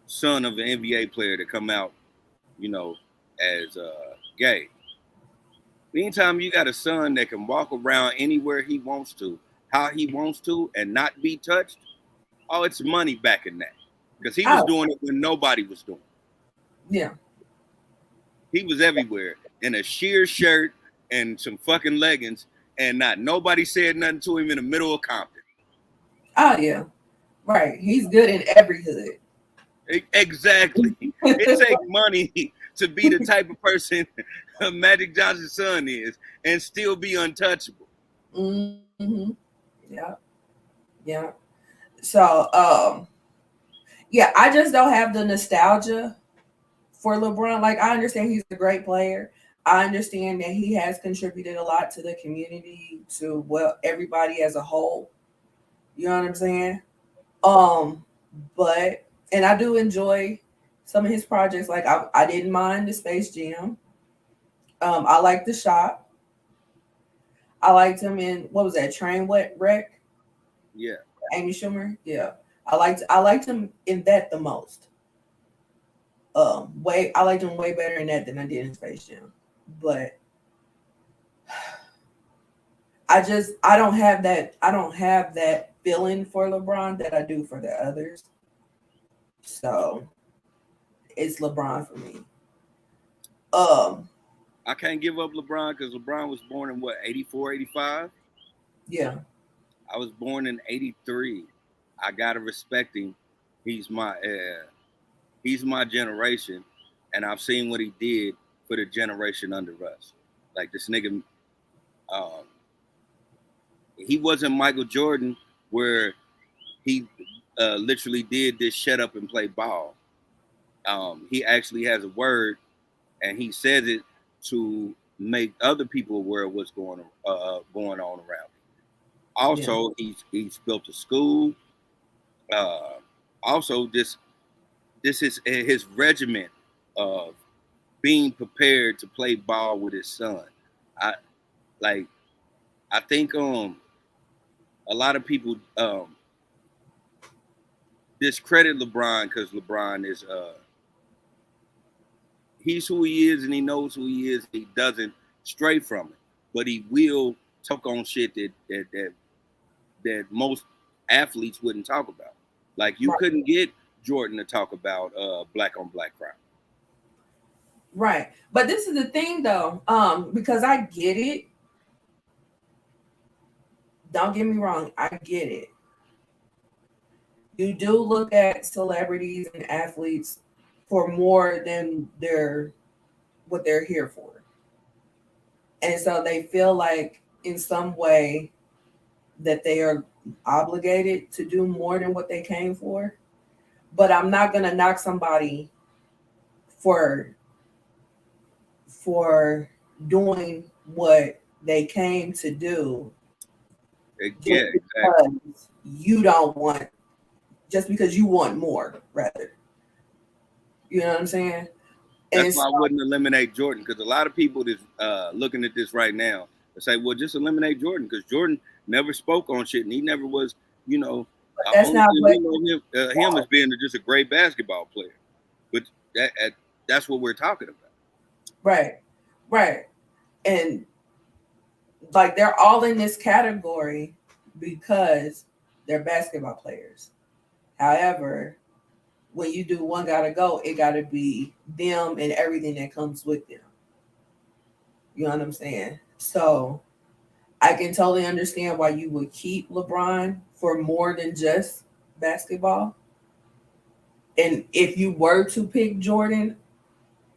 son of an NBA player to come out, you know, as gay. Anytime you got a son that can walk around anywhere he wants to, how he wants to, and not be touched, oh, it's money back in that. Because he was Oh, doing it when nobody was doing it. yeah. He was everywhere in a sheer shirt and some fucking leggings, and not nobody said nothing to him in the middle of Compton. Oh, yeah. Right. He's good in every hood. Exactly. It takes money to be the type of person. Magic Johnson's son is, and still be untouchable. Mm-hmm. Yeah. Yeah. So, yeah, I just don't have the nostalgia for LeBron. Like, I understand he's a great player. I understand that he has contributed a lot to the community, to well everybody as a whole. You know what I'm saying? Um, but and I do enjoy some of his projects. Like I didn't mind the Space Jam. I liked the shop. I liked him in what was that Train Wet Wreck? Yeah, Amy Schumer. Yeah, I liked him in that the most. Way I liked him way better in that than I did in Space Jam. But I don't have that feeling for LeBron that I do for the others. So it's LeBron for me. Um, I can't give up LeBron because LeBron was born in what 84, 85. yeah, I was born in 83. I gotta respect him. He's my he's my generation, and I've seen what he did for the generation under us. Like this nigga, um, he wasn't Michael Jordan, where he literally did this shut up and play ball. He actually has a word, and he says it to make other people aware of what's going on around him. yeah, Also, he's built a school. Uh, Also, this is his regiment of being prepared to play ball with his son. I like. I think a lot of people discredit LeBron because LeBron is he's who he is and he knows who he is. He doesn't stray from it, but he will talk on shit that most athletes wouldn't talk about. Like you right, couldn't get Jordan to talk about black on black crime. right. But this is the thing though, because I get it. Don't get me wrong, I get it. You do look at celebrities and athletes for more than their what they're here for, and so they feel like in some way that they are obligated to do more than what they came for. But I'm not gonna knock somebody for for doing what they came to do just Yeah, exactly. because you don't want just because you want more rather. You know what I'm saying? That's And so why I wouldn't eliminate Jordan because a lot of people is looking at this right now and say, well, just eliminate Jordan because Jordan never spoke on shit and he never was, you know, that's only not thing what we know him as being just a great basketball player. But that's what we're talking about. right, right. And like they're all in this category because they're basketball players. However, when you do one gotta go, it gotta be them and everything that comes with them. You know what I'm saying? So I can totally understand why you would keep LeBron for more than just basketball. And if you were to pick Jordan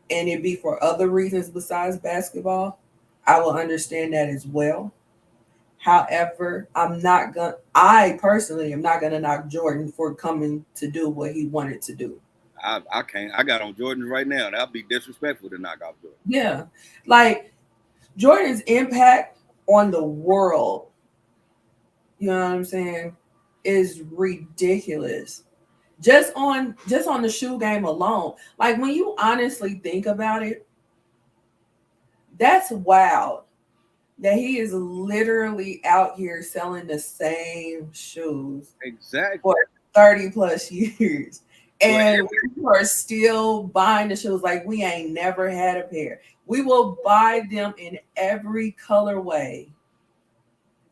and it be for other reasons besides basketball, I will understand that as well. However, I personally am not gonna knock Jordan for coming to do what he wanted to do. I can't. I got on Jordans right now. That'd be disrespectful to knock off Jordan. Yeah. Like Jordan's impact on the world, you know what I'm saying, is ridiculous. Just on the shoe game alone. Like when you honestly think about it, that's wild that he is literally out here selling the same shoes for Exactly. 30 plus years. For And we are still buying the shoes like we ain't never had a pair. We will buy them in every colorway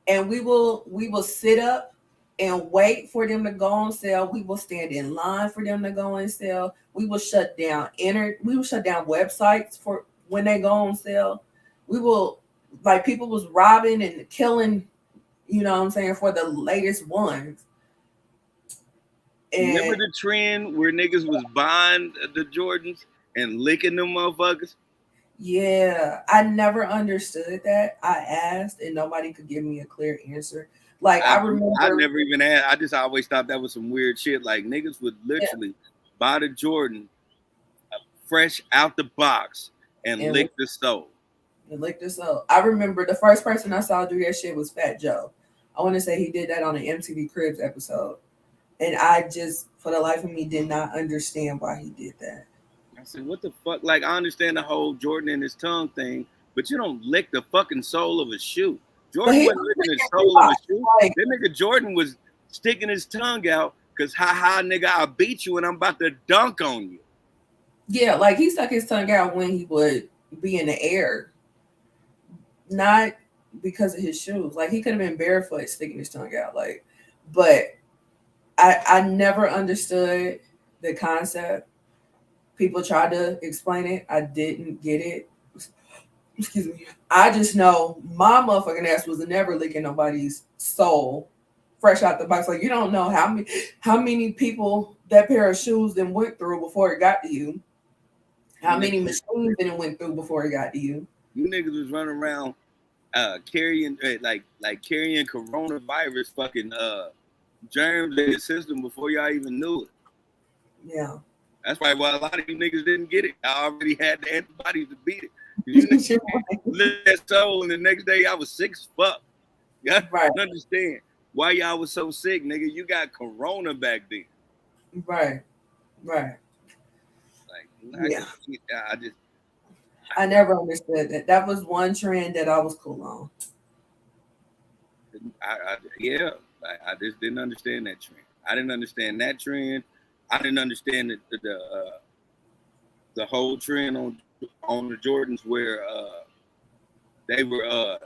and we will sit up and wait for them to go on sale. We will stand in line for them to go on sale. We will shut down websites for when they go on sale. We will like people was robbing and killing, you know what I'm saying, for the latest ones. remember And the trend where niggas was buying the Jordans and licking them motherfuckers? Yeah, I never understood that. I asked and nobody could give me a clear answer. Like I I I remember, never even had. I just always thought that was some weird shit. Like niggas would yeah, literally buy the Jordan fresh out the box and and lick the sole. lick this up. I remember the first person I saw do that shit was Fat Joe. I want to say he did that on an MTV Cribs episode, and I just, for the life of me, did not understand why he did that. I said, what the fuck? Like, I understand the whole Jordan and his tongue thing, but you don't lick the fucking sole of a shoe. But Jordan he wasn't was licking the licking sole of a shoe. Reeboks, like That nigga Jordan was sticking his tongue out because, ha ha, nigga, I beat you and I'm about to dunk on you. yeah, like he stuck his tongue out when he would be in the air, not because of his shoes. Like he could have been barefoot sticking his tongue out. Like, but I never understood the concept. People tried to explain it. I didn't get it. Excuse me. I just know my motherfucking ass was never licking nobody's soul fresh out the box. Like you don't know how many people that pair of shoes then went through before it got to you. You How many niggas, machines then it went through before it got to you. you niggas was running around carrying like carrying coronavirus fucking germs in the system before y'all even knew it. Yeah. That's why a lot of you niggas didn't get it. I already had the antibodies to beat it. You niggas live that soul, and the next day I was sick as fuck. Y'all Right. don't understand why y'all was so sick, nigga. You got corona back then. Right. Right. Like Yeah. I just I never understood that. That was one trend that I was cool on. yeah, I just didn't understand that trend. I didn't understand that trend. I didn't understand the whole trend on the Jordans where they were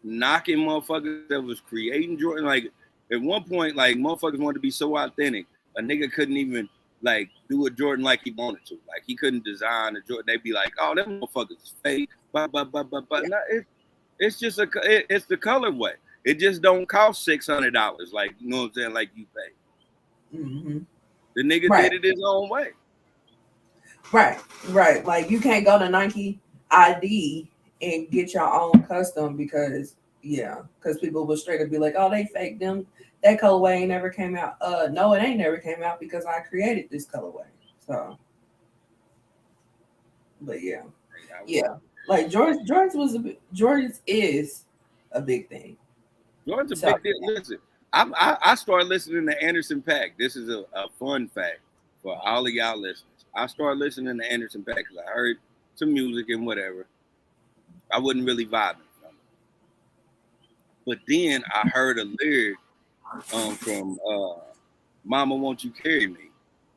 knocking motherfuckers that was creating Jordan. Like at one point, like motherfuckers wanted to be so authentic, a nigga couldn't even like do a Jordan like he wanted to. Like he couldn't design a Jordan. They'd be like, "Oh, them motherfuckers is fake." But Yeah. no, it's just it's the colorway. It just don't cost $600. Like you know what I'm saying? Like you pay. Hmm. The nigga Right. did it his own way. Right. Right. Like you can't go to Nike ID and get your own custom because yeah, because people will straight up be like, oh, they fake them. That colorway ain't never came out. No, it ain't never came out because I created this colorway. So, but yeah, yeah. Like Jordan's is a big thing. Jordan's a So big deal. Listen, I started listening to Anderson .Paak. This is a fun fact for all of y'all listeners. I started listening to Anderson .Paak because I heard some music and whatever. I wasn't really vibing from it. But then I heard a lyric from Mama Won't You Carry Me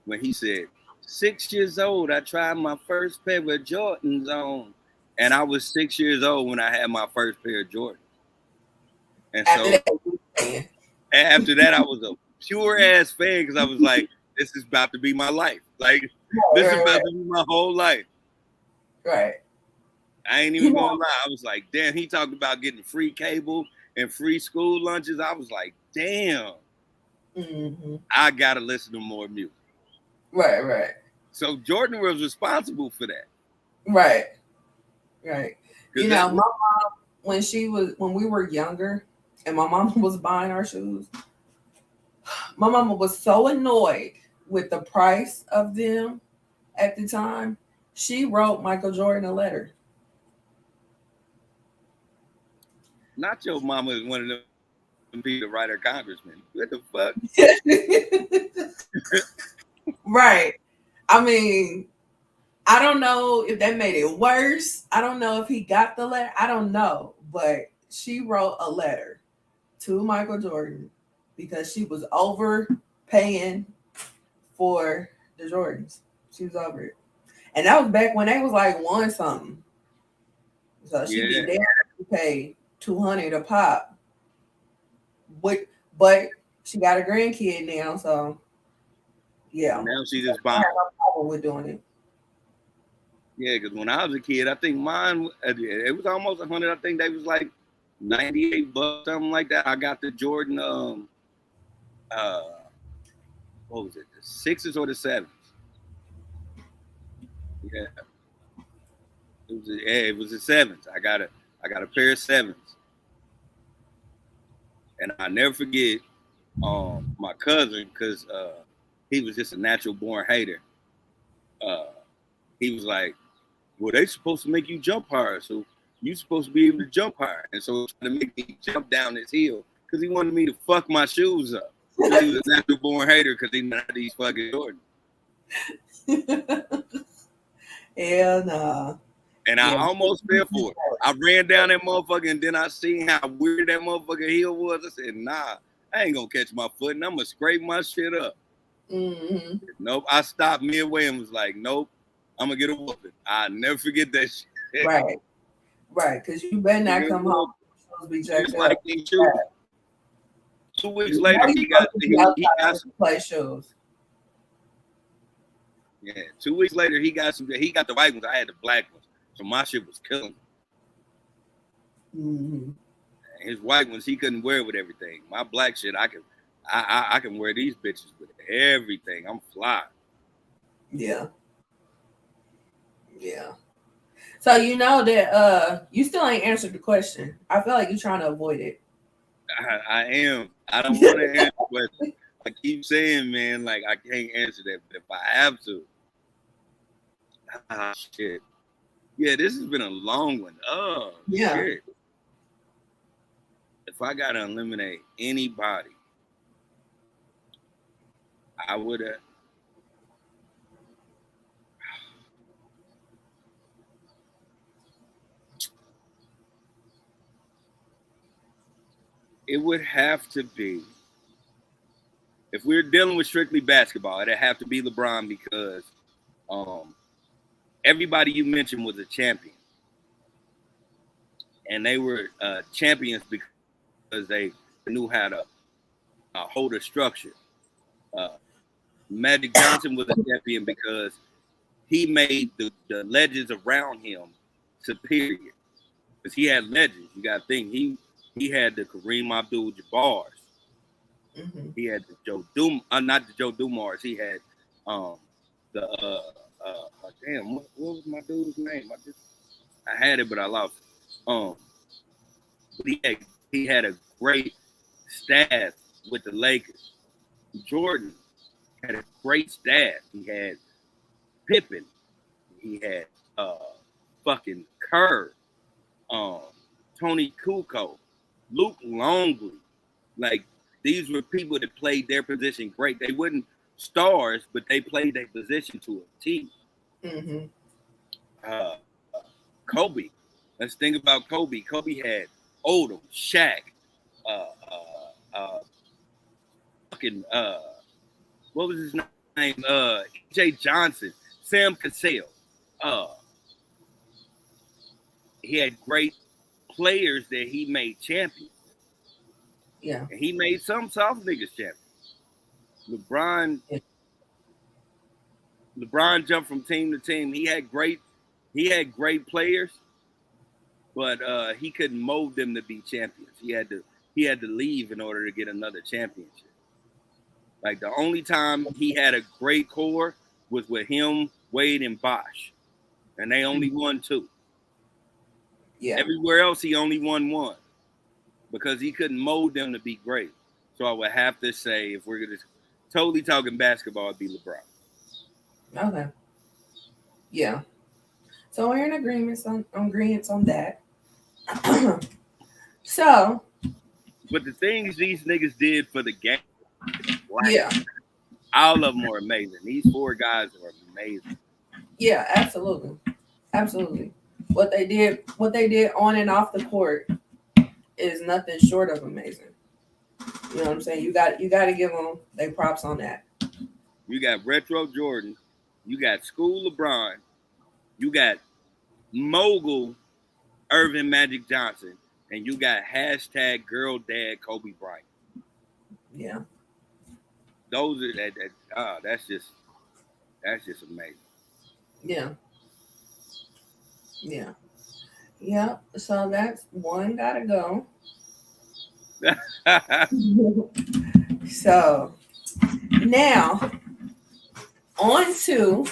when he said, 6 years old, I tried my first pair of Jordans on. And I was 6 years old when I had my first pair of Jordans. And after so that, after that, I was a pure ass fan because I was like, this is about to be my life. Like, this is right, about to be my whole life. right. I ain't You even know, gonna lie. I was like, damn, he talked about getting free cable and free school lunches. I was like, damn, hmm I gotta listen to more music. right, right, So Jordan was responsible for that. right, right. Cause You that know, my mom when we were younger, and my mom was buying our shoes. My mama was so annoyed with the price of them at the time. She wrote Michael Jordan a letter. not your mama is one of them people to write her congressman. What the fuck? Right. I mean, I don't know if that made it worse. I don't know if he got the letter. I don't know. But she wrote a letter to Michael Jordan because she was overpaying for the Jordans. She was over it. And that was back when they was like one something. So she Yeah. get there to pay 200 a pop. But she got a grandkid now, so So yeah. now she So just I buying. have no problem with doing it. Yeah, because when I was a kid, I think mine it was almost 100. I think they was like $98, something like that. I got the Jordan uh what was it, the sixes or the sevens? Yeah. It was a sevens. I got a pair of sevens, and I never forget my cousin because he was just a natural born hater. Uh, he was like, "Well, they supposed to make you jump higher, so you supposed to be able to jump higher." And so he tried to make me jump down this hill because he wanted me to fuck my shoes up. Because he was a natural born hater because he not these fucking Jordan. Hell no. And I almost fell for it. I ran down that motherfucker and then I seen how weird that motherfucking hill was. I said, nah, I ain't gonna catch my foot and I'm gonna scrape my shit up. Mm-hmm. Nope. I stopped midway and was like, nope, I'm gonna get a whooping. I'll never forget that shit. Right. Right. Because you better not come home. Be just like these shoes. 2 weeks later, he got some play shoes. Yeah, 2 weeks later, he got the white ones. I had the black ones. So my shit was killing. Mm-hmm. His white ones he couldn't wear with everything. My black shit I can wear these bitches with everything. I'm fly. Yeah. Yeah. So you know that you still ain't answered the question. I feel like you're trying to avoid it. I am. I don't want to answer the question. I keep saying, man, like I can't answer that, but if I have to, shit. Yeah, this has been a long one. Oh, yeah. Shit. If I gotta eliminate anybody, I would have. It would have to be, if we're dealing with strictly basketball, it'd have to be LeBron because everybody you mentioned was a champion. And they were champions because they knew how to hold a structure. Magic Johnson was a champion because he made the legends around him superior. Because he had legends. You got to think, he had the Kareem Abdul-Jabbars. Mm-hmm. He had the not the Joe Dumars. He had damn, what was my dude's name? I had it, but I lost it. But he had a great staff with the Lakers. Jordan had a great staff. He had Pippen. He had fucking Kerr, Tony Kukoc, Luke Longley. Like, these were people that played their position great. They weren't stars, but they played their position to a T. Mm-hmm. Kobe. Let's think about Kobe. Kobe had Odom, Shaq, what was his name? E.J. Johnson, Sam Cassell. He had great players that he made champions. Yeah. And he made some soft niggas champions. LeBron jumped from team to team. He had great players, but he couldn't mold them to be champions. He had to leave in order to get another championship. Like, the only time he had a great core was with him, Wade, and Bosh. And they only won 2. Yeah. Everywhere else, he only won 1. Because he couldn't mold them to be great. So I would have to say, if we're just totally talking basketball, it'd be LeBron. Okay. Yeah. So we're in agreement on that. So. But the things these niggas did for the game, yeah, all of them are amazing. These 4 guys are amazing. Yeah, absolutely. Absolutely. What they did on and off the court is nothing short of amazing. You know what I'm saying? You got to give them their props on that. You got retro Jordan, you got school LeBron, you got mogul Irvin Magic Johnson, and you got hashtag girl dad Kobe Bryant. Yeah. Those are that's just amazing. Yeah. Yeah. Yeah. So that's one gotta go. So now on to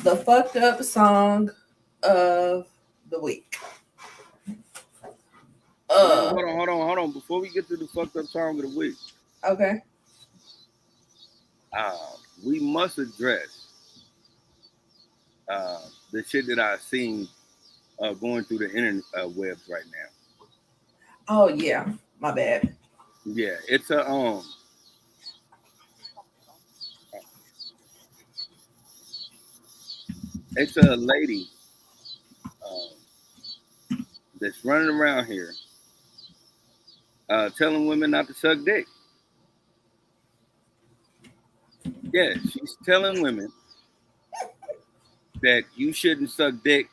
the fucked up song of the week. Hold on. Before we get to the fucked up song of the week, Okay. uh, we must address the shit that I've seen going through the internet webs right now. Oh yeah, my bad. Yeah, it's a lady um, that's running around here telling women not to suck dick. Yeah, she's telling women that you shouldn't suck dick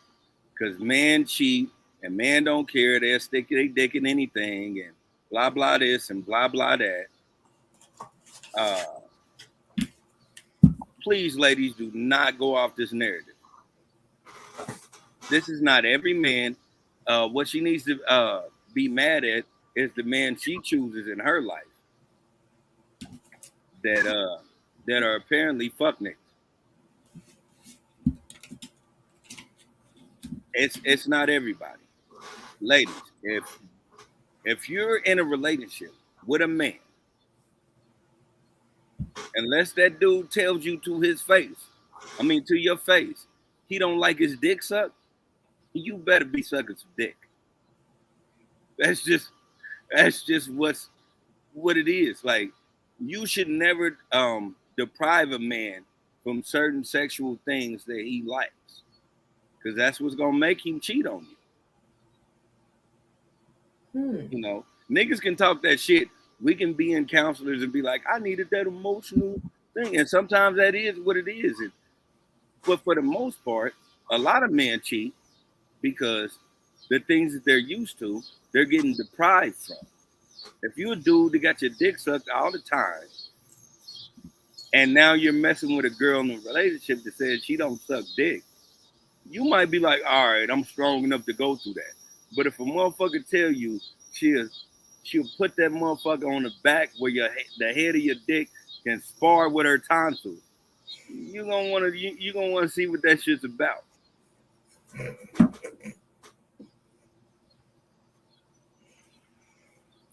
because man cheat and man don't care. They'll stick their dick in anything and blah blah this and blah blah that. Uh, please, ladies, do not go off this narrative. This is not every man. What she needs to be mad at is the man she chooses in her life that that are apparently fuck niggas. It's not everybody. Ladies, if you're in a relationship with a man, unless that dude tells you to his face, I mean to your face, he don't like his dick sucked, you better be sucking some dick. That's just what it is. Like you should never deprive a man from certain sexual things that he likes, because that's what's gonna make him cheat on you. You know, niggas can talk that shit. We can be in counselors and be like, I needed that emotional thing, and sometimes that is what it is. But for the most part, a lot of men cheat because the things that they're used to, they're getting deprived from. If you're a dude that got your dick sucked all the time, and now you're messing with a girl in a relationship that says she don't suck dick, you might be like, all right, I'm strong enough to go through that. But if a motherfucker tell you she'll she'll put that motherfucker on the back where the head of your dick can spar with her tonsils, you gonna want to see what that shit's about.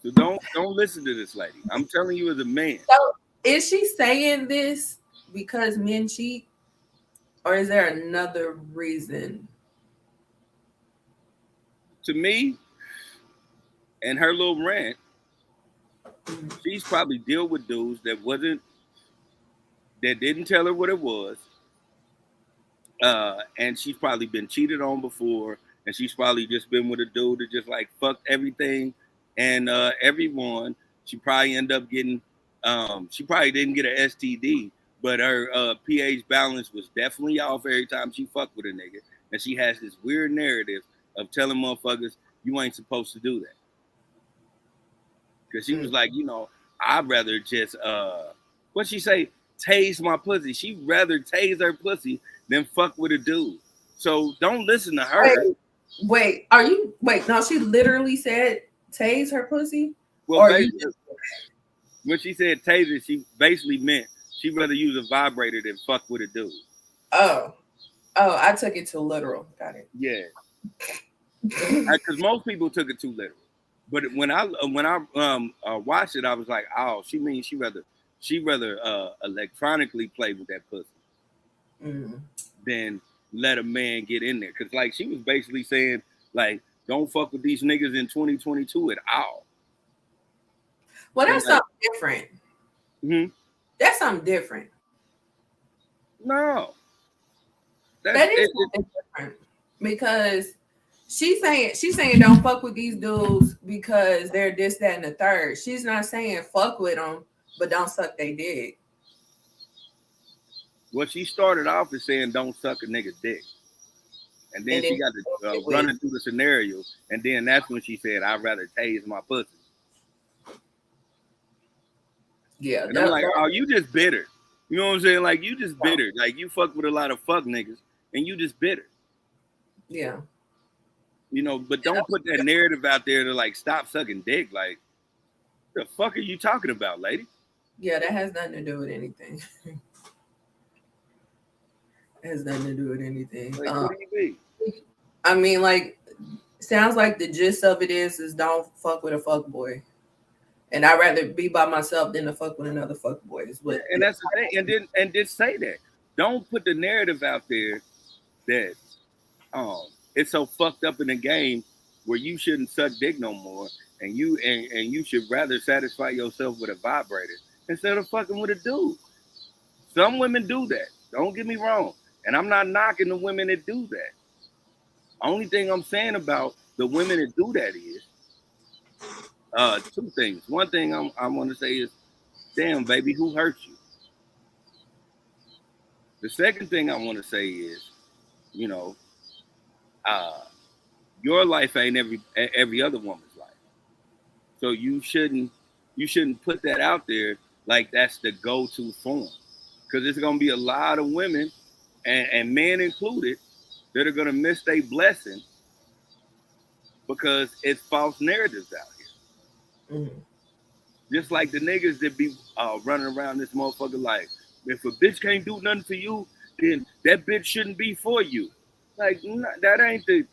So don't listen to this lady. I'm telling you as a man. So is she saying this because men cheat, or is there another reason? To me, and her little rant, she's probably deal with dudes that didn't tell her what it was, and she's probably been cheated on before, and she's probably just been with a dude that just like fucked everything and everyone. She probably end up getting, she probably didn't get an STD, but her pH balance was definitely off every time she fucked with a nigga, and she has this weird narrative of telling motherfuckers you ain't supposed to do that, because she was like, I'd rather just what she say, tase my pussy. She'd rather tase her pussy than fuck with a dude. So don't listen to her. Wait, no, she literally said tase her pussy? Well, or you when she said taser, she basically meant she'd rather use a vibrator than fuck with a dude. Oh, I took it too literal. Got it. Yeah, because most people took it too literal. But when I watched it, I was like, oh, she means she rather electronically play with that pussy than let a man get in there. Because like she was basically saying like, don't fuck with these niggas in 2022 at all. Well, And that's like, something different. mm-hmm. That's something different. No, That is something different because she's saying don't fuck with these dudes because they're this, that, and the third. She's not saying fuck with them, but don't suck they dick. Well, she started off as saying don't suck a nigga dick, and then And then she got to running through the scenario, and then that's when she said I'd rather tase my pussy. Yeah, and I'm like, oh, you just bitter. You know what I'm saying? Like you just bitter. Like you fuck with a lot of fuck niggas, and you just bitter. Yeah. But don't put that narrative out there to like stop sucking dick. Like, the fuck are you talking about, lady? Yeah, that has nothing to do with anything. It has nothing to do with anything. Like, what do you mean? I mean, like, sounds like the gist of it is don't fuck with a fuck boy, and I'd rather be by myself than to fuck with another fuck boy. Is Yeah, what and that's the thing. And just say that. Don't put the narrative out there that it's so fucked up in the game where you shouldn't suck dick no more, and you should rather satisfy yourself with a vibrator instead of fucking with a dude. Some women do that. Don't get me wrong, and I'm not knocking the women that do that. Only thing I'm saying about the women that do that is two things. One thing I want to say is, damn baby, who hurt you? The second thing I want to say is, you know, uh, your life ain't every other woman's life. So you shouldn't put that out there like that's the go-to form. Because there's gonna be a lot of women and men included that are gonna miss their blessing because it's false narratives out here. mm-hmm. Just like the niggas that be running around this motherfucker like, if a bitch can't do nothing for you, then that bitch shouldn't be for you. Like that ain't the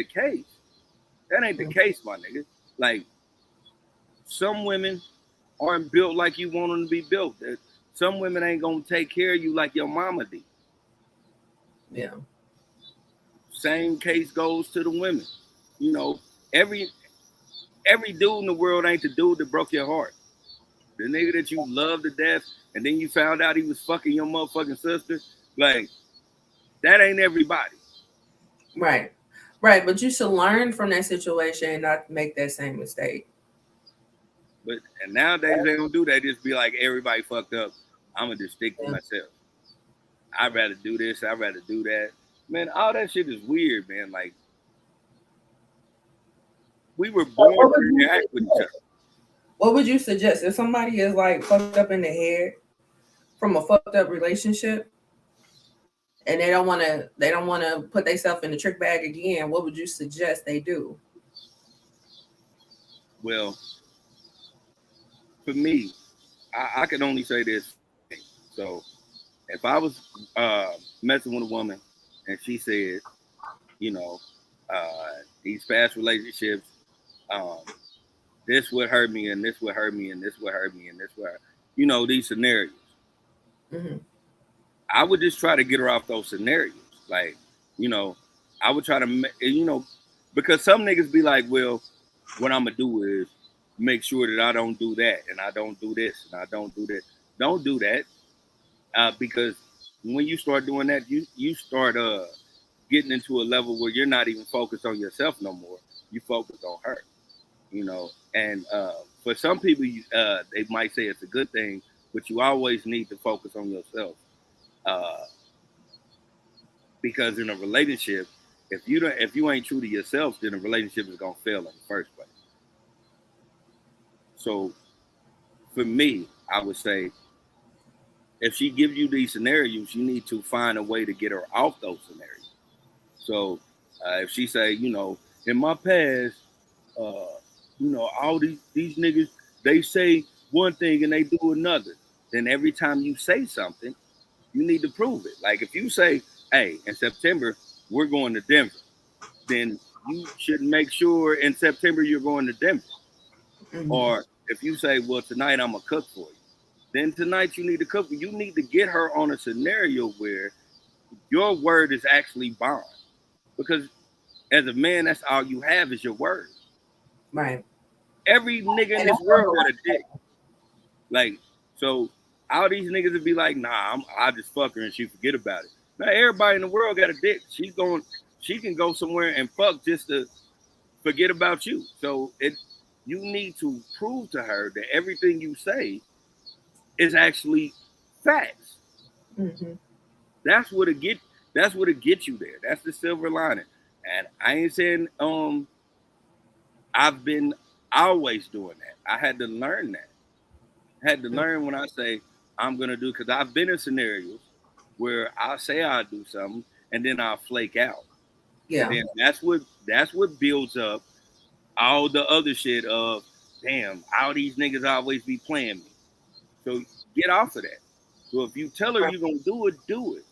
case. That ain't the case, my nigga. Like some women aren't built like you want them to be built. Some women ain't gonna take care of you like your mama did. Yeah. Same case goes to the women. You know, every every dude in the world ain't the dude that broke your heart. The nigga that you love to death, and then you found out he was fucking your motherfucking sister. Like that ain't everybody. Right. Right. But you should learn from that situation and not make that same mistake. But and nowadays they don't do that. Just be like everybody fucked up. I'm gonna just stick to Yeah. myself. I'd rather do this. I'd rather do that. Man, all that shit is weird, man. Like we were So born to interact with each other. what would you suggest if somebody is like fucked up in the head from a fucked up relationship and they don't want to put themselves in the trick bag again? What would you suggest they do? Well, for me, I can only say this. So if I was messing with a woman and she said, you know, these past relationships, um, this would hurt me, and this would hurt me, and this would hurt me, and this would hurt, these scenarios. Mm-hmm. I would just try to get her off those scenarios. Like, you know, I would try to, because some niggas be like, well, what I'm gonna do is make sure that I don't do that, and I don't do this, and I don't do this. Don't do that, because when you start doing that, you start getting into a level where you're not even focused on yourself no more. You focus on her, And for some people, they might say it's a good thing, but you always need to focus on yourself, uh, because in a relationship, if you ain't true to yourself, then the relationship is gonna fail in the first place. So for me, I would say if she gives you these scenarios, you need to find a way to get her off those scenarios. So if she say, in my past, uh, all these niggas, they say one thing and they do another. Then every time you say something, you need to prove it. Like if you say, hey, in September, we're going to Denver, then you should make sure in September you're going to Denver. Mm-hmm. Or if you say, well, tonight I'm going to cook for you, then tonight you need to cook. You need to get her on a scenario where your word is actually bond. Because as a man, that's all you have is your word. Right. Every nigga in And this world got a dick. Like, so all these niggas would be like, nah, I'll just fuck her and she forget about it. Now everybody in the world got a dick. She can go somewhere and fuck just to forget about you. So you need to prove to her that everything you say is actually facts. mm-hmm. That's what it get. That's what it gets you there. That's the silver lining. And I ain't saying I've been always doing that. I had to learn that. I had to learn when I say I'm gonna do, because I've been in scenarios where I'll say I'll do something and then I'll flake out. And Yeah. then that's what builds up all the other shit of, damn, all these niggas always be playing me. So get off of that. So if you tell her you're gonna do it, do it.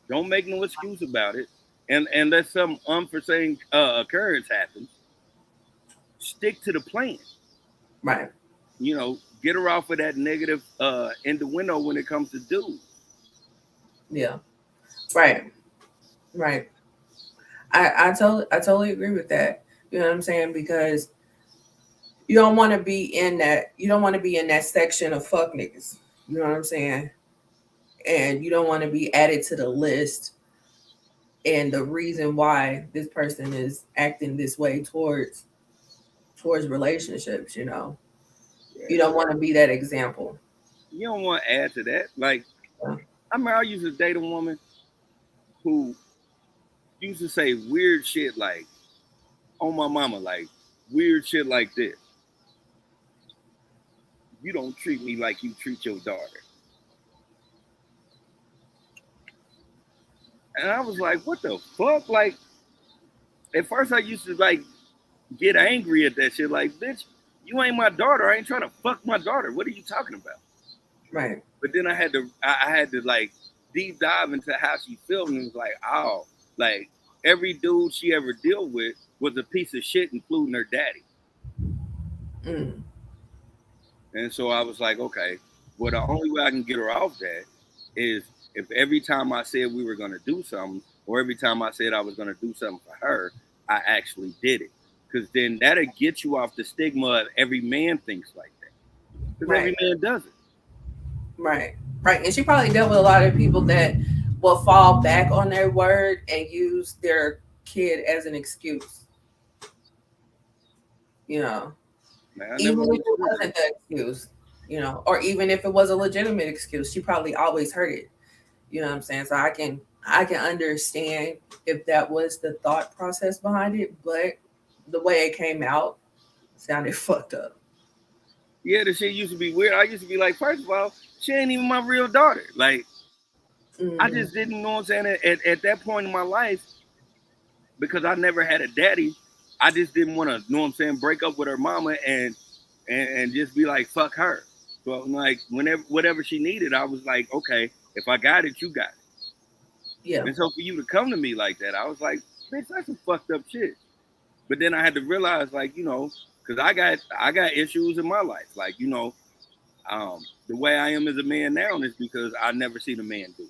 Don't make no excuse about it. and unless some unforeseen occurrence happens, stick to the plan. Right. Get her off of that negative innuendo when it comes to dudes. Yeah. Right. Right. I totally agree with that. You know what I'm saying? Because you don't want to be in that. You don't want to be in that section of fuck niggas. You know what I'm saying? And you don't want to be added to the list. And the reason why this person is acting this way towards relationships, you Yeah. don't want to be that example. You don't want to add to that. Like, Yeah. I remember I used to date a woman who used to say weird shit like, "Oh my mama," like weird shit like this. You don't treat me like you treat your daughter. And I was like, what the fuck? Like, at first I used to like get angry at that shit. Like, bitch, you ain't my daughter. I ain't trying to fuck my daughter. What are you talking about? Right. But then I had to like deep dive into how she felt, and it was like, oh, like every dude she ever deal with was a piece of shit, including her daddy. Mm. And so I was like, okay, well, the only way I can get her off that is if every time I said we were going to do something, or every time I said I was going to do something for her, I actually did it. Because then that'll get you off the stigma of every man thinks like that. Because every Right. man doesn't. Right. Right. And she probably dealt with a lot of people that will fall back on their word and use their kid as an excuse. You know, Man, I even never if it understood that. wasn't the excuse, or even if it was a legitimate excuse, she probably always heard it. You know what I'm saying? So I can understand if that was the thought process behind it, but the way it came out sounded fucked up. Yeah, the shit used to be weird. I used to be like, first of all, she ain't even my real daughter. Like, I Hmm. just didn't know what I'm saying. At that point in my life, because I never had a daddy, I just didn't want to, know what I'm saying, break up with her mama and just be like, fuck her. So like whenever whatever she needed, I was like, okay, if I got it, you got it. Yeah. And so for you to come to me like that, I was like, bitch, that's some fucked up shit. But then I had to realize, like, because I got issues in my life. Like, the way I am as a man now is because I never seen a man do it.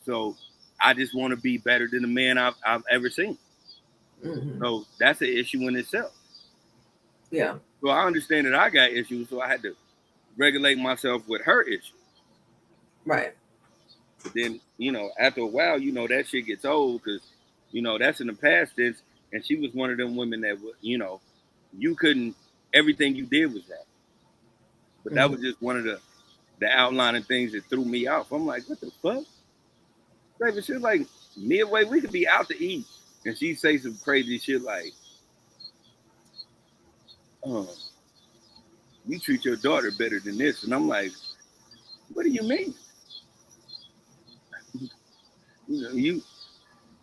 So I just want to be better than the man I've ever seen. Hmm. So that's an issue in itself. Yeah. So I understand that I got issues, so I had to regulate myself with her issues. Right. But then, after a while, that shit gets old because, that's in the past tense. And she was one of them women that, you couldn't, everything you did was wrong. But that was Hmm. just one of the outlining things that threw me off. I'm like, what the fuck? Baby, shit like midway, we could be out to eat. And she say some crazy shit like, oh, you treat your daughter better than this. And I'm like, what do you mean? You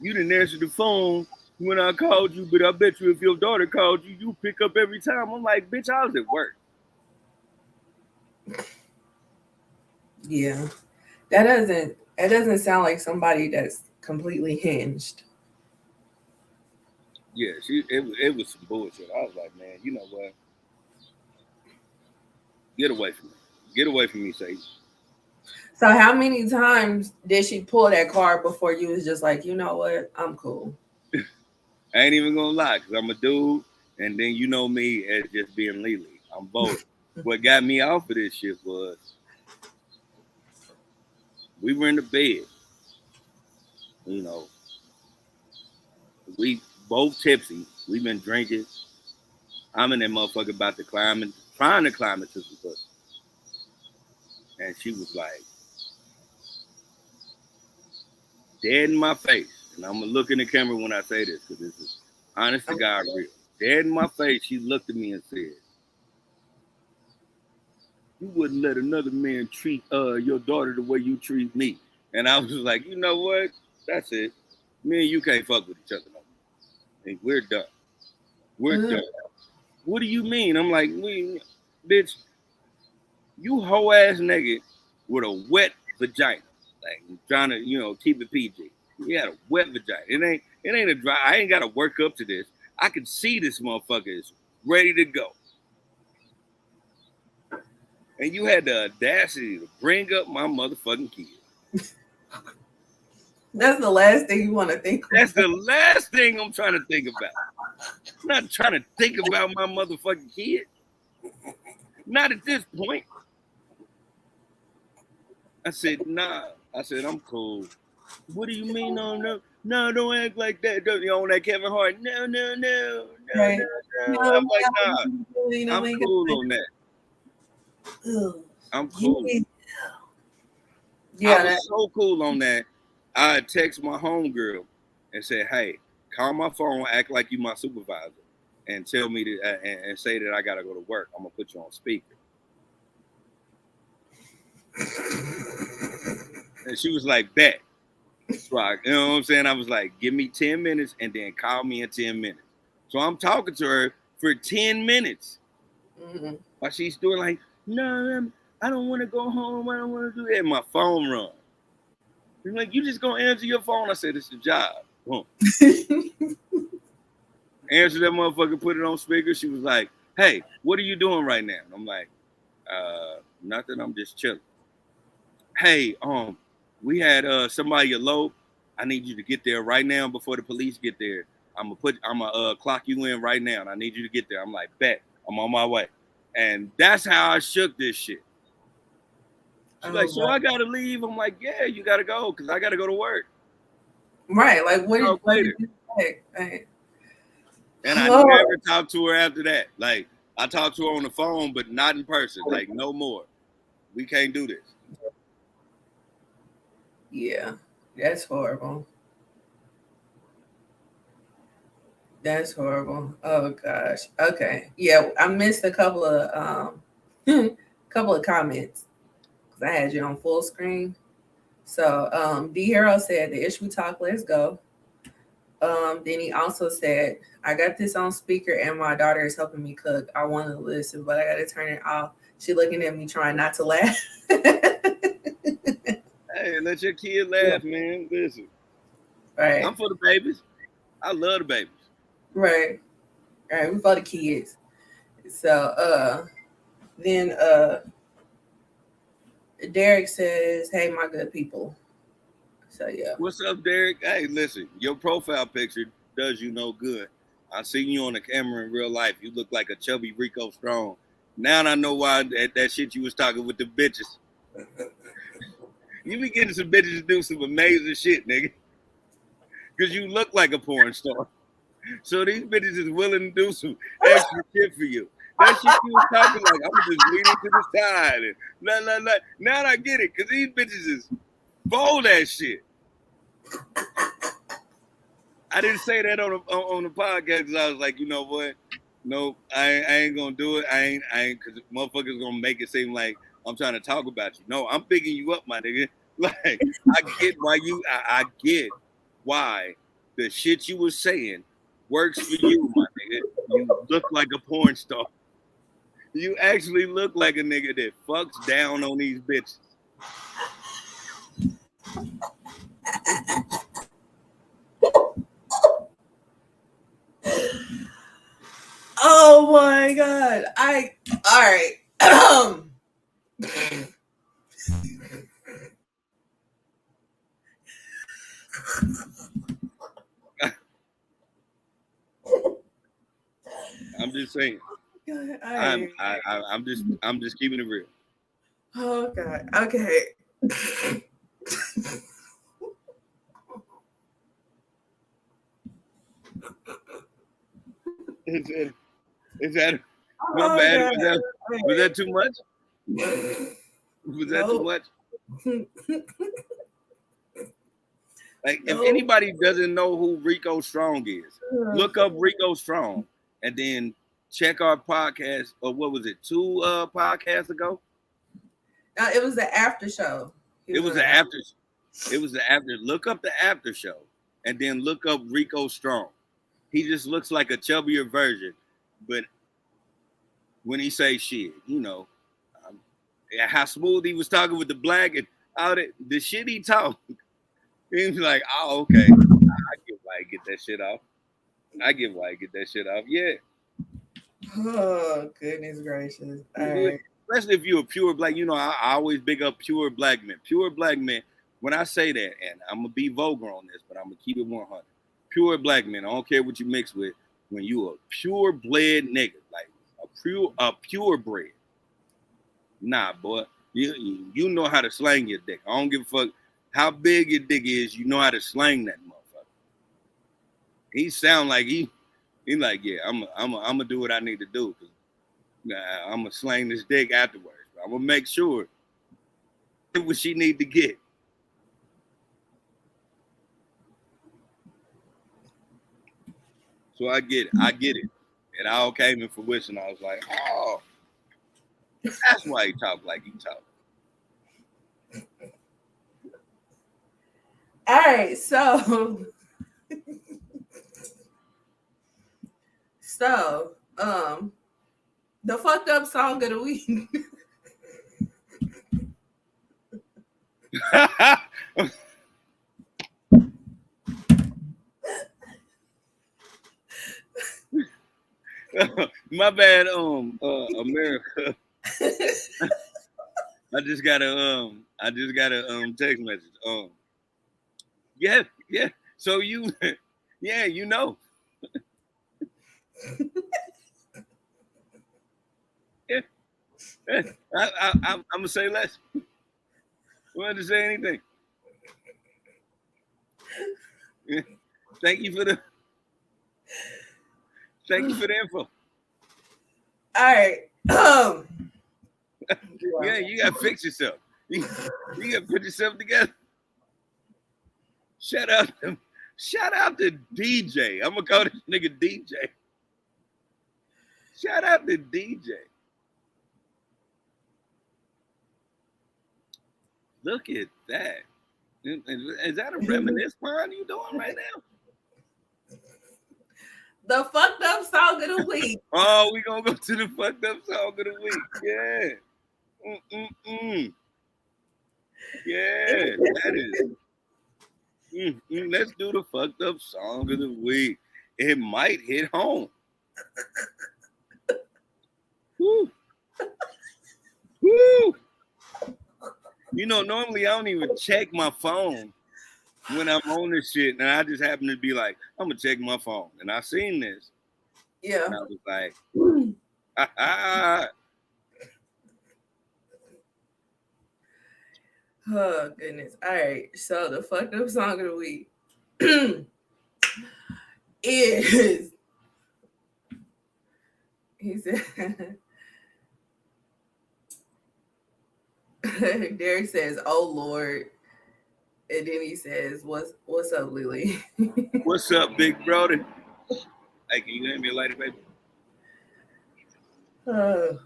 didn't answer the phone when I called you, but I bet you if your daughter called you, you pick up every time. I'm like, bitch, I was at work. Yeah. That doesn't sound like somebody that's completely hinged. Yeah, it was some bullshit. I was like, man, you know what? Get away from me. Get away from me, Satan. So how many times did she pull that card before you was just like, you know what, I'm cool? I ain't even gonna lie, cause I'm a dude, and then you know me as just being Lily. I'm both. What got me off of this shit was we were in the bed, you know, we both tipsy. We've been drinking. I'm in that motherfucker about to climb and trying to climb into some pussy. And she was like, dead in my face. And I'm gonna look in the camera when I say this, because this is honest to I'm God real. Dead in my face, she looked at me and said, you wouldn't let another man treat your daughter the way you treat me. And I was like, you know what? That's it. Me and you can't fuck with each other no more. And we're done. We're mm, done. What do you mean? I'm like, bitch, you whole ass nigga with a wet vagina. Like trying to, keep it PG. You had a wet vagina. It ain't It ain't a dry. I ain't got to work up to this. I can see this motherfucker is ready to go. And you had the audacity to bring up my motherfucking kid. That's the last thing you want to think That's about. the last thing I'm trying to think about. I'm not trying to think about my motherfucking kid. Not at this point. I said, nah. I said, I'm cool. What do you mean? No, don't act like that. Don't you own that Kevin Hart? No. Right. No, I'm like, nah, you know, I'm cool on that. I'm cool. Yeah, I was so cool on that. I text my homegirl and said, hey, call my phone, act like you my supervisor, and tell me to and say that I gotta go to work. I'm gonna put you on speaker. And she was like, bet. So you know what I'm saying? I was like, give me 10 minutes and then call me in 10 minutes. So I'm talking to her for 10 minutes. Mm-hmm. While she's doing like, no, I don't want to go home. I don't want to do that. And my phone run. She's like, you just gonna answer your phone? I said, it's the job. Boom. Answer that motherfucker, put it on speaker. She was like, hey, what are you doing right now? And I'm like, nothing. I'm just chilling. Hey, we had somebody elope. I need you to get there right now before the police get there. I'm gonna clock you in right now, and I need you to get there. I'm like, bet. I'm on my way. And that's how I shook this shit. She's like, so I gotta leave. I'm like, yeah, you gotta go because I gotta go to work. Right, like what did you say? Right. And I never talked to her after that. Like I talked to her on the phone, but not in person. Like no more. We can't do this. Yeah, that's horrible. That's horrible. Oh gosh. Okay. Yeah, I missed a couple of couple of comments because I had you on full screen. So D Hero said the issue talk, let's go. Then he also said, I got this on speaker and my daughter is helping me cook. I want to listen, but I gotta turn it off. She looking at me trying not to laugh. Hey, let your kid laugh, man. Listen. Right. I'm for the babies. I love the babies. Right. Right. We for the kids. So then Derek says, hey my good people. So yeah. What's up, Derek? Hey, listen, your profile picture does you no good. I seen you on the camera in real life. You look like a chubby Rico Strong. Now I know why that shit you was talking with the bitches. You be getting some bitches to do some amazing shit, nigga. Because you look like a porn star. So these bitches is willing to do some extra shit for you. That shit you was talking like, I'm just leaning to the side and la. Now I get it, because these bitches is bold that shit. I didn't say that on the podcast because I was like, you know what? No, I ain't gonna do it. I ain't, because motherfuckers gonna make it seem like I'm trying to talk about you. No, I'm picking you up, my nigga. Like, I get why the shit you was saying works for you, my nigga. You look like a porn star. You actually look like a nigga that fucks down on these bitches. Oh my god. All right. I'm just saying. I'm just keeping it real. Oh god. Okay. Is that my bad? Was that too much? Was that too much? Like, if anybody doesn't know who Rico Strong is, look up Rico Strong and then check our podcast. Or what was it? 2 podcasts ago? No, it was the after show. It was the after. It was the after. Look up the after show and then look up Rico Strong. He just looks like a chubbier version, but when he say shit, you know, how smooth he was talking with the black and all that, the shit he talked. He was like, oh, okay, I get that shit off. I get why you get that shit off. Yeah. Oh goodness gracious! All right. Especially if you're a pure black, I always big up pure black men. Pure black men. When I say that, and I'm gonna be vulgar on this, but I'm gonna keep it 100. Pure black men. I don't care what you mix with. When you a pure bled nigga, like a pure bred. Nah, boy. You know how to slang your dick. I don't give a fuck how big your dick is. You know how to slang that motherfucker. He sound like he like, yeah, I'm gonna do what I need to do. I'm gonna slang this dick afterwards. I'm gonna make sure what she need to get. So I get it. It all came in fruition. I was like, oh, that's why he talk like he talk. All right, so the fucked up song of the week. My bad, America. I just got a text message. Yeah. So yeah, yeah. I'm gonna say less. I wanted to say anything. Yeah. Thank you for the info. All right. Yeah, you gotta fix yourself. You gotta put yourself together. Shout out to DJ. I'm gonna call this nigga DJ. Shout out to DJ. Look at that. Is that a reminisce pond you doing right now? The fucked up song of the week. Oh, we gonna go to the fucked up song of the week. Yeah. Yeah, that is. Let's do the fucked up song of the week. It might hit home. Woo. Woo. Normally I don't even check my phone when I'm on this shit, and I just happen to be like, I'm gonna check my phone, and I seen this. Yeah. And I was like, ha ha. Oh goodness. All right. So the fucked up song of the week is he said Derek says, "Oh Lord," and then he says, "What's up, Lily?" What's up, big brother? Hey, can you hand me a lighter, baby? All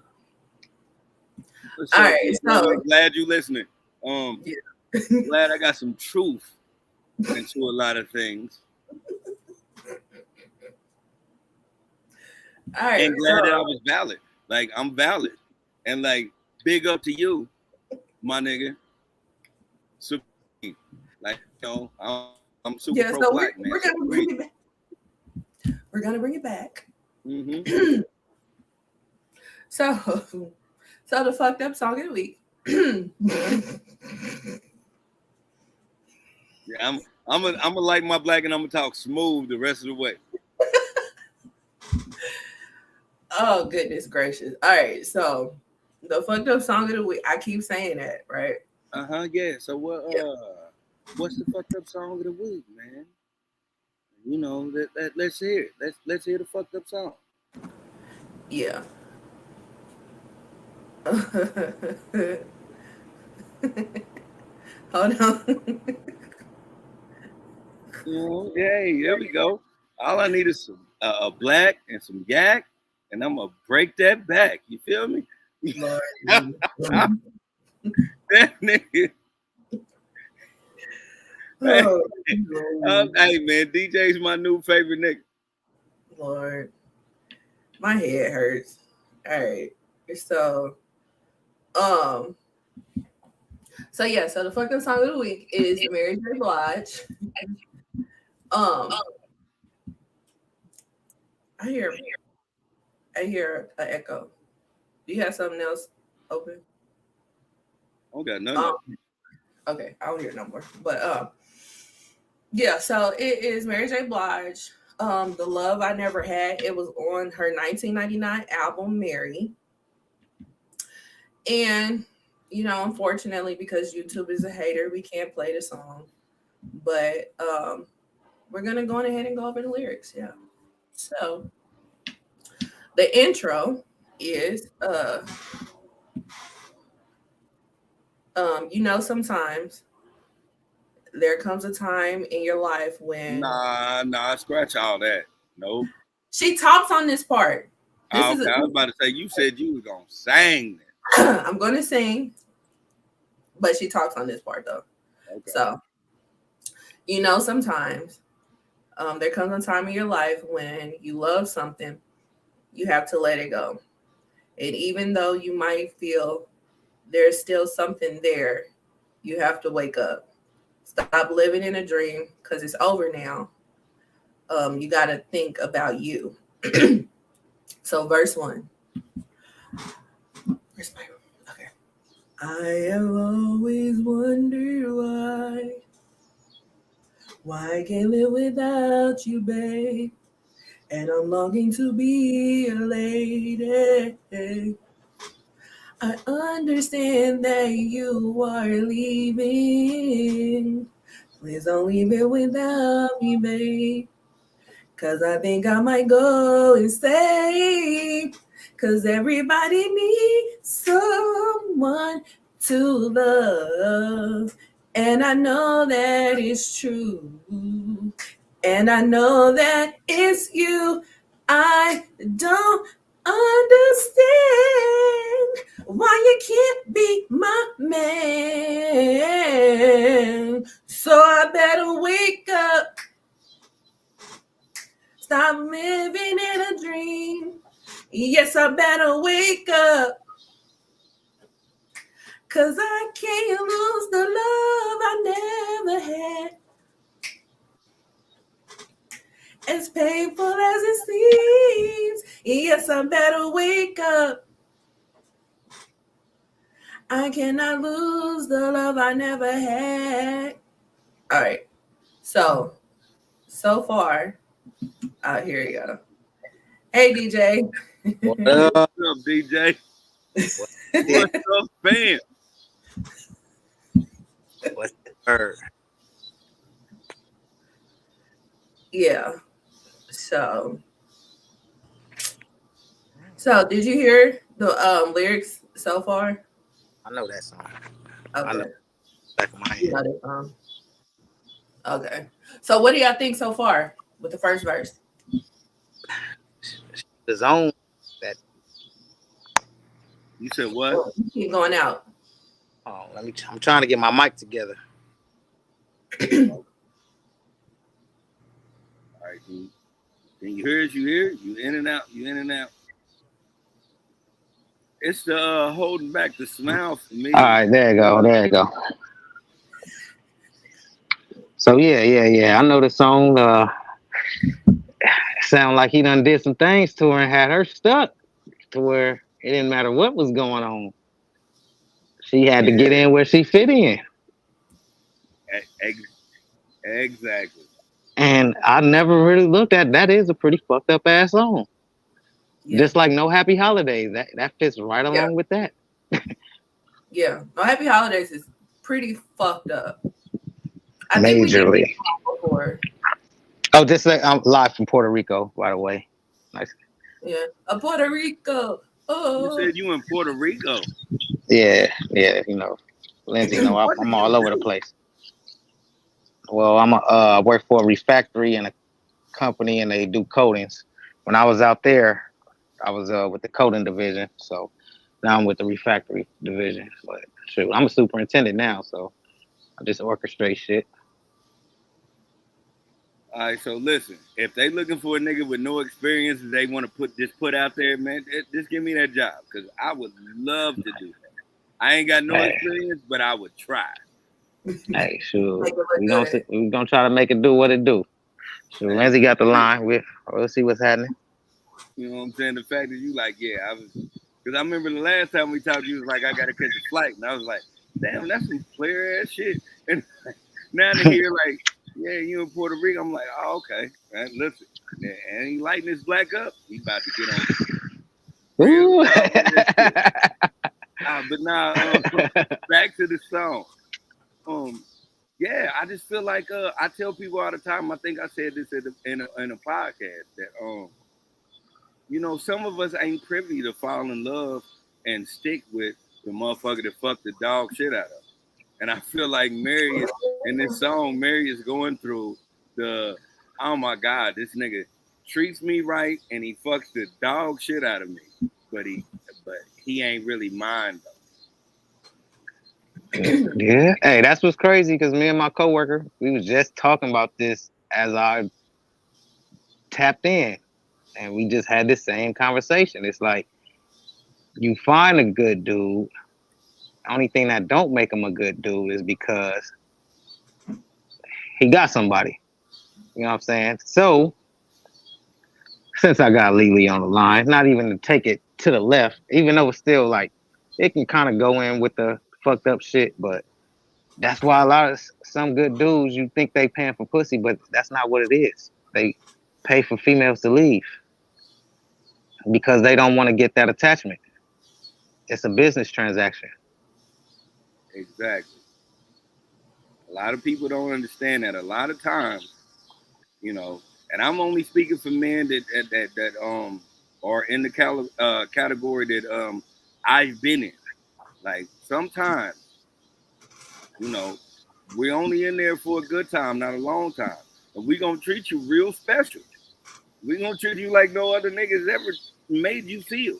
What's right. up, So glad you listening. yeah. Glad I got some truth into a lot of things. All right. And glad that I was valid. Like, I'm valid. And like, big up to you, my nigga. Supreme. Like, I'm super Yeah. pro So black, man. we're gonna bring it back. We're gonna bring it back. Mm-hmm. So the fucked up song of the week. Yeah, I'm gonna like my black, and I'm gonna talk smooth the rest of the way. Oh goodness gracious! All right, so the fucked up song of the week. I keep saying that, right? Yeah. So what? Yeah. What's the fucked up song of the week, man? Let's hear it. Let's hear the fucked up song. Yeah. Hold on. Yeah, there we go. All I need is some a black and some yak, and I'm gonna break that back. You feel me? Lord. That nigga. Oh, Hey man, DJ's my new favorite nigga. Lord. My head hurts. All right. So, um, so the fucked up song of the week is Mary J. Blige. Um, I hear I hear an echo. Do you have something else open? I don't got nothing Um, up. okay, I don't hear no more. But yeah, so it is Mary J. Blige. The Love I Never Had. It was on her 1999 album Mary. And unfortunately, because YouTube is a hater, we can't play the song. But we're gonna go on ahead and go over the lyrics. Yeah. So the intro is sometimes there comes a time in your life when Nah, scratch all that. Nope. she talks on this part. This Oh, is okay, I was about to say you said you was gonna sing I'm gonna sing, but she talks on this part though. that. Okay. So sometimes there comes a time in your life when you love something, you have to let it go. And even though you might feel there's still something there, you have to wake up. Stop living in a dream because it's over now. You got to think about you. So, verse one. Where's my. Okay. I have always wondered why I can't live without you, babe. And I'm longing to be a lady. I understand that you are leaving. Please don't leave it without me, babe. Cause I think I might go and stay. Cause everybody needs someone to love. And I know that it's true. And I know that it's you. I don't understand why you can't be my man. So I better wake up. Stop living in a dream. Yes, I better wake up. Cause I can't lose the love I never had. As painful as it seems. Yes, I better wake up. I cannot lose the love I never had. All right. So far, here you go. Hey, DJ. What up? What's up, DJ? What What's up, fam? what's her? Yeah. So, did you hear the lyrics so far? I know that song. I know Okay. back of my You head. know this song. Okay. So, what do y'all think so far with the first verse? The zone that You said what? Oh, you keep going out. I'm trying to get my mic together. All right, can you hear us? You hear? You in and out. You in and out. It's the holding back the smile for me. All right, there you go. There you go. So yeah. I know the song. Sound like he done did some things to her and had her stuck to where it didn't matter what was going on. She had to get in where she fit in. Exactly. And I never really looked at that is a pretty fucked up ass song. Yeah. Just like No Happy Holidays. That fits right Yeah. along with that. Yeah. No, Happy Holidays is pretty fucked up. I think we did Majorly. this before. Oh, just like I'm live from Puerto Rico, by the way. Nice. Yeah. Puerto Rico. You Oh. said you in Puerto Rico. Yeah. Lindsay, What I'm did you all over the do? place. Well, I work for a refactory and a company, and they do coatings. When I was out there, I was with the coating division. So now I'm with the refactory division. But shoot, I'm a superintendent now, so I just orchestrate shit. All right, so listen, if they looking for a nigga with no experience, they want to put out there, man, just give me that job because I would love to do that. I ain't got no Hey, experience, but I would try. hey, shoot, Make it look good. we gonna try to make it do what it do. Shoot, Man, Lindsay got the line. We'll see what's happening. You know what I'm saying? The fact that you like, yeah, I was, because I remember the last time we talked, you was like, I gotta catch a flight, and I was like, damn, that's some player ass shit. And now to hear like, yeah, you in Puerto Rico, I'm like, oh, okay, right, listen, yeah, and he lighting his black up, he about to get on real Ooh. shit. But now, back to the song. Um, yeah, I just feel like I tell people all the time. I think I said this in a podcast that some of us ain't privy to fall in love and stick with the motherfucker that fucked the dog shit out of us. And I feel like Mary is in this song. Mary is going through the oh my god, this nigga treats me right and he fucks the dog shit out of me, but he ain't really mine though. Yeah. Hey, that's what's crazy because me and my coworker, we was just talking about this as I tapped in, and we just had this same conversation. It's like you find a good dude. Only thing that don't make him a good dude is because he got somebody. You know what I'm saying? So since I got Lily on the line, not even to take it to the left, even though it's still like it can kind of go in with the fucked up shit, but that's why a lot of some good dudes you think they paying for pussy, but that's not what it is. They pay for females to leave because they don't want to get that attachment. It's a business transaction. Exactly. A lot of people don't understand that. A lot of times, and I'm only speaking for men that are in the category that I've been in. Like sometimes, you know, we're only in there for a good time, not a long time. And we gonna treat you real special. We gonna treat you like no other niggas ever made you feel.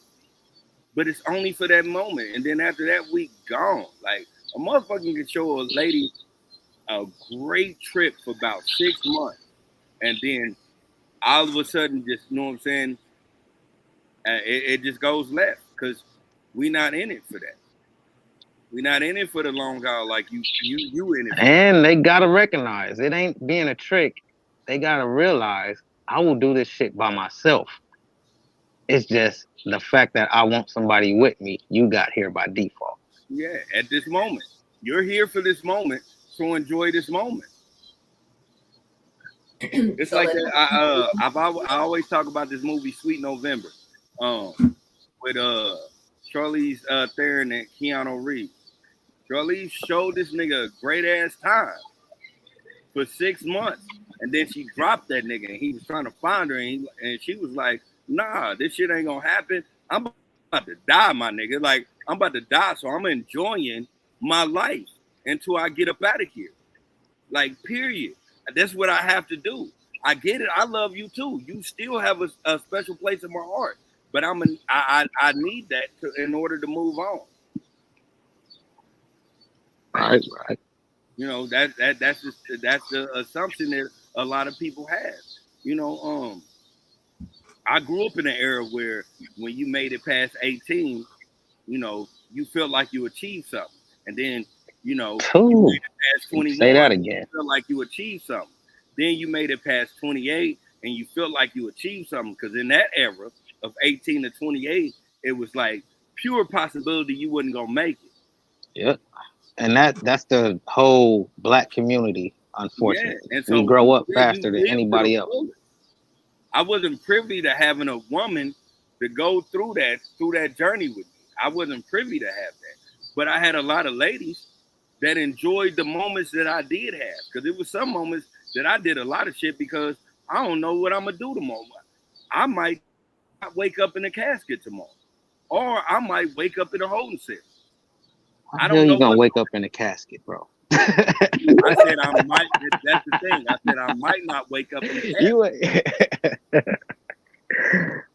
But it's only for that moment. And then after that, we gone. Like a motherfucker can show a lady a great trip for about 6 months. And then all of a sudden, just, you know what I'm saying? It just goes left because we not in it for that. We not in it for the long haul like you in it for. And they gotta recognize it ain't being a trick. They gotta realize I will do this shit by myself. It's just the fact that I want somebody with me. You got here by default. Yeah, at this moment. You're here for this moment, so enjoy this moment. It's So like let that. I always talk about this movie Sweet November, with Charlize Theron and Keanu Reeves. Charlize showed this nigga a great ass time for 6 months, and then she dropped that nigga, and he was trying to find her, and she was like, "Nah, this shit ain't gonna happen. I'm about to die, my nigga. Like I'm about to die, so I'm enjoying my life until I get up out of here. Like period. That's what I have to do. I get it. I love you too. You still have a special place in my heart, but I need that in order to move on. Right, right. That's the assumption that a lot of people have. You know, I grew up in an era where when you made it past 18, you felt like you achieved something, and then you made Ooh, it past say that 21, again. you felt like you achieved something. Then you made it past 28, and you felt like you achieved something because in that era of 18 to 28, it was like pure possibility you wasn't gonna make it. Yep. And that's the whole black community, Yeah, unfortunately. and We so grow up yeah, you faster than live to the anybody else. fullest. I wasn't privy to having a woman to go through that journey with me. I wasn't privy to have that, but I had a lot of ladies that enjoyed the moments that I did have because it was some moments that I did a lot of shit because I don't know what I'm gonna do tomorrow. I might not wake up in a casket tomorrow, or I might wake up in a holding cell. How I the hell don't you know gonna what's wake gonna. up in a casket, bro? I said I might. That's the thing. I said I might not wake up in a casket. You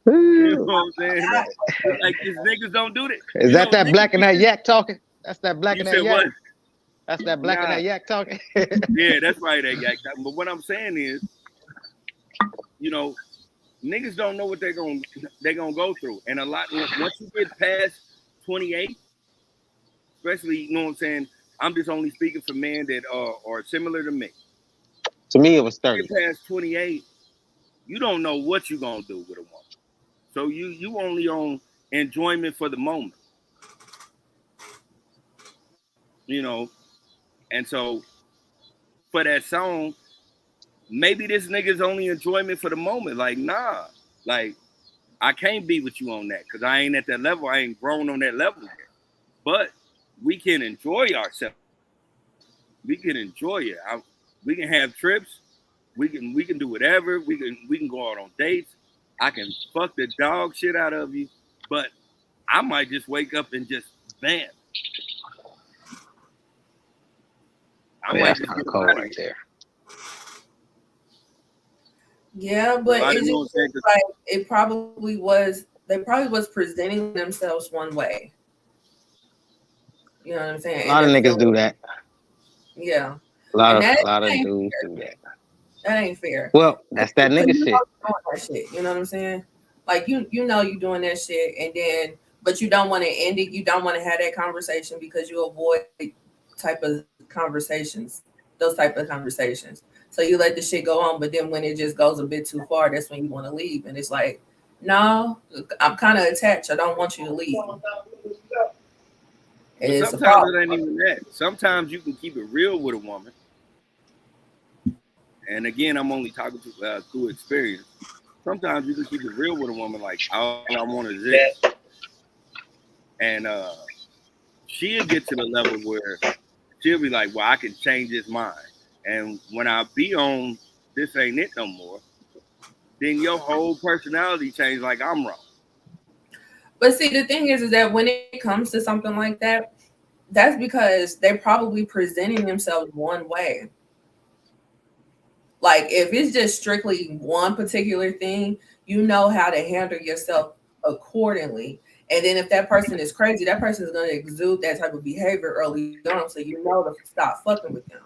You know Ooh. what I'm saying? Like these niggas don't do that. Is that Niggas black and be that just. yak talking? That's that black You and that said yak. what? That's that black and Nah. that yak talking. Yeah, that's right, that guy. But what I'm saying is, you know, niggas don't know what they're gonna go through, and a lot once you get past 28, especially you know what I'm saying. I'm just only speaking for men that are similar to me. To me, it was You 30. get past 28, you don't know what you're gonna do with a woman. So you only on enjoyment for the moment, you know. And so for that song, maybe this nigga's only enjoyment for the moment. Like, nah, like I can't be with you on that because I ain't at that level. I ain't grown on that level yet. But we can enjoy ourselves. We can enjoy it. We can have trips. We can do whatever. We can go out on dates. I can fuck the dog shit out of you, but I might just wake up and just bam. I Oh, yeah, might that's just kind get of cold out of right here. there. Yeah, but I it didn't just want to say feels like it probably was. They probably was presenting themselves one way. You know what I'm A saying? And lot of they're niggas feeling, do that. yeah, A lot and of that, a lot that of ain't dudes fair. do that. That ain't fair. Well, Cause, that's that 'cause nigga you know shit. you're doing that shit. You know what I'm saying? Like you know you're doing that shit, and then but you don't want to end it. You don't want to have that conversation because you avoid type of conversations, those type of conversations. So you let the shit go on, but then when it just goes a bit too far, that's when you want to leave. And it's like, no, I'm kind of attached. I don't want you to leave. And But it's a sometimes it problem. ain't even that. Sometimes you can keep it real with a woman. And again, I'm only talking to through experience. Sometimes you can keep it real with a woman, like all I want is this, and she'll get to the level where she'll be like, "Well, I can change his mind," and when I be on this ain't it no more, then your whole personality changed. Like I'm wrong. But see, the thing is that when it comes to something like that, that's because they're probably presenting themselves one way. Like if it's just strictly one particular thing, you know how to handle yourself accordingly. And then if that person is crazy, that person is going to exude that type of behavior early on, so you know to stop fucking with them.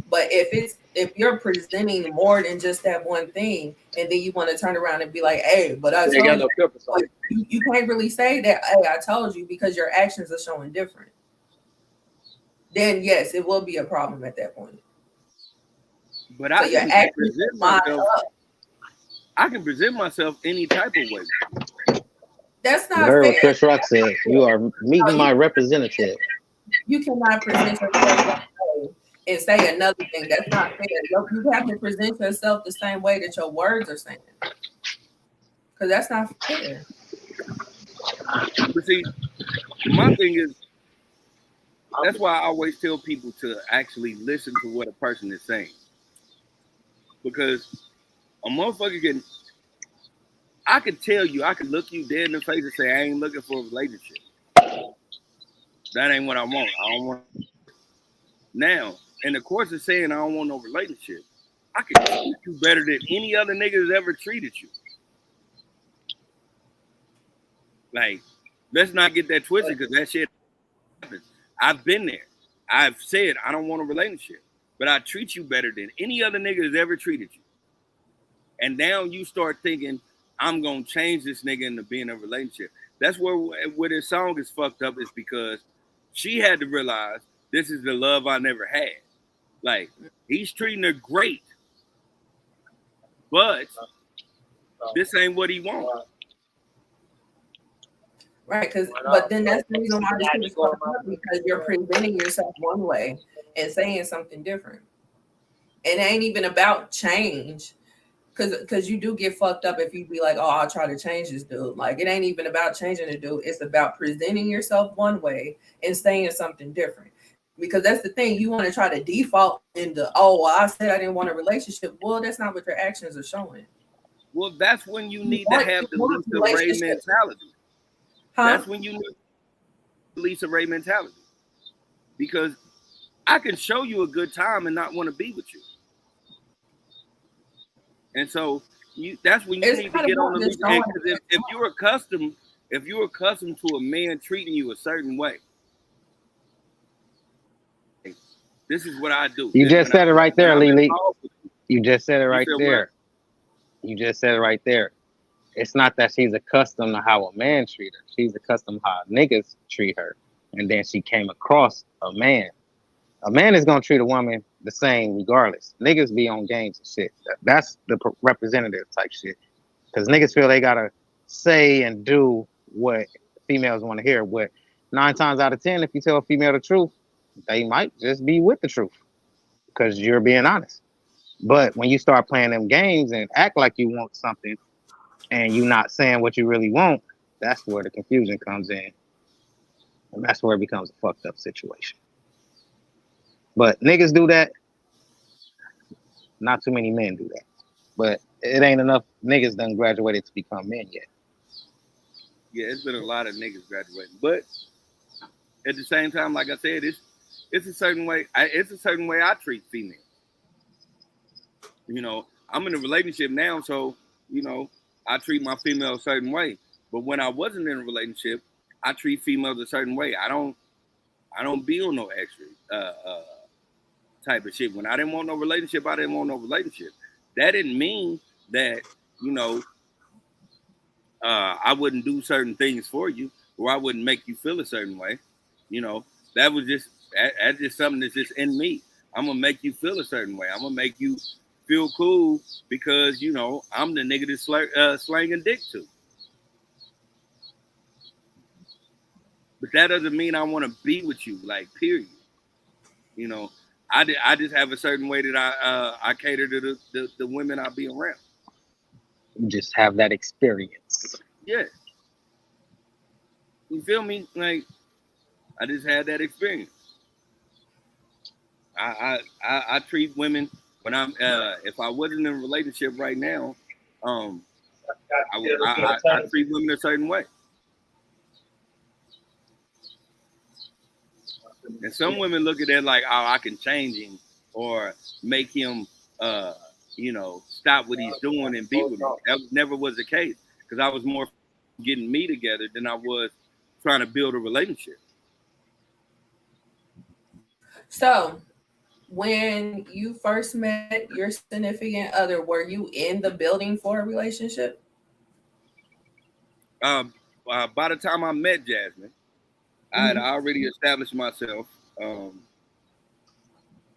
But if you're presenting more than just that one thing, and then you want to turn around and be like, "Hey, but I They ain't got told you," no pepper but sauce. you can't really say that. Hey, I told you because your actions are showing different. Then yes, it will be a problem at that point. But So I your can actions present should line myself. up. I can present myself any type of way. That's You not heard what fair. Chris Rock said. You are meeting No, my representative. you cannot present yourself one way and say another thing. That's not fair. You have to present yourself the same way that your words are saying, because that's not fair. But see, my thing is that's why I always tell people to actually listen to what a person is saying because a motherfucker can. I could tell you, I could look you dead in the face and say, I ain't looking for a relationship. That ain't what I want. I don't want. Now, in the course of saying I don't want no relationship, I can treat you better than any other nigga that's ever treated you. Like, let's not get that twisted because that shit happens. I've been there. I've said I don't want a relationship, but I treat you better than any other nigga that's ever treated you. And now you start thinking I'm gonna change this nigga into being a relationship. That's where this song is fucked up is because she had to realize this is the love I never had. Like he's treating her great, but this ain't what he wants. Right, because but then that's the reason why this shit is fucked up, because you're presenting yourself one way and saying something different. And it ain't even about change. Cause you do get fucked up if you be like, oh, I'll try to change this dude. Like it ain't even about changing the dude. It's about presenting yourself one way and saying something different. Because that's the thing, you want to try to default into, oh, well, I said I didn't want a relationship. Well, that's not what your actions are showing. Well, that's when you You need to want have you the want Lisa Ray relationship, mentality. huh? That's when you need the Lisa Ray mentality. Because I can show you a good time and not want to be with you. And so that's when you It's need to not get on about the just Lisa. showing a Because good if you're accustomed to a man treating you a certain way, this is what I do. You This just when I said it right when there, I'm Lily. involved. You just said it You right said what? there. You just said it right there. It's not that she's accustomed to how a man treat her. She's accustomed to how niggas treat her. And then she came across a man. A man is gonna treat a woman the same regardless. Niggas be on games and shit. That's the representative type shit. Because niggas feel they gotta say and do what females want to hear. What 9 times out of 10, if you tell a female the truth, they might just be with the truth because you're being honest. But when you start playing them games and act like you want something and you're not saying what you really want, that's where the confusion comes in. And that's where it becomes a fucked up situation. But niggas do that. Not too many men do that. But it ain't enough niggas done graduated to become men yet. Yeah, it's been a lot of niggas graduating, but at the same time, like I said, it's a certain way. It's a certain way I treat females. You know, I'm in a relationship now, so you know, I treat my female a certain way. But when I wasn't in a relationship, I treat females a certain way. I don't be on no extra type of shit. When I didn't want no relationship, I didn't want no relationship. That didn't mean that you know I wouldn't do certain things for you, or I wouldn't make you feel a certain way. You know, that's just something that's just in me. I'm gonna make you feel a certain way. I'm gonna make you feel cool because you know I'm the nigga that's slanging dick to. But that doesn't mean I want to be with you, like period. You know, I just have a certain way that I cater to the women I be around. You just have that experience. Yeah, you feel me? Like I just had that experience. I treat women when I'm if I wasn't in a relationship right now, um, I treat women a certain way. And some women look at that like, oh, I can change him or make him, uh, stop what he's doing and be with me. That never was the case because I was more getting me together than I was trying to build a relationship. So, when you first met your significant other, were you in the building for a relationship? Um, by the time I met Jasmine, I had Mhm. already established myself.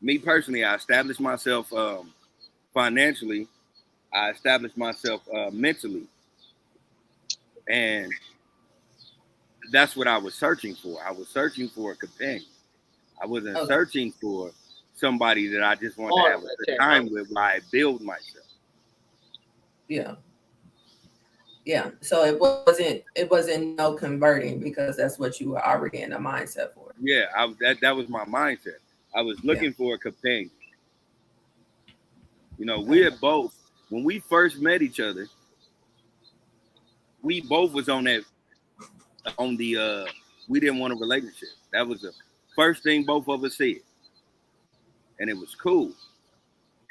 Me personally, I established myself financially. I established myself mentally, and that's what I was searching for. I was searching for a companion. I wasn't Okay. searching for somebody that I just wanted to have a good time with while I build myself. Yeah. Yeah. So it wasn't no converting because that's what you were already in the mindset for. Yeah, that was my mindset. I was Yeah. looking for a companion. You know, we Okay. had both when we first met each other. We both was on the we didn't want a relationship. That was the first thing both of us said, and it was cool.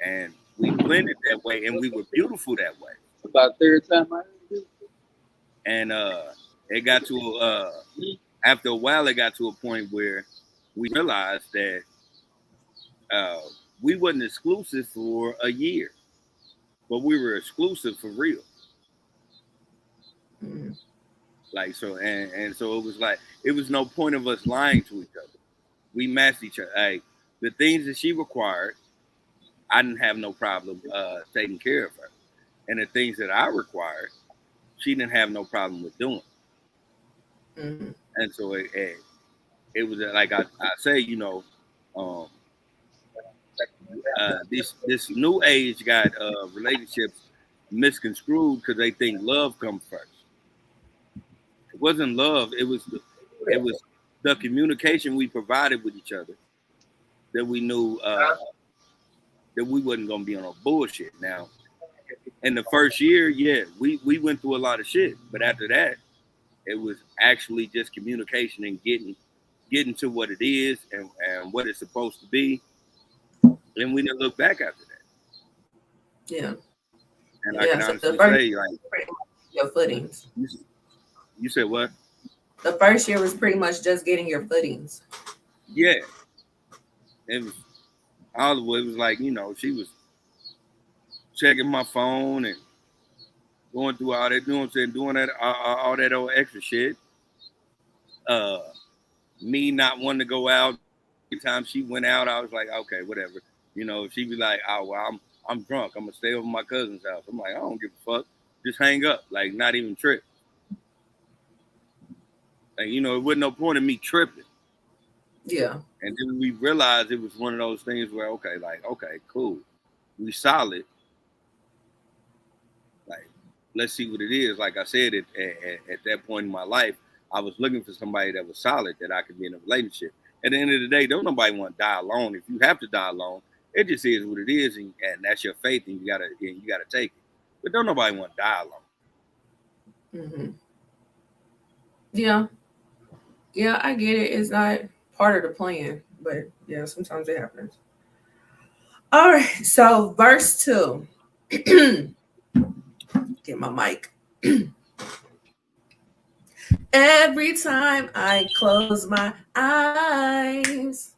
And we blended that way, and we were beautiful that way. About third time I And it got to after a while, it got to a point where we realized that uh, we wasn't exclusive for a year, but we were exclusive for real. Mhm. Like so, and so it was like it was no point of us lying to each other. We matched each other. Like the things that she required, I didn't have no problem taking care of her, and the things that I required, she didn't have no problem with doing. Mhm. And so it was like I say, um, this new age got relationships misconstrued because they think love comes first. It wasn't love. It was the communication we provided with each other that we knew that we wasn't gonna be on no bullshit. Now, in the first year, yeah, we went through a lot of shit, but after that, it was actually just communication and getting to what it is and what it's supposed to be, and we didn't look back after that. Yeah. And I Yeah. can So the honestly first say, year like, was pretty much your footings. you, you said what? The first year was pretty much just getting your footings. Yeah, it was all of it was like she was checking my phone and going through all that, you know what I'm saying, doing that all that old extra shit. Uh, Me not wanting to go out. Every time she went out, I was like, okay, whatever. She'd be like, oh well, I'm drunk. I'm gonna stay over my cousin's house. I'm like, I don't give a fuck. Just hang up, like not even trip. And it wasn't no point in me tripping. Yeah. And then we realized it was one of those things where, okay, cool, we solid. Like, let's see what it is. Like I said, at that point in my life, I was looking for somebody that was solid, that I could be in a relationship. At the end of the day, don't nobody want to die alone. If you have to die alone, it just is what it is, and that's your faith, and you gotta take it. But don't nobody want to die alone. Mm-hmm. Yeah. Yeah, I get it. It's not part of the plan, but yeah, sometimes it happens. All right. So verse 2. Get my mic. Every time I close my eyes,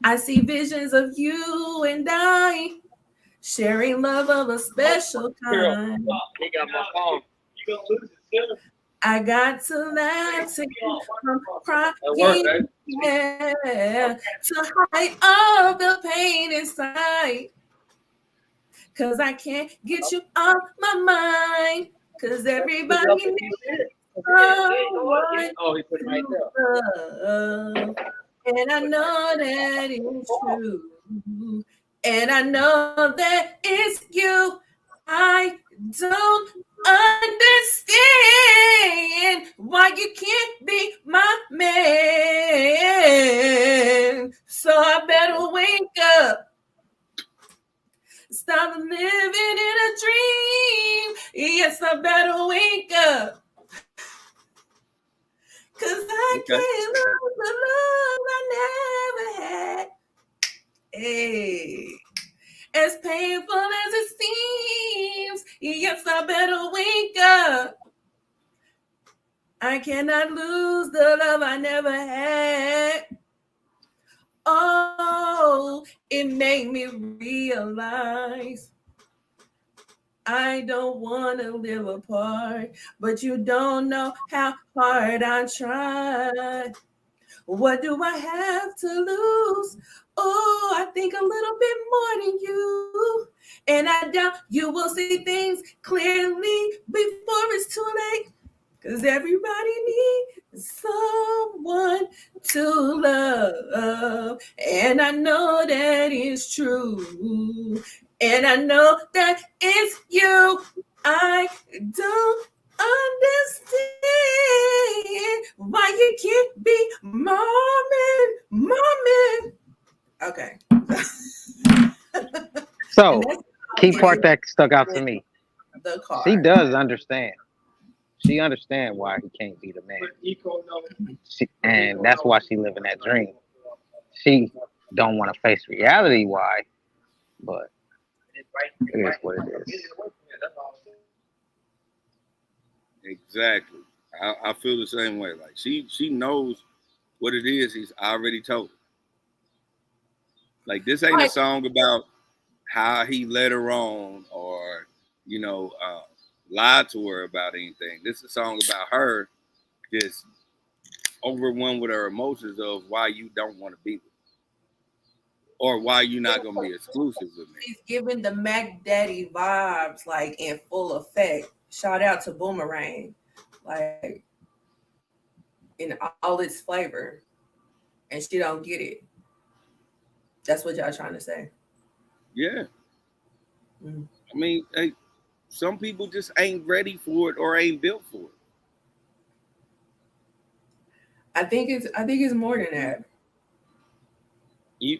I see visions of you and I sharing love of a special kind. He got my phone. You gonna lose it. I got to laugh from crying, yeah, to hide all the pain inside. Cause I can't get you off my mind. Cause everybody needs someone to love. And I know that it's true. And I know that it's you. I don't understand why you can't be my man. So I better wake up. Stop living in a dream. Yes, I better wake up. Cause I can't lose the love I never had. Hey. As painful as it seems, yes, I better wake up. I cannot lose the love I never had. Oh, it made me realize I don't want to live apart, but you don't know how hard I tried. What do I have to lose? Oh, I think a little bit more than you. And I doubt you will see things clearly before it's too late. Because everybody needs someone to love. And I know that is true. And I know that it's you. I don't understand why you can't be mommy. Okay. So, key part that stuck out to me. The car. She does understand. She understands why he can't be the man. And that's why she living that dream. She don't want to face reality why, but it is what it is. Exactly. I feel the same way. Like she knows what it is. He's already told her. Like, this ain't a song about how he led her on, or you know uh, lied to her about anything. This is a song about her just overwhelmed with her emotions of why you don't want to be with me, or why you're not gonna be exclusive with me. He's giving the Mac Daddy vibes like in full effect. Shout out to Boomerang, like in all its flavor, and she don't get it. That's what y'all trying to say. Yeah. I mean, hey, some people just ain't ready for it or ain't built for it. I think it's more than that.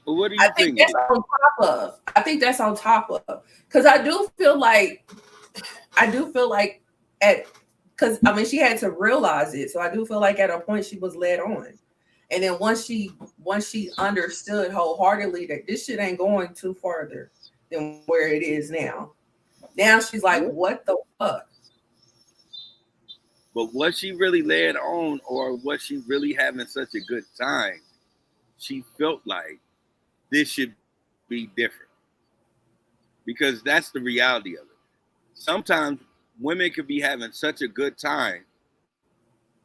What do you think? That's on top of. I think that's on top of, because I do feel like at because I mean she had to realize it. So I do feel like at a point she was led on, and then once she understood wholeheartedly that this shit ain't going too farther than where it is now. Now she's like, what the fuck? But was she really led on, or was she really having such a good time? She felt like this should be different, because that's the reality of it. Sometimes women could be having such a good time,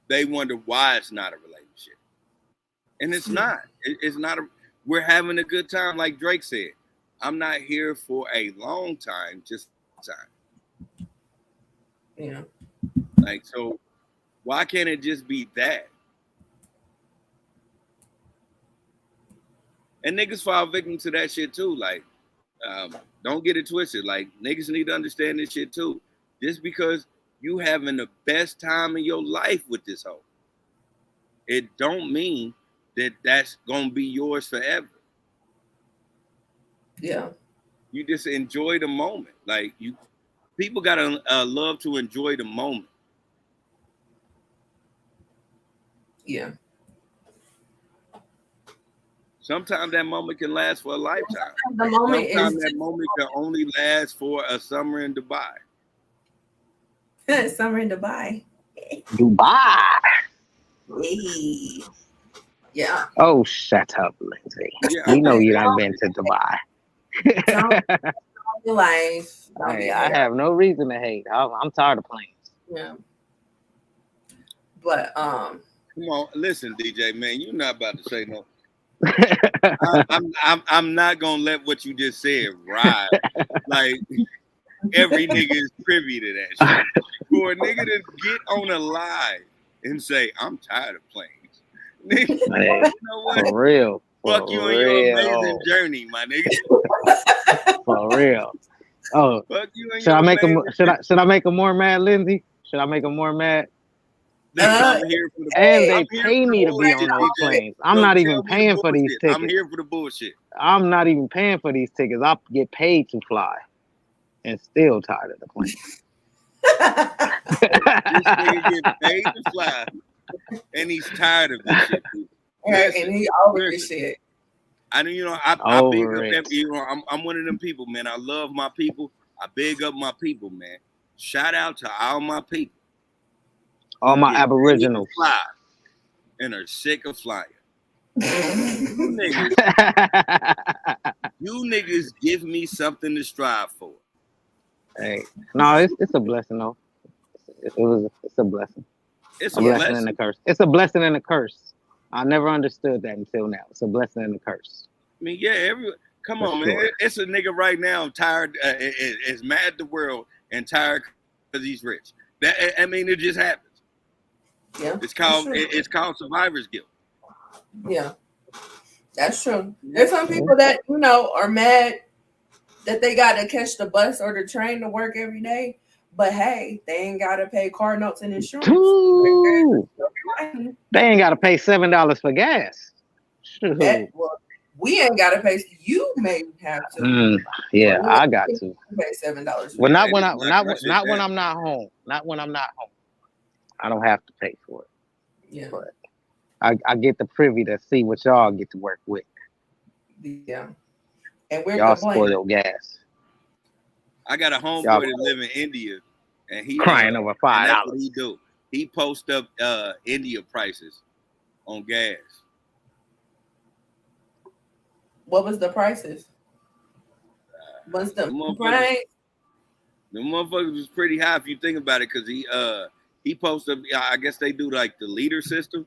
they wonder why it's not a relationship, and it's not. It's not a. We're having a good time, like Drake said. I'm not here for a long time, just time. Yeah. Like, so why can't it just be that? And niggas fall victim to that shit too. Like, don't get it twisted. Like, niggas need to understand this shit too. Just because you having the best time in your life with this hoe, it don't mean that that's gonna be yours forever. Yeah. You just enjoy the moment. Like, people gotta love to enjoy the moment. Yeah. Sometimes that moment can last for a lifetime. The moment Sometimes is that moment can only last for a summer in Dubai. summer in Dubai. Dubai. Hey. Yeah. Oh, shut up, Lindsay. Yeah, We I'm know just you saying. done been to Dubai. Don't your life. Don't Hey, be I hate. have no reason to hate. I'm tired of planes. Yeah. But Come on, listen, DJ, man, you're not about to say no. I'm not gonna let what you just said ride. Like, every nigga is privy to that shit. For a nigga to get on a live and say, I'm tired of planes. Nigga, Hey, you know what? for real. Fuck you on your amazing journey, my nigga. For real. Oh, Fuck you and should your I make him? amazing Should I make him more mad, Lindsay? Should I make him more mad? Listen, I'm here for the And they I'm here pay for the me to be bullshit, on those DJ. planes. I'm So not tell even me the paying for these bullshit. tickets. I'm here for the bullshit. I'm not even paying for these tickets. I get paid to fly, and still tired of the plane. This nigga get paid to fly, and he's tired of this shit. Listen, and he over this shit. I know, you know, I big Over up it. every, you know, I'm one of them people, man. I love my people. I big up my people, man. Shout out to all my people. All who my get paid to aboriginals. fly and are sick of flying. You niggas give me something to strive for. Hey, no, it's a blessing though. It's a blessing. It's A a blessing and a blessing. curse. It's a blessing and a curse. I never understood that until now. It's a blessing and a curse. I mean, yeah, come For on, man. sure. It's a nigga right now tired, is mad at the world and tired because he's rich. I mean, it just happens. Yeah. It's called survivor's guilt. Yeah. That's true. There's some people that, you know, are mad that they got to catch the bus or the train to work every day. But hey, they ain't got to pay car notes and insurance. Two. They ain't got to pay $7 for gas. Shoot. Well, we ain't got to pay. You may have to. Yeah, I got to. Pay $7. Well, not when Not when I'm not home. Not when I'm not home. I don't have to pay for it. Yeah. But I get the privy to see what y'all get to work with. Yeah. And we're Y'all spoil gas. I got a homeboy that live in India, and he crying over $5. That's what he do. He post up India prices on gas. What was the prices? What's the price? The motherfuckers was pretty high if you think about it, because he posted. I guess they do like the liter system.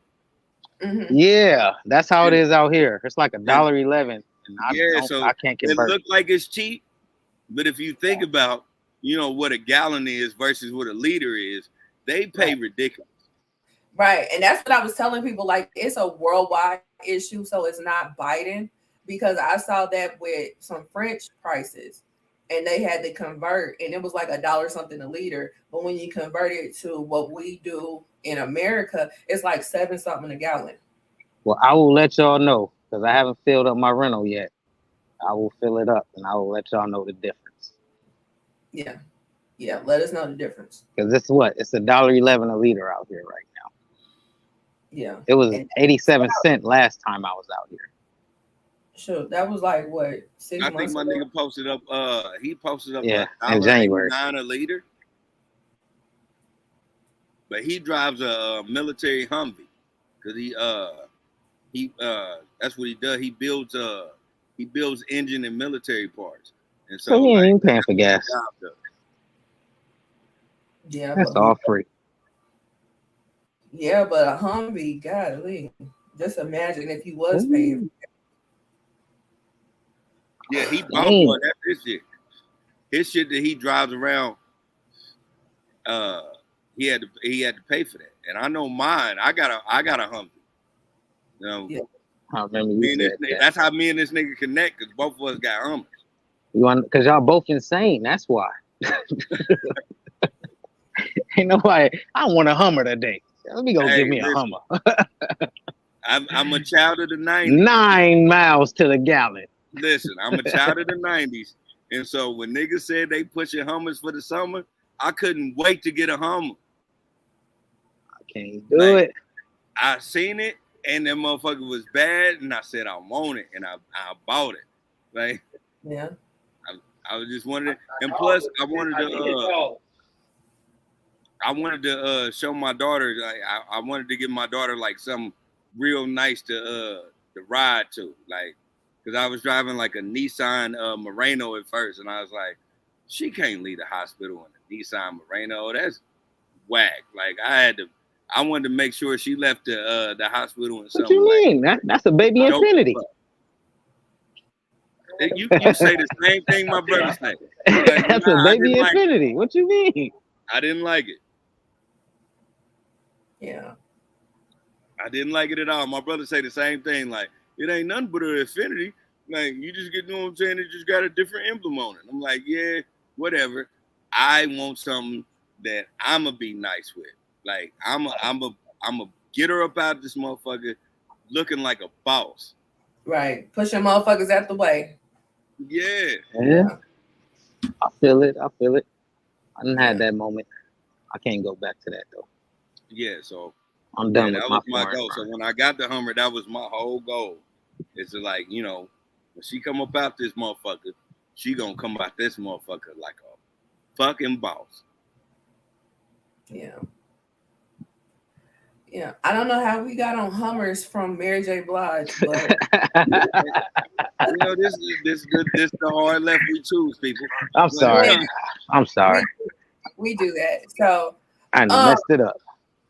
Mm-hmm. Yeah, that's how it is out here. It's like $1.11, and I can't convert. It look like it's cheap, but if you think about, you know, what a gallon is versus what a liter is, they pay ridiculous. Right, and that's what I was telling people. Like, it's a worldwide issue, so it's not Biden, because I saw that with some French prices, and they had to convert, and it was like $1 something a liter. But when you convert it to what we do in America, it's like 7 something a gallon. Well, I will let y'all know, because I haven't filled up my rental yet. I will fill it up, and I will let y'all know the difference. Yeah, let us know the difference. Because it's $1.11 a liter out here right now. Yeah, it was 87 cents last time I was out here. Sure, that was like what 6 months. I think my nigga posted up. He posted up in January $1.89 a liter. But he drives a military Humvee, because he that's what he does. He builds engine and military parts, and so he ain't paying for gas. Yeah, that's all free. Yeah, but a Humvee, golly, just imagine if he was paying. Yeah, he bought one. That's his shit. His shit that he drives around. He had to pay for that, and I know mine. I got a Humvee. You know, I remember you said that. That's how me and this nigga connect, because both of us got Hummers. You want because y'all both insane. That's why. Ain't nobody. I want a Hummer today. Let me go give me a Hummer. I'm a child of the 90s. 9 miles to the gallon. Listen, I'm a child of the 90s. And so when niggas said they pushing Hummers for the summer, I couldn't wait to get a Hummer. I can't do it. I seen it, and that motherfucker was bad, and I said I want it, and I bought it. Like, yeah, I was just wondering, and plus I wanted to show my daughter, like I wanted to give my daughter like something real nice to ride to, like, because I was driving like a Nissan Murano at first, and I was like, she can't leave the hospital in a Nissan Murano. That's whack. Like I wanted to make sure she left the hospital in something. What you mean? That's a baby Infinity. You say the same thing my brother said. Like, that's a baby Infinity. What you mean? I didn't like it. Yeah. I didn't like it at all. My brother say the same thing. Like, it ain't nothing but an Infinity. Like, you just get, you know what I'm saying? It just got a different emblem on it. I'm like, yeah, whatever. I want something that I'ma be nice with. Like, I'm a get her up out of this motherfucker looking like a boss. Right. Pushing motherfuckers out the way. Yeah. I feel it. I didn't have that moment. I can't go back to that though. Yeah, so I'm done with that was my goal. So when I got the Hummer, that was my whole goal. It's like, you know, when she come up out this motherfucker, she gonna come out this motherfucker like a fucking boss. Yeah. Yeah, I don't know how we got on Hummers from Mary J. Blige, but you know, this the hard left we choose, people. I'm sorry. I'm sorry. We do that. So I messed it up.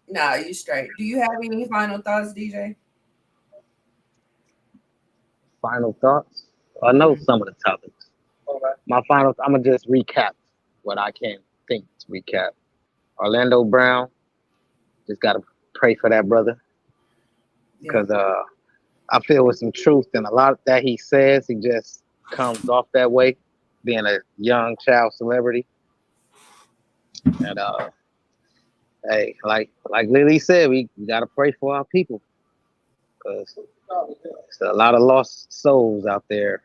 Nah, you straight. Do you have any final thoughts, DJ? Final thoughts? I know some of the topics. My final, I'm gonna just recap what I can think to recap. Orlando Brown, just gotta pray for that brother, because I feel with some truth in a lot that he says. He just comes off that way, being a young child celebrity. And hey, like Lily said, we gotta pray for our people, because there's a lot of lost souls out there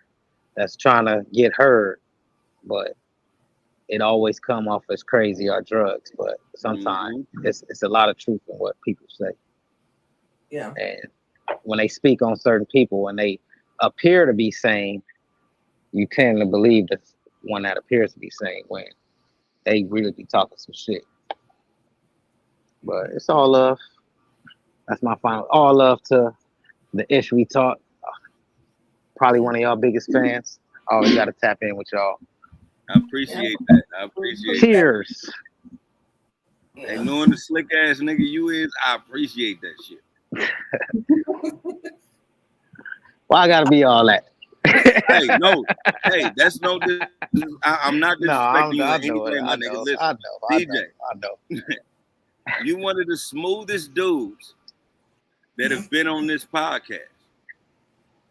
that's trying to get heard, but it always come off as crazy or drugs. But sometimes it's a lot of truth in what people say. Yeah. And when they speak on certain people and they appear to be sane, you tend to believe the one that appears to be sane when they really be talking some shit. But it's all love. That's my final. All love to the Ish We Talk. Probably one of y'all biggest fans. Always got to tap in with y'all. I appreciate that. I appreciate Cheers. That. And knowing the slick ass nigga you is, I appreciate that shit. Why I gotta be all that? Hey, no. Hey, that's no. I'm not disrespecting you in any way, my nigga. Listen, DJ, I know. You one of the smoothest dudes that have been on this podcast.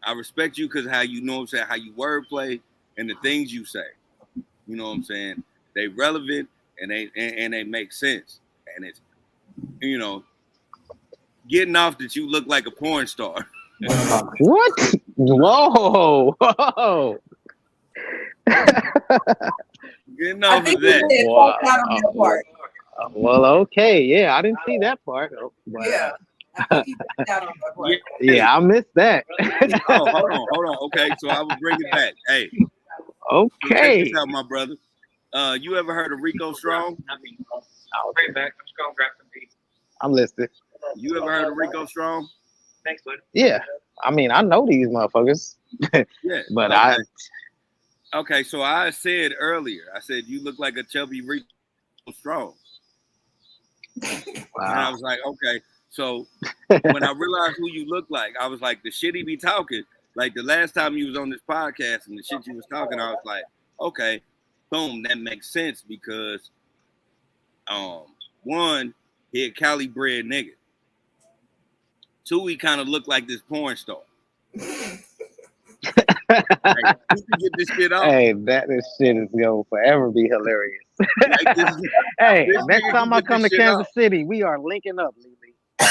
I respect you because how you know what I'm saying, how you wordplay and the things you say. You know what I'm saying? They relevant and they make sense. And it's, you know, getting off that you look like a porn star. What? Whoa! Whoa! Getting off of that. Wow. Well, okay, yeah, I didn't see that part. But, yeah. I think he out on that part. Yeah, I missed that. Oh, hold on. Okay, so I will bring it back. Hey. Okay. Check this out, my brother. You ever heard of Rico Strong? I'll bring it back. I'm just gonna grab some pizza. I'm listening. You ever heard of Rico Strong? Thanks, buddy. Yeah. I mean, I know these motherfuckers. Yeah. But okay. Okay, so I said earlier, I said you look like a chubby Rico Strong. Wow. And I was like, okay. So when I realized who you look like, I was like, the shit he be talking. Like the last time you was on this podcast and the shit you was talking, I was like, okay, boom, that makes sense because one, he a Cali bred nigga. Two, he kind of looked like this porn star. You can get this shit off. Hey, this shit is gonna forever be hilarious. Like Hey, this next nigga can time I get come this to shit off. Kansas City, we are linking up, Lily.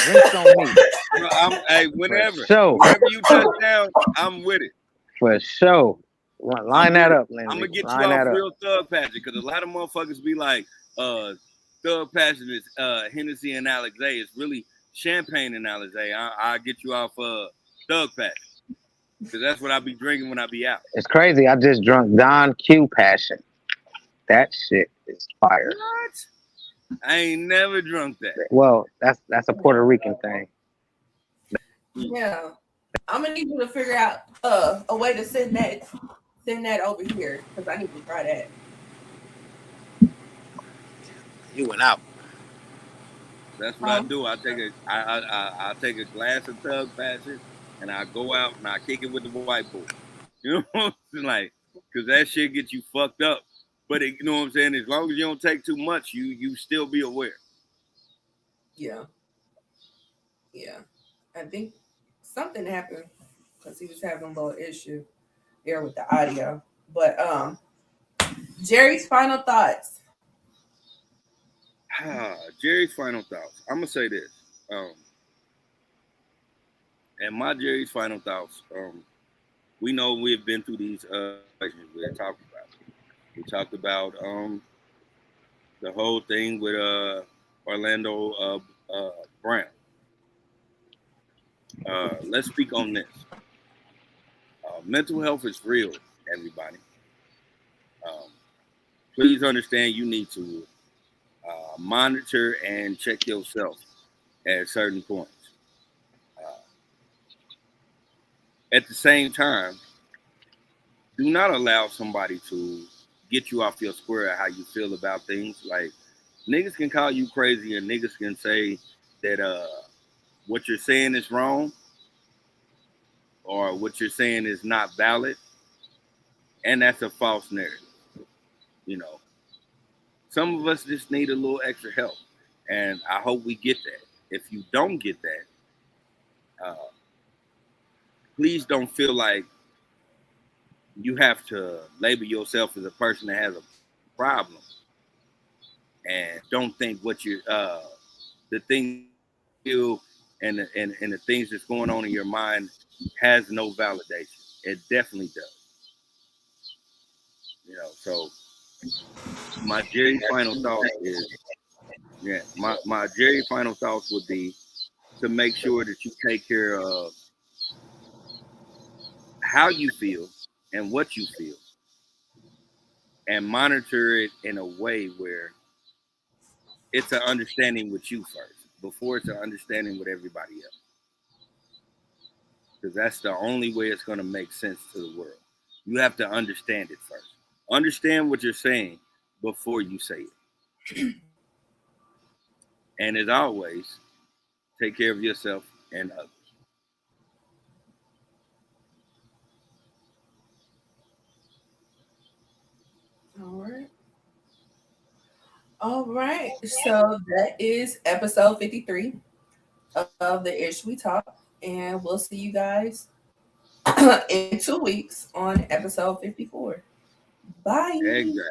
Drinks on me. Bro, hey, For whenever, sure. whenever you touch down, I'm with it. For sure. I'm Line with that it. up, I'm gonna Lindsay. get you Line off that up. real thug passion because a lot of motherfuckers be like, thug passion is Hennessy and Alizé. It's really champagne and Alizé. I get you off thug passion because that's what I be drinking when I be out. It's crazy. I just drunk Don Q Passion. That shit is fire. What? I ain't never drunk that. Well, that's a Puerto Rican thing. Yeah. I'm gonna need you to figure out a way to send that over here because I need to try that. You went out. That's what I do. I take a glass of thug passion and I go out and I kick it with the white boy. You know what I'm saying? Like, cause that shit gets you fucked up. But you know what I'm saying? As long as you don't take too much, you still be aware. Yeah. Yeah. I think something happened because he was having a little issue there with the audio. But Jerry's final thoughts. Jerry's final thoughts. I'm gonna say this. And my Jerry's final thoughts. We know we've been through these situations we had talked about. We talked about the whole thing with Orlando Brown. Let's speak on this. Mental health is real, everybody. Um, please understand you need to monitor and check yourself at certain points. Uh, at the same time, do not allow somebody to get you off your square how you feel about things. Like niggas can call you crazy and niggas can say that what you're saying is wrong or what you're saying is not valid, and that's a false narrative. You know, some of us just need a little extra help, and I hope we get that. If you don't get that, uh, please don't feel like you have to label yourself as a person that has a problem and don't think what you the things you feel and the things that's going on in your mind has no validation. It definitely does. You know, so my Jerry final thoughts is my Jerry final thoughts would be to make sure that you take care of how you feel and what you feel and monitor it in a way where it's an understanding with you first before it's an understanding with everybody else. Because that's the only way it's going to make sense to the world. You have to understand it first. Understand what you're saying before you say it. And as always, take care of yourself and others. All right. All right. So that is episode 53 of the Ish We Talk. And we'll see you guys in 2 weeks on episode 54. Bye. Exactly.